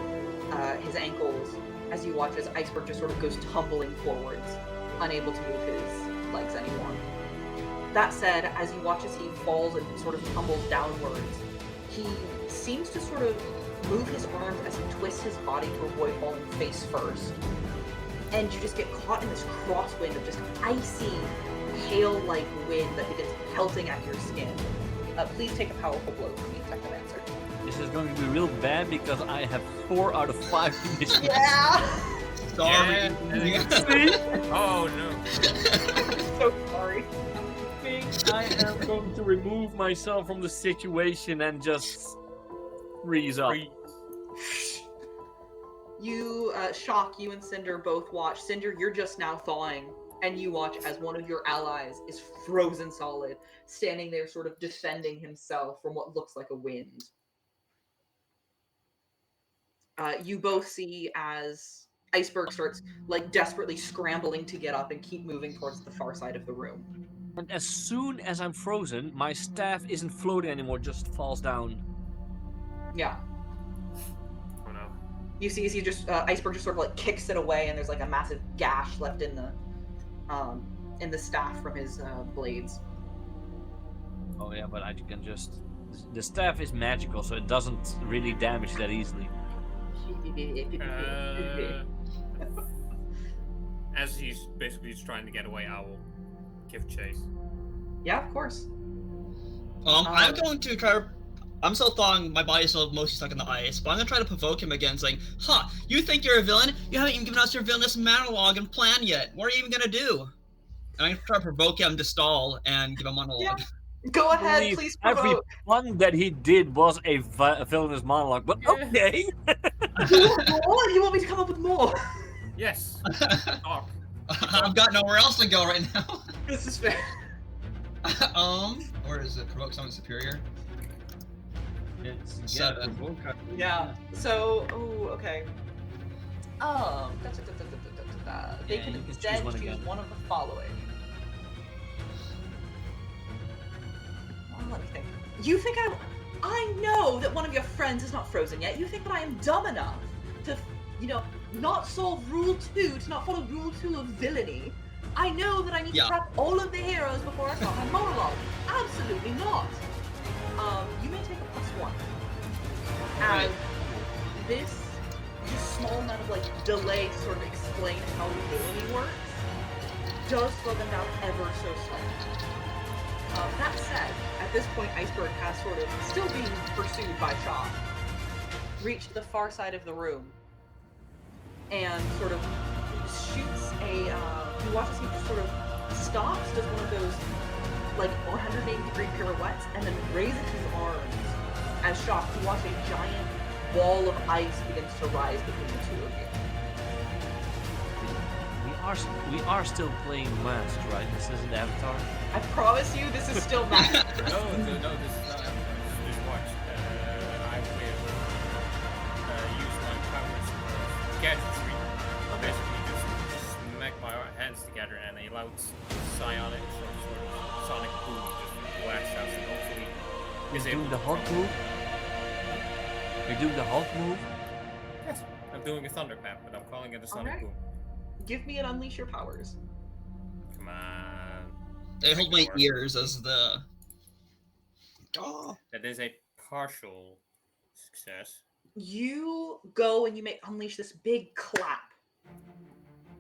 his ankles as you watch as Iceberg just sort of goes tumbling forwards, unable to move his legs anymore. That said, as you watch as he falls and sort of tumbles downwards, he seems to sort of move his arms as he twists his body to avoid falling face first. And you just get caught in this crosswind of just icy, hail-like wind that begins pelting at your skin. Please take a powerful blow for me, Technomancer. This is going to be real bad because I have 4 out of 5 initiatives. Yeah! Sorry. Oh no! So sorry. I think I am going to remove myself from the situation and just freeze up. You, Shock, you and Cinder both watch. Cinder, you're just now thawing, and you watch as one of your allies is frozen solid, standing there sort of defending himself from what looks like a wind. You both see as Iceberg starts, like, desperately scrambling to get up and keep moving towards the far side of the room. And as soon as I'm frozen, my staff isn't floating anymore, just falls down. Yeah. Oh no! You see as he just, Iceberg just sort of, like, kicks it away, and there's, like, a massive gash left in the staff from his, blades. Oh yeah, but I can just... The staff is magical, so it doesn't really damage that easily. As he's basically just trying to get away, I will give chase. Yeah, of course. I'm going to try to... I'm still thawing, my body's still mostly stuck in the ice, but I'm gonna try to provoke him again, saying, "Ha! You think you're a villain? You haven't even given us your villainous monologue and plan yet. What are you even gonna do?" And I'm gonna try to provoke him to stall and give a monologue. Yeah. Go ahead, believe please Every provoke. one that he did was a villainous monologue, but okay. You want more? You want me to come up with more? Yes. Talk. I've got nowhere else to go right now. This is fair. Or is it provoke something superior? It's Seven. Yeah. So, oh, okay. They Yeah, can you can choose instead one choose again. one of the following. Well, let me think. You think I know that one of your friends is not frozen yet. You think that I am dumb enough to, not solve Rule 2, to not follow Rule 2 of villainy. I know that I need to prep all of the heroes before I start my monologue. Absolutely not. You may take a +1. Right. And this just small amount of delay to sort of explain how villainy works does slow them down ever so slightly. That said, at this point, Iceberg has sort of, still being pursued by Shock, reached the far side of the room and sort of shoots you watch as he just sort of stops, does one of those 180-degree pirouettes, and then raises his arms as Shock, you watch a giant wall of ice begins to rise between the two of you. We are still playing Mask, right? This isn't Avatar. I promise you, this is still not. No, this is not. Just watch. I will use my powers of gadgetry. Basically, just smack my hands together and a loud psionic sort of sonic boom just blasts out and hopefully is You're able doing the to Hulk control- move? You're doing the Hulk move? Yes, I'm doing a thunderclap, but I'm calling it a sonic Alright. boom. Give me an unleash your powers. Come on. They hold my Sure. ears as the. Oh. That is a partial success. You go and you may unleash this big clap.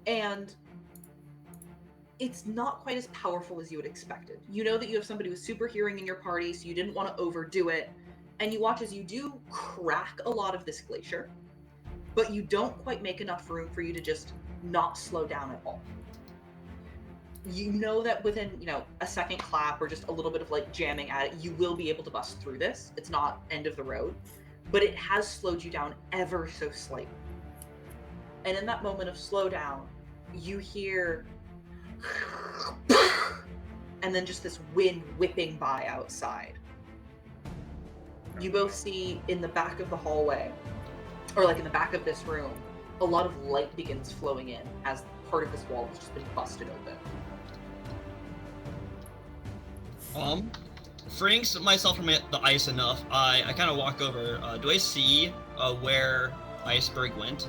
And it's not quite as powerful as you had expected. You know that you have somebody with super hearing in your party, so you didn't want to overdo it. And you watch as you do crack a lot of this glacier, but you don't quite make enough room for you to just not slow down at all. You know that within, a second clap or just a little bit of jamming at it, you will be able to bust through this. It's not end of the road, but it has slowed you down ever so slightly. And in that moment of slowdown, you hear and then just this wind whipping by outside. You both see in the back of the hallway, or in the back of this room, a lot of light begins flowing in as part of this wall has just been busted open. Freeing myself from the ice enough, I kind of walk over. Do I see where Iceberg went?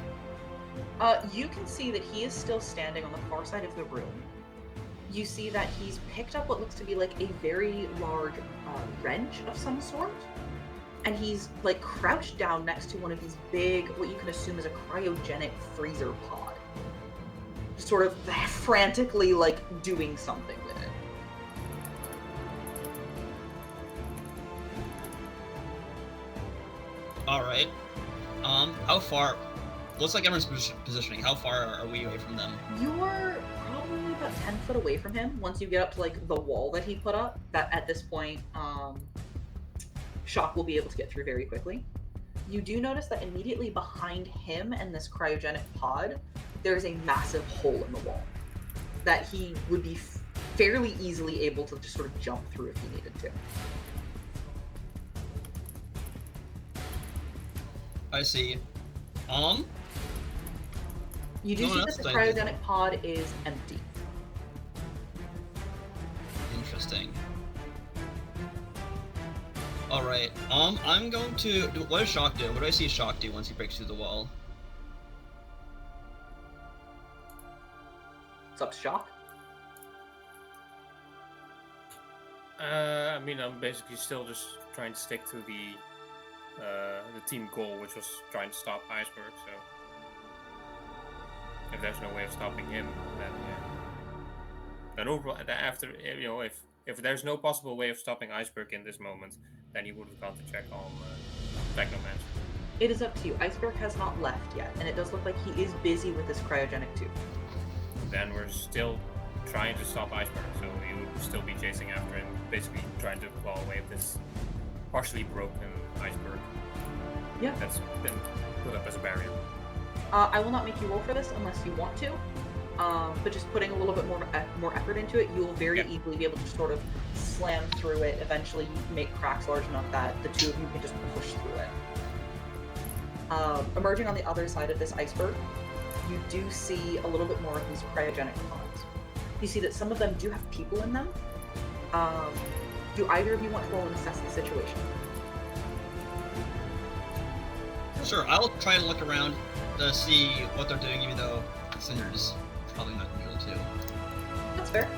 You can see that he is still standing on the far side of the room. You see that he's picked up what looks to be a very large wrench of some sort. And he's crouched down next to one of these big, what you can assume is a cryogenic freezer pod. Sort of frantically doing something with it. Alright. How far? Looks like everyone's positioning. How far are we away from them? You're probably about 10 foot away from him once you get up to the wall that he put up. That at this point, Shock will be able to get through very quickly. You do notice that immediately behind him and this cryogenic pod, there's a massive hole in the wall that he would be fairly easily able to just sort of jump through if he needed to. I see. You do No see one that else the did. cryogenic pod is empty. Interesting. Alright, I'm going to... What does Shock do? What do I see Shock do once he breaks through the wall? What's up, Shock? I mean, I'm basically still just trying to stick to the team goal, which was trying to stop Iceberg. So, if there's no way of stopping him, then overall, after if there's no possible way of stopping Iceberg in this moment, then he would have gone to check on Technomancer. It is up to you. Iceberg has not left yet, and it does look like he is busy with this cryogenic tube. Then we're still trying to stop Iceberg, so we would still be chasing after him, basically trying to claw away with this partially broken iceberg. Yeah. That's been put up as a barrier. I will not make you roll for this unless you want to. but just putting a little bit more effort into it, you will very Yeah. easily be able to sort of slam through it. Eventually, you make cracks large enough that the two of you can just push through it. Emerging on the other side of this iceberg, you do see a little bit more of these cryogenic pods. You see that some of them do have people in them. Do either of you want to roll and assess the situation? Sure, I'll try to look around to see what they're doing, even though Cinder's probably not neutral too. That's fair.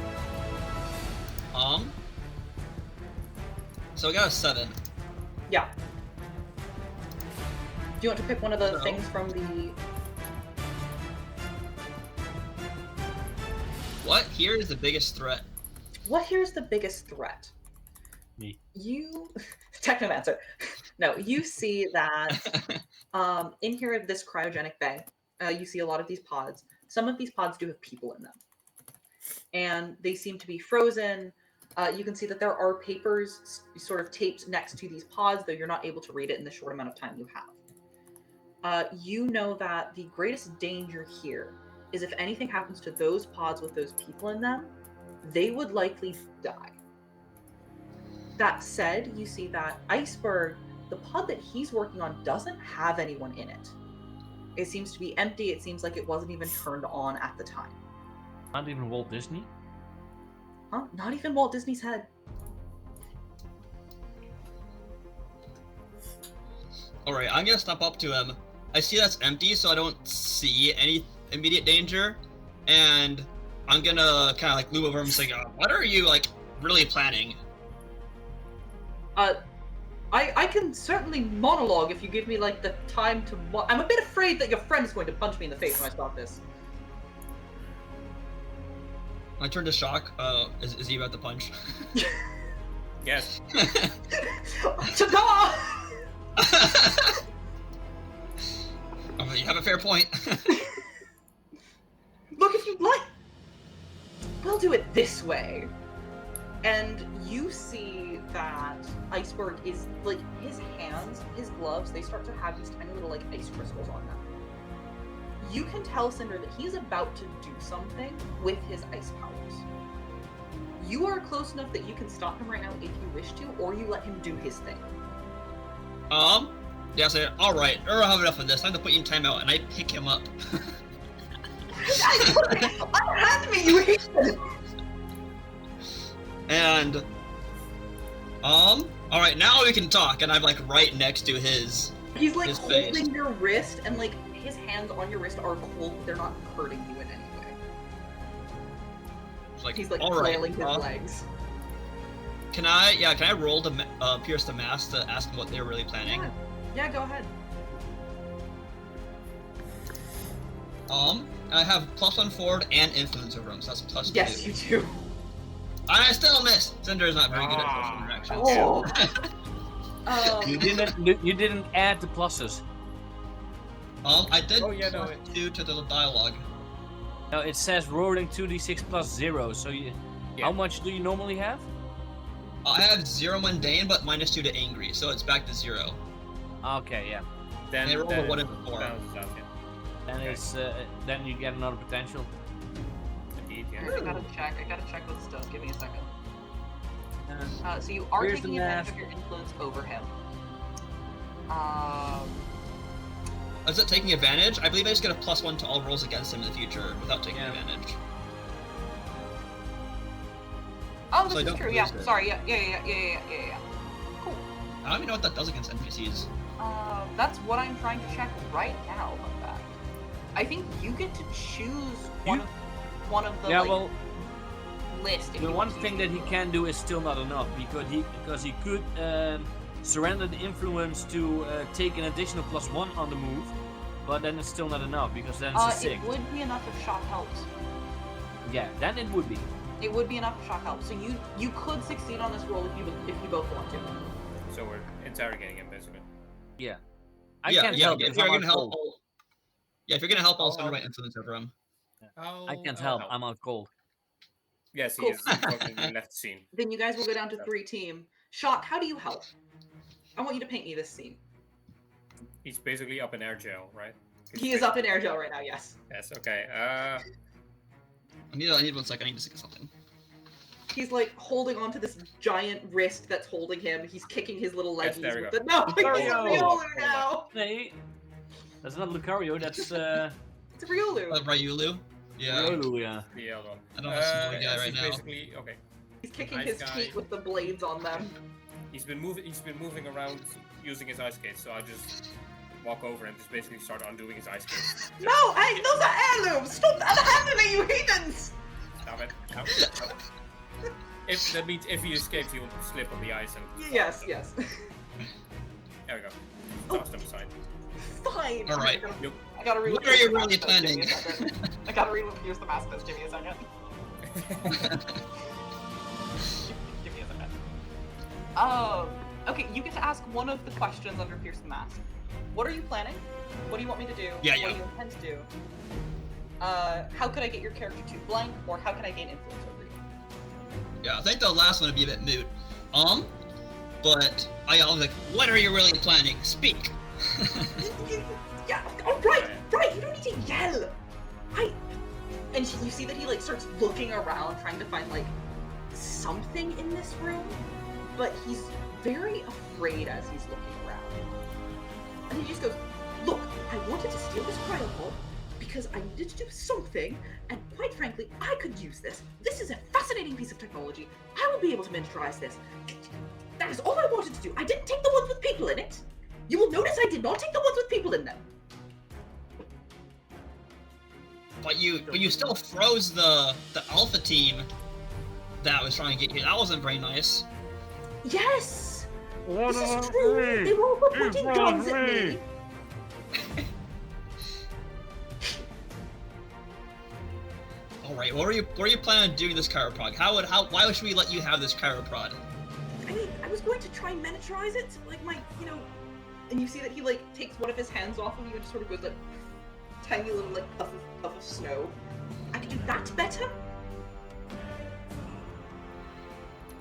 So I got a 7. Yeah. Do you want to pick one of the No. things from the... What here is the biggest threat? What here's the biggest threat? Me. You... Technomancer. No, you see that in here at this cryogenic bay, you see a lot of these pods. Some of these pods do have people in them. And they seem to be frozen. You can see that there are papers sort of taped next to these pods, though you're not able to read it in the short amount of time you have. You know that the greatest danger here is if anything happens to those pods with those people in them, they would likely die. That said, you see that Iceberg, the pod that he's working on, doesn't have anyone in it. It seems to be empty. It seems like it wasn't even turned on at the time. Not even Walt Disney? Huh? Not even Walt Disney's head. Alright, I'm gonna step up to him. I see that's empty, so I don't see any immediate danger. And I'm gonna kind of like move over him and say, what are you like really planning? I can certainly monologue if you give me like the time to. I'm a bit afraid that your friend is going to punch me in the face when I start this. I turn to Shock. Is he about to punch? Yes. Ta-da! Oh, you have a fair point. Look, if you'd like, we'll do it this way. And you see that Iceberg is like his hands, his gloves, they start to have these tiny little like ice crystals on them. You can tell Cinder that he's about to do something with his ice powers. You are close enough that you can stop him right now if you wish to, or you let him do his thing. Yeah, I say, alright, I have enough of this. Time to put you in timeout, and I pick him up. Unhand me, you idiot! And, alright, now we can talk, and I'm like right next to his. He's like His face. holding your wrist, and like his hands on your wrist are cold, but they're not hurting you in any way. It's like, He's like alright, flailing his legs. can I roll to pierce the mask to ask them what they're really planning? Yeah, go ahead. I have +1 forward and influence over him, so that's +2. Yes, you do. I still miss. Cinder is not very good at social interactions. Oh. You didn't add the pluses. I did Oh, yeah, no, +2 to the dialogue. No, it says rolling 2d6 plus 0, so Yeah. how much do you normally have? I have 0 mundane, but -2 to angry, so it's back to 0. Okay, yeah. Then They rolled a then one it and four. balances out, yeah. Then Okay. it's then you get another potential. Indeed, yeah. I gotta check what this does. Give me a second. And So you are Where's taking the advantage mask? of your influence over him. Is it taking advantage? I believe I just get a +1 to all rolls against him in the future without taking Yeah. advantage. Oh, So I this is don't true. Yeah, lose it. sorry. Yeah. Cool. I don't even know what that does against NPCs. That's what I'm trying to check right now. In fact, I think you get to choose one of the yeah, like, well, list. if the you one want to thing use that he can do is still not enough because he could surrender the influence to take an additional +1 on the move, but then it's still not enough because then it's a 6. It would be enough if shock helps. Yeah, then it would be. It would be enough if shock helps. So you could succeed on this roll if you both want to. So we're interrogating him, basically. Yeah. I can't help if if you're I'm gonna out help, cold. if you're gonna help, I'll I'll send help. my influence over him. I can't help. I'm out cold. Yes, he Cool. is unfortunately left the scene. Then you guys will go down to 3 team. Shock, how do you help? I want you to paint me this scene. He's basically up in air jail, right? He is up in air gel right now. Yes. Yes, okay. I need 1 second. I need to think of something. He's like holding onto this giant wrist that's holding him. He's kicking his little Yes, leggies there we with go. it. No, There it's we a go. Riolu now. Hey, that's not Lucario. That's It's a Riolu. Ryulu? Yeah. Riolu, yeah. The other one. I don't have a small guy this right is now. Basically, okay. He's kicking Nice his guy. feet with the blades on them. He's been moving around using his ice skates, so I just walk over and just basically start undoing his ice skates. No, hey, those are heirlooms. Stop unhandling, you heathens. Stop it. Stop. If that means if he escapes, he will slip on the ice and. Yes, yes. There we go. Oh. Toss them aside. Fine. All right. Nope. I gotta read What are you the really mask does. Give me planning? a second. I gotta read what Pierce the Mask does. Give me a second. Give me a second. Okay, you get to ask one of the questions under Pierce the Mask. What are you planning? What do you want me to do? Yeah, What yeah. do you intend to do? How could I get your character to blank, or how can I gain influence over you? Yeah, I think the last one would be a bit moot. But I was like, what are you really planning? Speak. Yeah. Oh, right. You don't need to yell. And you see that he like starts looking around, trying to find like something in this room, but he's very afraid as he's looking around. And he just goes, "Look, I wanted to steal this cryopod because I needed to do something, and quite frankly, I could use this. This is a fascinating piece of technology. I will be able to miniaturize this. That is all I wanted to do. I didn't take the ones with people in it. You will notice I did not take the ones with people in them." But you still froze the alpha team that was trying to get you. That wasn't very nice. Yes! This is true! They were all pointing guns at me! Alright, what were you planning on doing this chiroprod? Why should we let you have this chiroprod? I mean, I was going to try and miniaturize it, like my, and you see that he like takes one of his hands off of you and just sort of goes like, tiny little like puff of snow. I could do that better.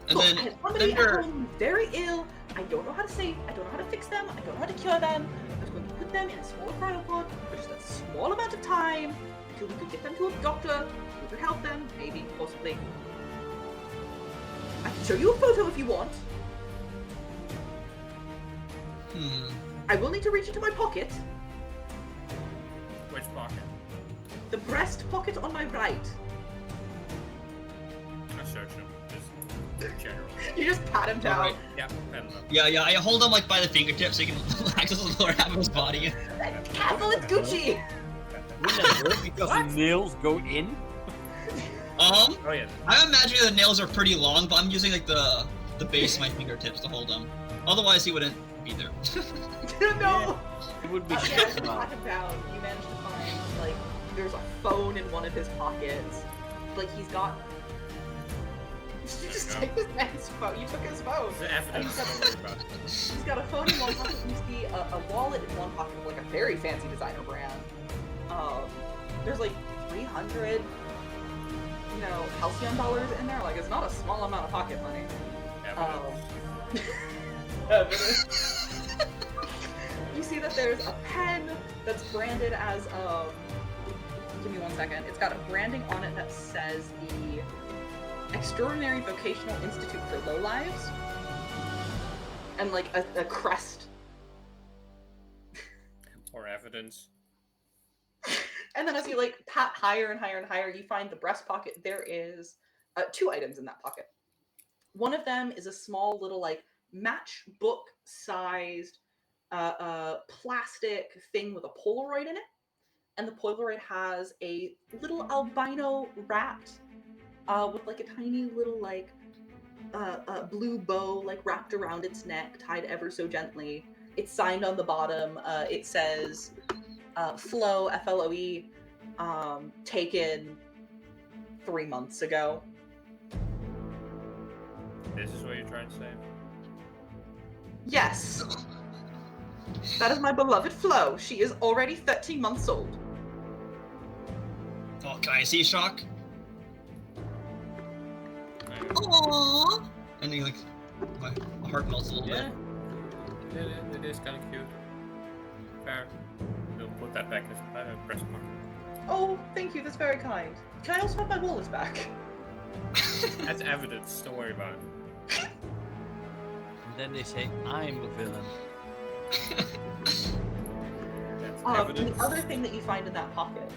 And Look, then I have somebody at you're- home who's very ill. I don't know how to save. I don't know how to fix them. I don't know how to cure them. I was going to put them in a small cryopod for just a small amount of time until we could get them to a doctor who could help them, maybe, possibly. I can show you a photo if you want. I will need to reach into my pocket. Which pocket? The breast pocket on my right. I search him. Just general. You just pat him down. Alright. Yeah, I don't know. Yeah, I hold him like by the fingertips so he can access the lower half of his body. Careful, it's Gucci! Wouldn't that hurt because the nails go in? Oh yeah. I'm imagining the nails are pretty long, but I'm using like the base of my fingertips to hold him. Otherwise, he wouldn't be there. No! It would be Yeah, shit. you pat him down. You manage to find, like, there's a phone in one of his pockets. Like, he's got... You just take this man's phone. You took his phone. The evidence. He's got a phone in one pocket. You see a wallet in one pocket of, like, a very fancy designer brand. There's, like, 300, Halcyon dollars in there. Like, it's not a small amount of pocket money. You see that there's a pen that's branded as, give me 1 second. It's got a branding on it that says the Extraordinary Vocational Institute for Lowlives. And like a crest. Or evidence. And then as you like pat higher and higher and higher, you find the breast pocket. There is 2 items in that pocket. One of them is a small little like matchbook sized plastic thing with a Polaroid in it. And the Polaroid has a little albino rat with like a tiny little like blue bow like wrapped around its neck, tied ever so gently. It's signed on the bottom. It says Flo, F-L-O-E, taken 3 months ago. This is what you're trying to say? Yes. That is my beloved Flo. She is already 13 months old. Oh, can I see Shock? Anyway. Aww. And he like, my heart melts a little Yeah. bit. It is kind of cute. Fair. We'll put that back in his breast pocket. Oh, thank you. That's very kind. Can I also have my wallet back? That's evidence. Don't worry about it. And then they say, I'm a villain. That's The evidence. other thing that you find in that pocket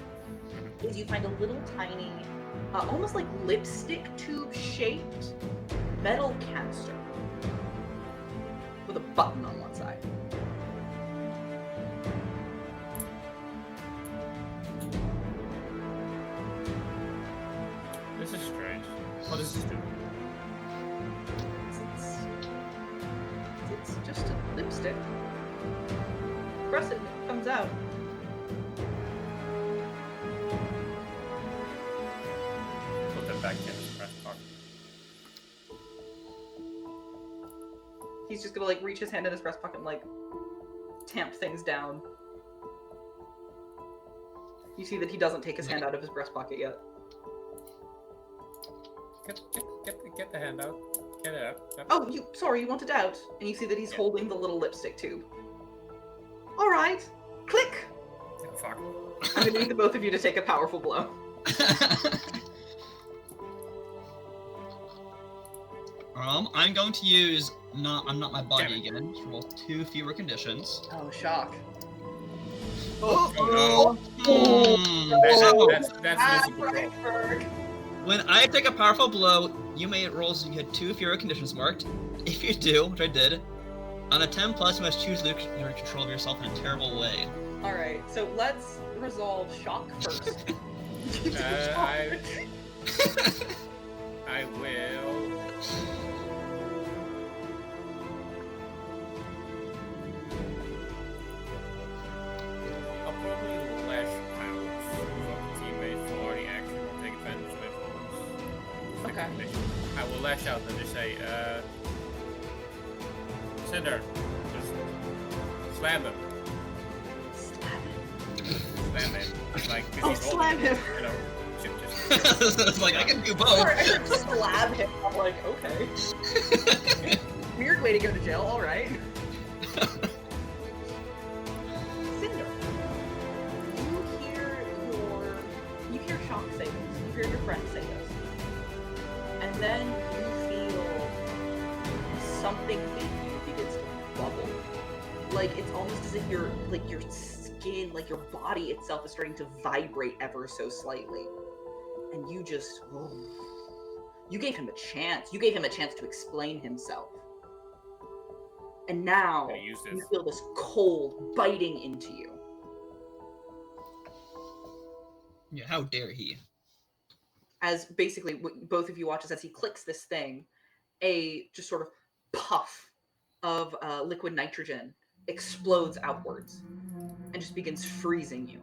is you find a little tiny, almost like lipstick tube shaped metal canister with a button on one side. This is strange. What does this do? It's just a lipstick. Press it and it comes out. Put them back in his breast pocket. He's just gonna like reach his hand in his breast pocket and like tamp things down. You see that he doesn't take his hand out of his breast pocket yet. Get the hand out. Get it out. Yep. Oh, sorry, you want it out. And you see that he's holding the little lipstick tube. Alright. Click! Oh, fuck. I'm gonna need the both of you to take a powerful blow. I'm going to use I'm not my body again. To roll 2 fewer conditions. Oh, shock. Oh, That's losing control. Berg. When I take a powerful blow, you may roll so you get 2 fewer conditions marked. If you do, which I did, on a 10 plus, you must choose to lose control of yourself in a terrible way. Alright, so let's resolve shock first. I will. I'll probably lash out of teammates for the action or take advantage of it. Okay. I will lash out and just say, Cinder, just slam him. Slam him. Like, 'cause Oh, he's slam holding it, him. You know, just It's like, I can do both. Sorry, I heard slab him. I'm like, okay. Weird way to go to jail, alright. Cinder, you hear Shock say this. You hear your friend say this. And then you feel something in you begins to bubble. Like, it's almost as if your skin, like your body itself is starting to vibrate ever so slightly. And you just, you gave him a chance. You gave him a chance to explain himself. And now I use this. you feel this cold biting into you. Yeah, how dare he? As basically both of you watch as he clicks this thing, a just sort of puff of liquid nitrogen explodes outwards and just begins freezing you.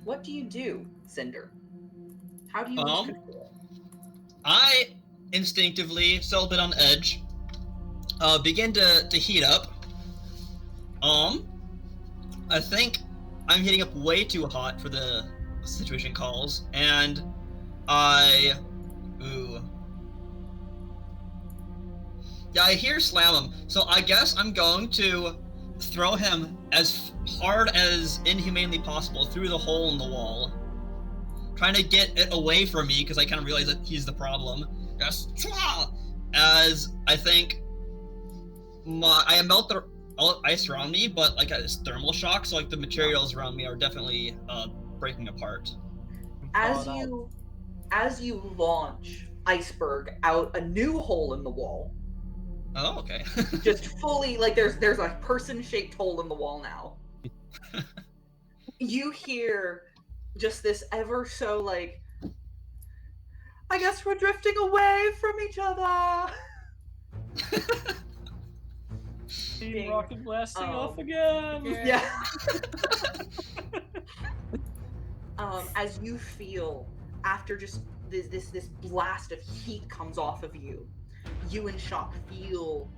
What do you do, Cinder? How do you lose control? I instinctively, still a bit on edge, begin to heat up. I think I'm heating up way too hot for the situation calls, and I hear slam him, so I guess I'm going to throw him as hard as inhumanely possible through the hole in the wall, trying to get it away from me because I kind of realize that he's the problem. Just as I think I melt the ice around me, but like it's thermal shock, so like the materials around me are definitely breaking apart. As you launch Iceberg out a new hole in the wall, Oh, okay. just fully like there's a person-shaped hole in the wall now. You hear just this ever so like, I guess we're drifting away from each other. Team Rocket blasting um, off again. Yeah. As you feel after just this blast of heat comes off of you, you and Shock feel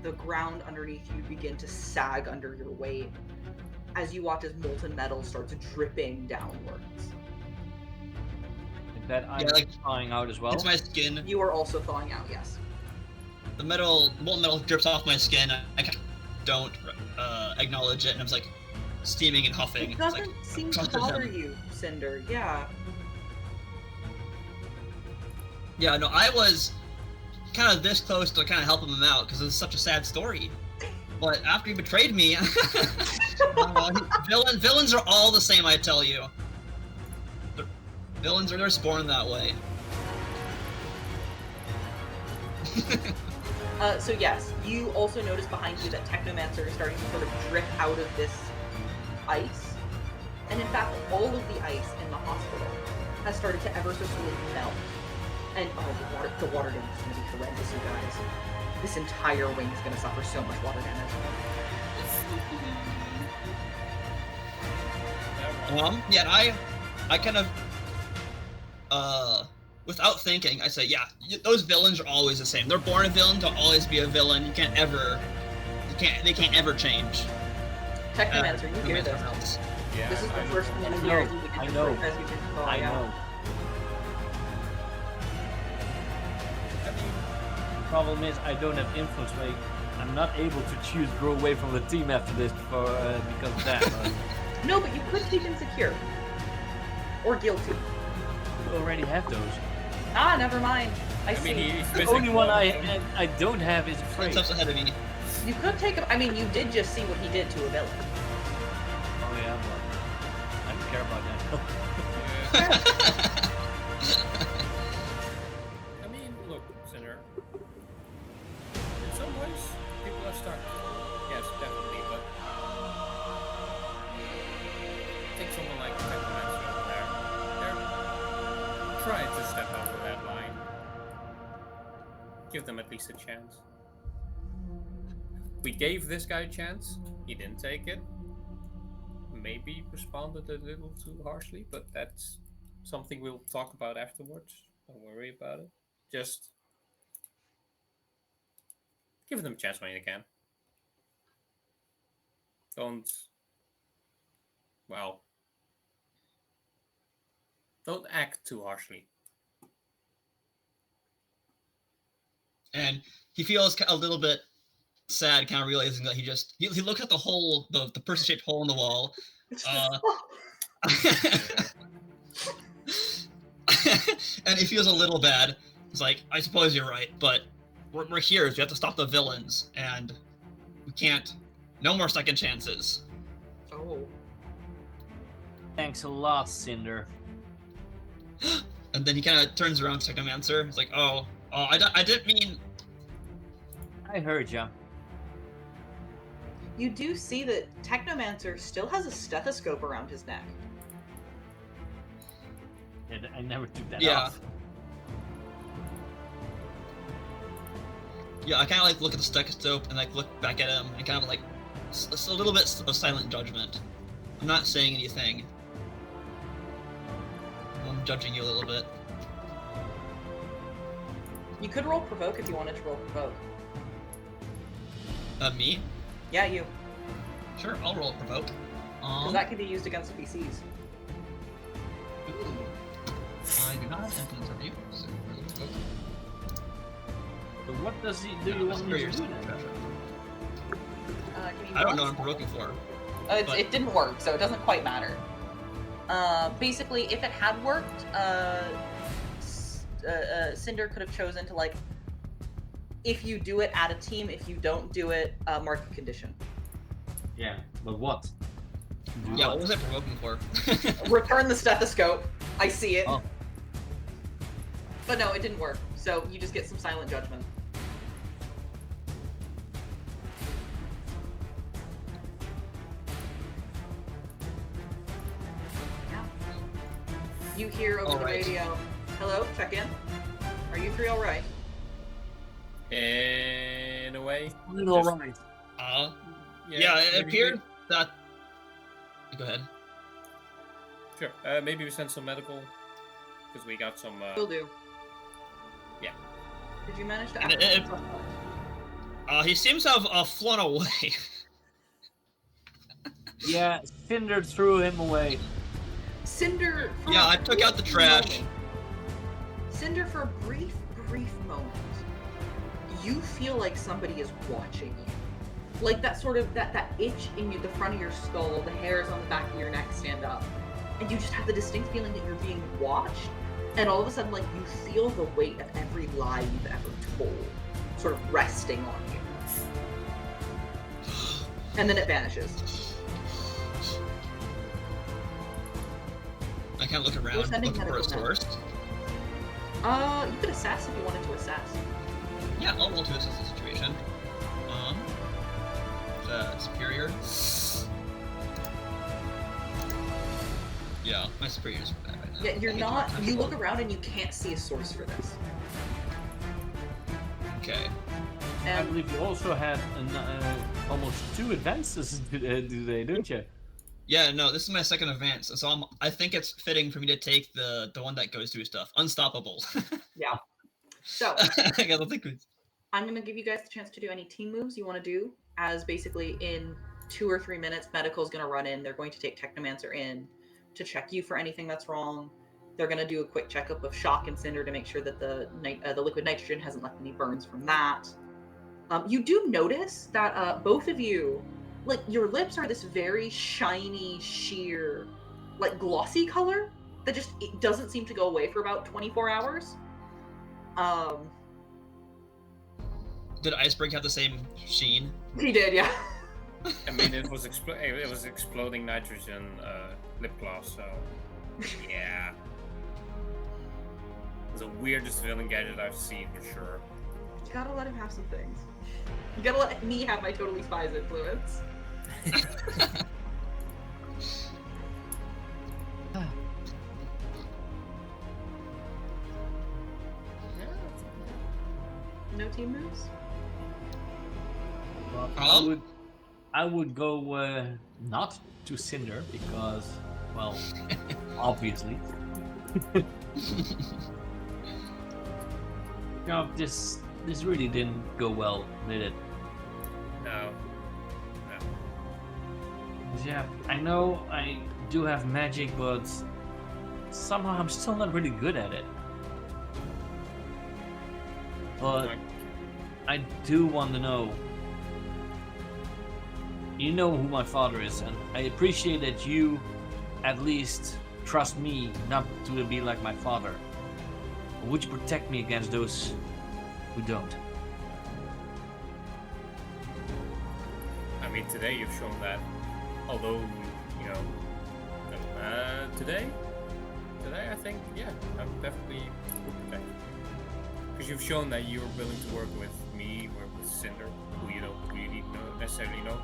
the ground underneath you begin to sag under your weight as you watch as molten metal starts dripping downwards. That I'm thawing out as well. It's my skin. You are also thawing out, yes. The molten metal drips off my skin. I kind of don't acknowledge it, and I was like, steaming and huffing. It It's like, doesn't seem to trusted bother him. you, Cinder. Yeah. Yeah, no, I was kind of this close to kind of helping him out because it's such a sad story. But after he betrayed me, villains are all the same. I tell you, villains are just born that way. So yes, you also notice behind you that Technomancer is starting to sort of drip out of this ice. And in fact, all of the ice in the hospital has started to ever so slowly melt. And oh, the water damage is going to be horrendous, you guys. This entire wing is going to suffer so much water damage. Yeah, and I kind of, without thinking, I say, yeah, those villains are always the same. They're born a villain to always be a villain. They can't ever change. Technomancer, you hear this. Else. Yeah, This is the I- first thing you I hear know, as you begin I to know. as you begin to fall, I yeah. know. I mean, Problem is, I don't have influence. Like, I'm not able to choose go away from the team after this for because of that. No, but you could keep insecure. Or guilty. We already have those. Ah, never mind. I I see. mean, he's The missing only one of them. I don't have is One afraid. steps ahead of me. You could take a... I mean, you did just see what he did to a villain. Oh yeah, but I don't care about that. I mean, look, Cinder. In some ways, people are starting. Yes, definitely, but take someone like Technomancer over there. They're trying to step over that line. Give them at least a chance. We gave this guy a chance. He didn't take it. Maybe responded a little too harshly, but that's something we'll talk about afterwards. Don't worry about it. Just give them a chance when you can. Don't act too harshly. And he feels a little bit sad, kind of realizing that he looks at the hole, the person-shaped hole in the wall. And he feels a little bad. He's like, I suppose you're right, but we're here. We have to stop the villains, and we can't. No more second chances. Oh. Thanks a lot, Cinder. And then he kind of turns around to Technomancer. He's like, oh, I didn't mean. I heard ya. You do see that Technomancer still has a stethoscope around his neck. I never took that Yeah. off. Yeah, I kind of like look at the stethoscope and like look back at him and kind of like it's a little bit of silent judgment. I'm not saying anything. I'm judging you a little bit. You could roll provoke if you wanted to roll provoke. Me? Yeah, you. Sure, I'll roll provoke. Because that can be used against PCs. Ooh. I do not have influence on you. So provoke. But what does he do? You want me to do then? Give me I don't one know what I'm second. provoking for. It didn't work, so it doesn't quite matter. Basically, if it had worked, Cinder could have chosen to, like, if you do it, add a team. If you don't do it, mark a condition. Yeah, but what? Do Yeah, what was I provoking for? Return the stethoscope. I see it. Oh. But no, it didn't work. So you just get some silent judgment. Yeah. You hear over All the right. radio, "Hello, check in. Are you three all right?" In a way. All Just- right. Yeah, it maybe appeared that. Go ahead. Sure. Maybe we send some medical because we got some. Will do. Yeah. Did you manage to? And it- He seems to have flown away. Yeah, Cinder threw him away. Cinder. for Yeah, a I took out the brief trash. moment- Cinder, for a brief moment, you feel like somebody is watching you. like that sort of that itch in the front of your skull, the hairs on the back of your neck stand up, and you just have the distinct feeling that you're being watched, and all of a sudden, like, you feel the weight of every lie you've ever told sort of resting on you. And then it vanishes. I kind of look We're around, sending looking for a medical source. You could assess if you wanted to assess. Yeah, I'll roll to assess the situation. Superior. Yeah, my superior's bad right now. Yeah, you're I hate not. to- You look around and you can't see a source for this. Okay. I And believe you also had almost 2 advances today, don't you? Yeah, no, this is my second advance, so I think it's fitting for me to take the one that goes through stuff. Unstoppable. yeah. So I don't think I'm gonna give you guys the chance to do any team moves you want to do. As basically in 2 or 3 minutes, medical's gonna run in. They're going to take Technomancer in to check you for anything that's wrong. They're gonna do a quick checkup of Shock and Cinder to make sure that the liquid nitrogen hasn't left any burns from that. You do notice that both of you, like, your lips are this very shiny, sheer, like, glossy color that just it doesn't seem to go away for about 24 hours. Did Iceberg have the same sheen? He did, yeah. I mean, it was exploding nitrogen lip gloss, so yeah. It's the weirdest villain gadget I've seen for sure. You gotta let him have some things. You gotta let me have my Totally Spies influence. No team moves? Well, I would go not to Cinder because, well, obviously. No, this really didn't go well, did it? No. Yeah, I know I do have magic, but somehow I'm still not really good at it. But I do want to know. You know who my father is, and I appreciate that you at least trust me not to be like my father. Would you protect me against those who don't? I mean, today you've shown that, although, you know, today I think, yeah, I'm definitely would protect you. Because you've shown that you're willing to work with me, work with Cinder, who you don't really necessarily know.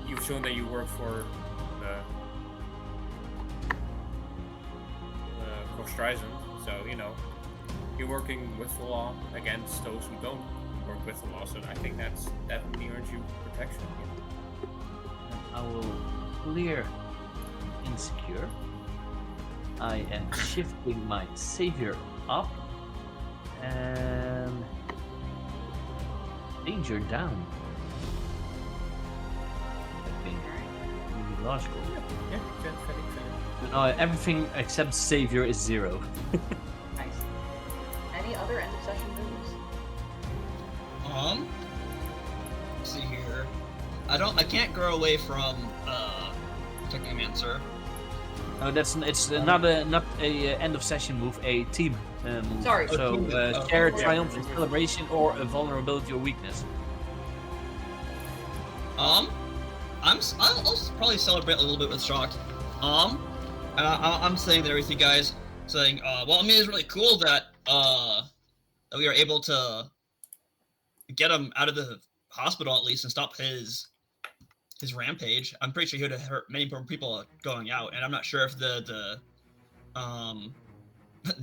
You've shown that you work for Streisand, so, you know, you're working with the law against those who don't work with the law, so I think that's definitely earns you protection. I will clear insecure. I am shifting my savior up and danger down. I think would be logical. Yeah, very fair. No, everything except savior is 0. Nice. Any other end of session moves? Let's see here. I can't grow away from Technomancer. It's not a end of session move, a team move. Sorry. So team move. share, Yeah. triumphant celebration, or a vulnerability or weakness. I'll probably celebrate a little bit with Shock. And I'm saying there with you guys, saying, well, I mean, it's really cool that we were able to get him out of the hospital at least and stop his rampage. I'm pretty sure he would have hurt many more people going out, and I'm not sure if the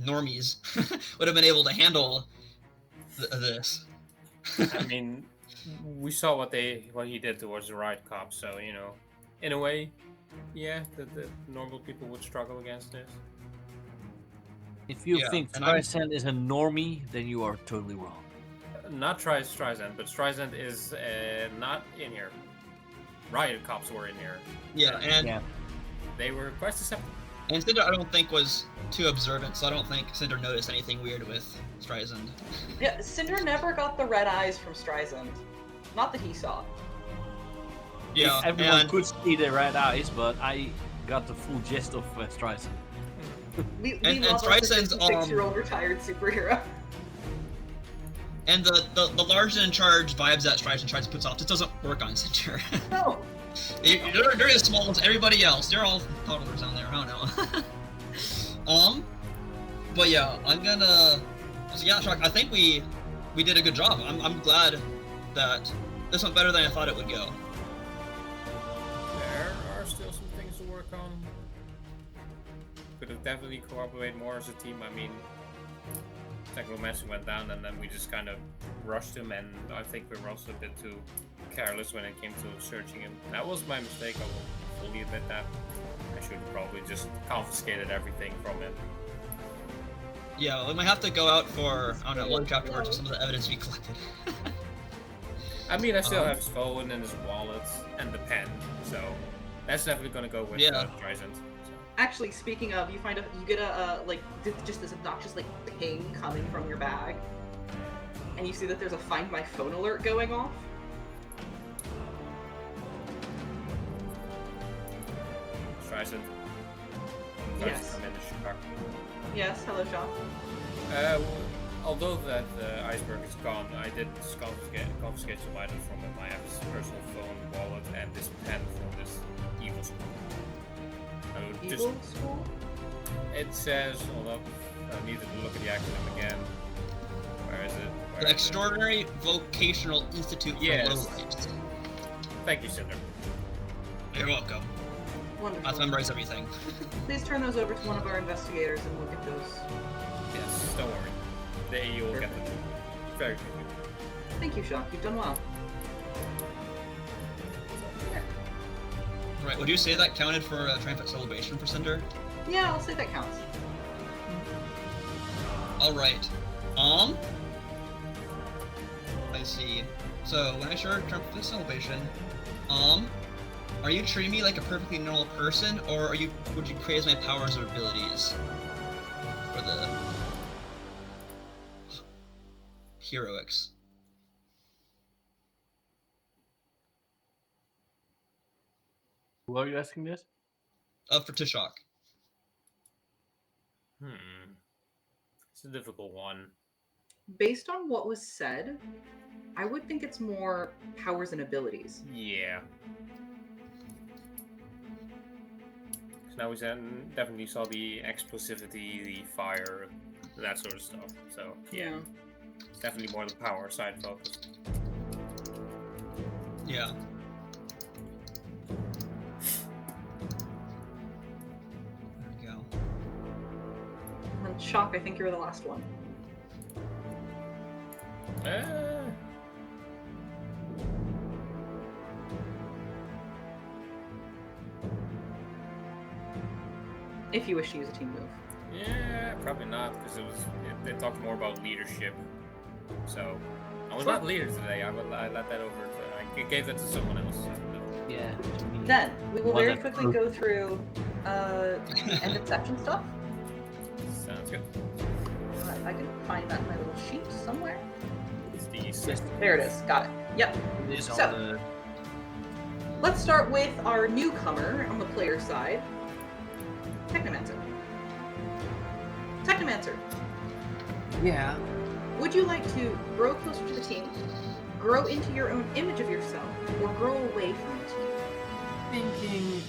normies would have been able to handle this. I mean, we saw what he did towards the riot cops, so, you know, in a way, yeah, the normal people would struggle against this. If you Yeah, think and Streisand is a normie, then you are totally wrong. Not Streisand, but Streisand is not in here. Riot cops were in here. Yeah, and Yeah. They were quite susceptible. and Cinder I don't think was too observant, so I don't think Cinder noticed anything weird with Streisand. Yeah, Cinder never got the red eyes from Streisand. Not that he saw. Yeah, Everyone and, could see the red eyes, but I got the full gist of Streisand. We and love a Streisand's 56-year-old retired superhero. and the large and in charge vibes that Streisand tries to put off just doesn't work on Cinder. No. They're as small as everybody else. They're all toddlers down there. I don't know. But yeah, I'm gonna. So yeah, Shock. I think we did a good job. I'm glad that this went better than I thought it would go. There are still some things to work on. Could have definitely cooperated more as a team. I mean, Technomancer went down and then we just kind of rushed him, and I think we were also a bit too careless when it came to searching him. That was my mistake. I will fully admit that. I should have probably just confiscated everything from him. Yeah, we might have to go out for I don't know lunch afterwards with some of the evidence we collected. I mean, I still have his phone and his wallet and the pen, so that's definitely gonna go with Streisand. So. Actually, speaking of, you get a like just this obnoxious like ping coming from your bag, and you see that there's a Find My Phone alert going off. Streisand. Yes. I'm in the Chicago. Yes, hello, Sean. Although that iceberg is gone, I did confiscate some items from him. I have his personal phone, wallet, and this pen from this evil school. I would Evil school? It says, hold up, I need to look at the acronym again. Where is it? The Extraordinary Vocational Institute for Yes. Lowlifes. Thank you, Cinder. You're welcome. Wonderful. I have to memorize everything. Please turn those over to one of our investigators and look at those. Yes, don't worry. You'll get them very quickly. Thank you, Shock. You've done well. Right, would you say that counted for a triumphant celebration for Cinder? Yeah, I'll say that counts. Alright. I see. So, when I share triumphant celebration, are you treating me like a perfectly normal person, or would you praise my powers or abilities? For the heroics. Who are you asking this? For Tishok. It's a difficult one. Based on what was said, I would think it's more powers and abilities. Yeah. So now we definitely saw the explosivity, the fire, that sort of stuff. So yeah. It's definitely more the power side focused. Yeah. There we go. And Shock, I think you're the last one. If you wish to use a team move. Yeah, probably not, because they talked more about leadership. So I was not the leader today. I let that over. I gave that to someone else. Yeah. Then we will Well, very that- quickly go through end of section stuff. Sounds good. I can find that in my little sheet somewhere. It's the Yes. There it is. Got it. Yep. It is on So- the Let's start with our newcomer on the player side, Technomancer. Technomancer, Yeah. would you like to grow closer to the team, grow into your own image of yourself, or grow away from the team? Thinking,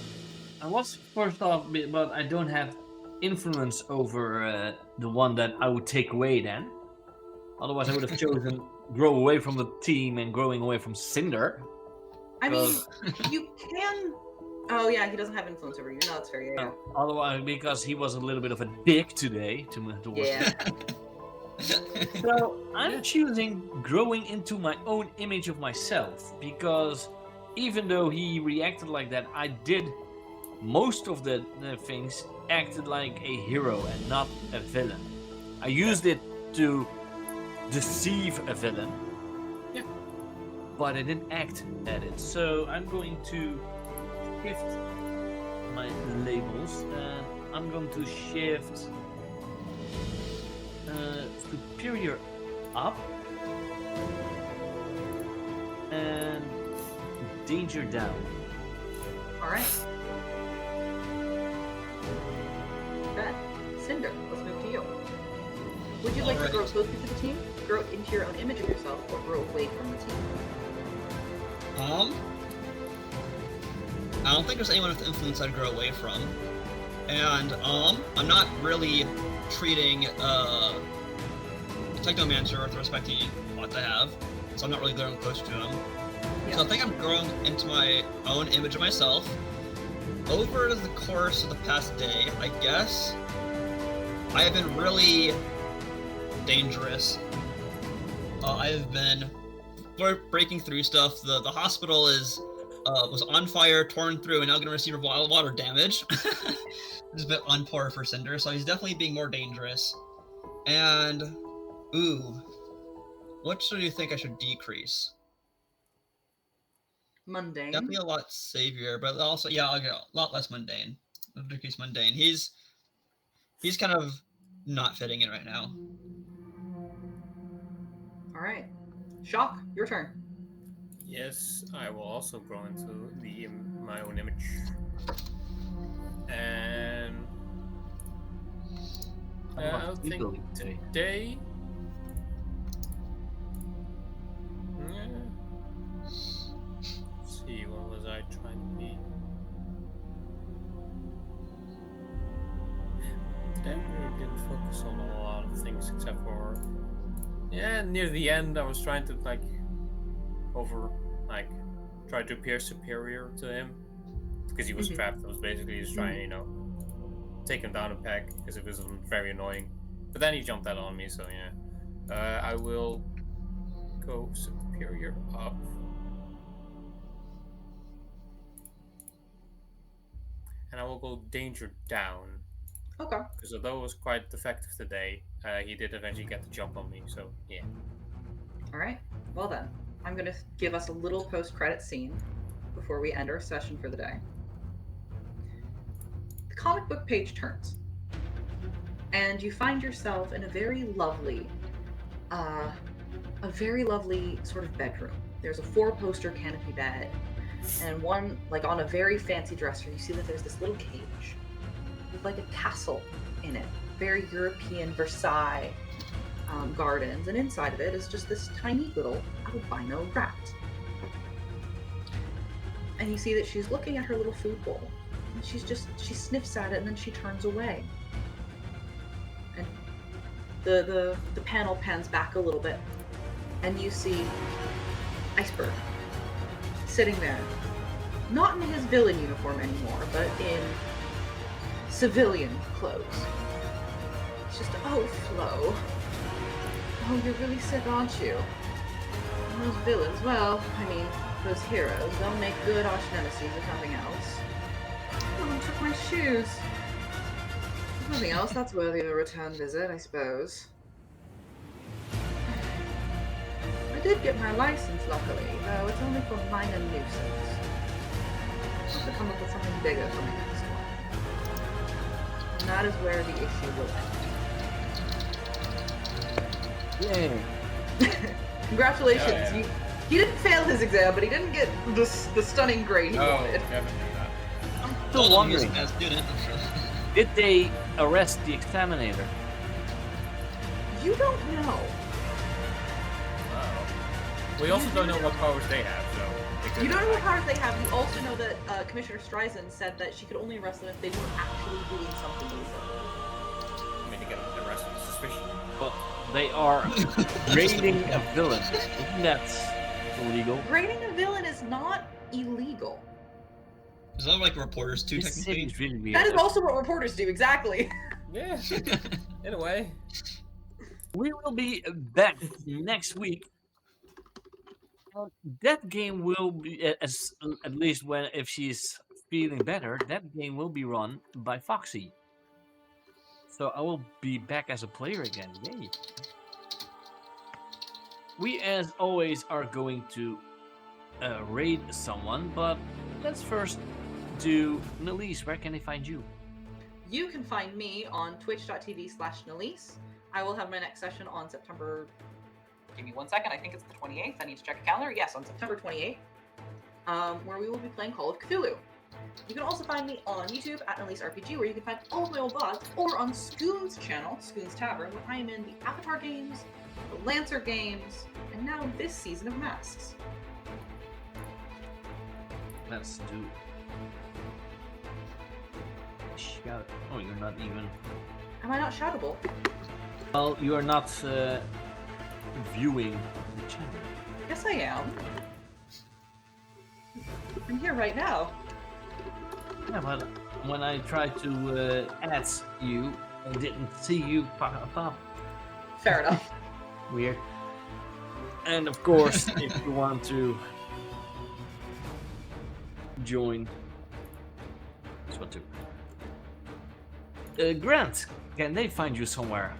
I was first off, but I don't have influence over the one that I would take away then. Otherwise, I would have chosen grow away from the team and growing away from Cinder. I mean, you can. Oh yeah, he doesn't have influence over you. No, that's fair. Yeah. Otherwise, because he was a little bit of a dick today towards Yeah. So I'm choosing growing into my own image of myself, because even though he reacted like that, I did most of the things acted like a hero and not a villain. I used it to deceive a villain, Yeah. but I didn't act at it. So I'm going to shift my labels, and I'm going to shift superior up and danger down. All right. Ben, Cinder, let's move to you. Would you like to Alright. grow closer to the team, grow into your own image of yourself, or grow away from the team? I don't think there's anyone with influence I'd grow away from. And, I'm not really treating, Technomancer with the respect he ought to have, so I'm not really growing close to him. So I think I'm growing into my own image of myself. Over the course of the past day, I guess, I have been really dangerous. I have been breaking through stuff. The hospital was on fire, torn through, and now going to receive water damage. It's a bit on par for Cinder, so he's definitely being more dangerous. And, ooh, what should you think I should decrease? Mundane. Definitely a lot savior, but also, yeah, I'll go a lot less mundane. I'll decrease mundane. He's kind of not fitting in right now. All right. Shock, your turn. Yes, I will also grow into my own image. And I would think today. Let's see, what was I trying to be? Today I really didn't focus on a lot of things except for near the end I was trying to try to appear superior to him because he was trapped. I was basically just trying, take him down a peg because it was very annoying. But then he jumped out on me, so yeah. I will go superior up. And I will go danger down. Okay. Because although it was quite effective today, he did eventually get the jump on me, so yeah. All right. Well then, I'm going to give us a little post-credit scene before we end our session for the day. The comic book page turns, and you find yourself in a very lovely sort of bedroom. There's a 4-poster canopy bed, and one, on a very fancy dresser, you see that there's this little cage with a tassel in it. Very European Versailles gardens, and inside of it is just this tiny little albino rat. And you see that she's looking at her little food bowl, and she sniffs at it, and then she turns away. And the panel pans back a little bit, and you see Iceberg sitting there, not in his villain uniform anymore, but in civilian clothes. It's just, oh, Flo. Oh, you're really sick, aren't you? And those villains, well, those heroes, they'll make good arch nemesis if nothing else. Oh, took my shoes. If nothing else, that's worthy of a return visit, I suppose. I did get my license, luckily, though it's only for minor nuisance. I'll have to come up with something bigger for my next one. And that is where the issue will end. Yay. Congratulations. Oh, yeah. He didn't fail his exam, but he didn't get the stunning grade he wanted. Definitely not. I'm still wondering, As student, I'm sure. did they arrest the exterminator? You don't know. We also don't know what powers they have, so... You don't know what powers they have. You also know that Commissioner Streisand said that she could only arrest them if they weren't actually doing something illegal. I mean, to get arrested with suspicion. Well, they are raiding a villain. Isn't that illegal? Raiding a villain is not illegal. Is that like reporters too, This technically? seems really weird. That is also what reporters do, exactly. Yeah, in a way. We will be back next week. That game will be, at least if she's feeling better, that game will be run by Foxy. So I will be back as a player again. Yay! We, as always, are going to raid someone, but let's first do Nalise. Where can they find you? You can find me on twitch.tv/Nalise. I will have my next session on September... Give me 1 second. I think it's the 28th. I need to check a calendar. Yes, on September 28th, where we will be playing Call of Cthulhu. You can also find me on YouTube at Elise RPG, where you can find all of my old VODs, or on Scoon's channel, Scoon's Tavern, where I am in the Avatar games, the Lancer games, and now this season of Masks. Let's do. Shout. Oh, you're not even. Am I not shoutable? Well, you are not viewing the channel. Yes, I am. I'm here right now. Yeah, but when I tried to add you, I didn't see you pop up. Fair enough. Weird. And of course, if you want to join, this one too. Grant, can they find you somewhere?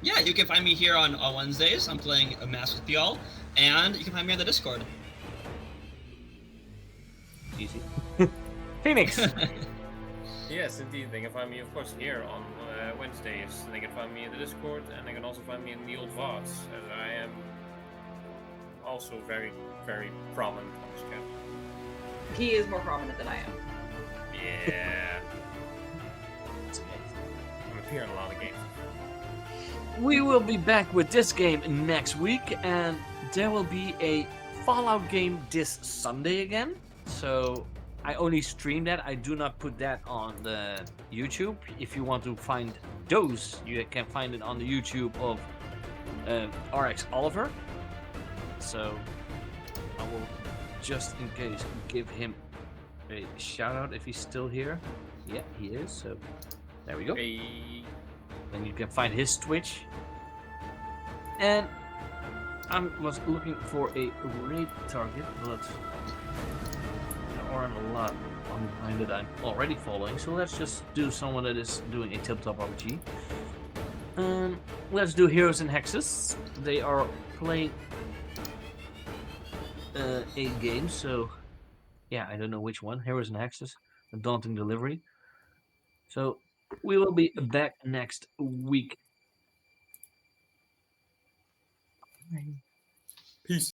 Yeah, you can find me here on Wednesdays. I'm playing a Mask with y'all, and you can find me on the Discord. Easy. Phoenix. Yes, indeed. They can find me, of course, here on Wednesdays. They can find me in the Discord, and they can also find me in the old VODs, as I am also very, very prominent on this channel. He is more prominent than I am. Yeah. I'm appearing in a lot of games. We will be back with this game next week, and there will be a Fallout game this Sunday again. So I only stream that. I do not put that on the YouTube. If you want to find those, you can find it on the YouTube of RX Oliver. So I will, just in case, give him a shout out if he's still here. Yeah, he is. So there we go. Hey. Then you can find his Twitch. And I was looking for a raid target, but there aren't a lot behind that I'm already following. So let's just do someone that is doing a tabletop RPG. Let's do Heroes and Hexes. They are playing a game, so yeah, I don't know which one. Heroes and Hexes, A Daunting Delivery. So we will be back next week. Peace.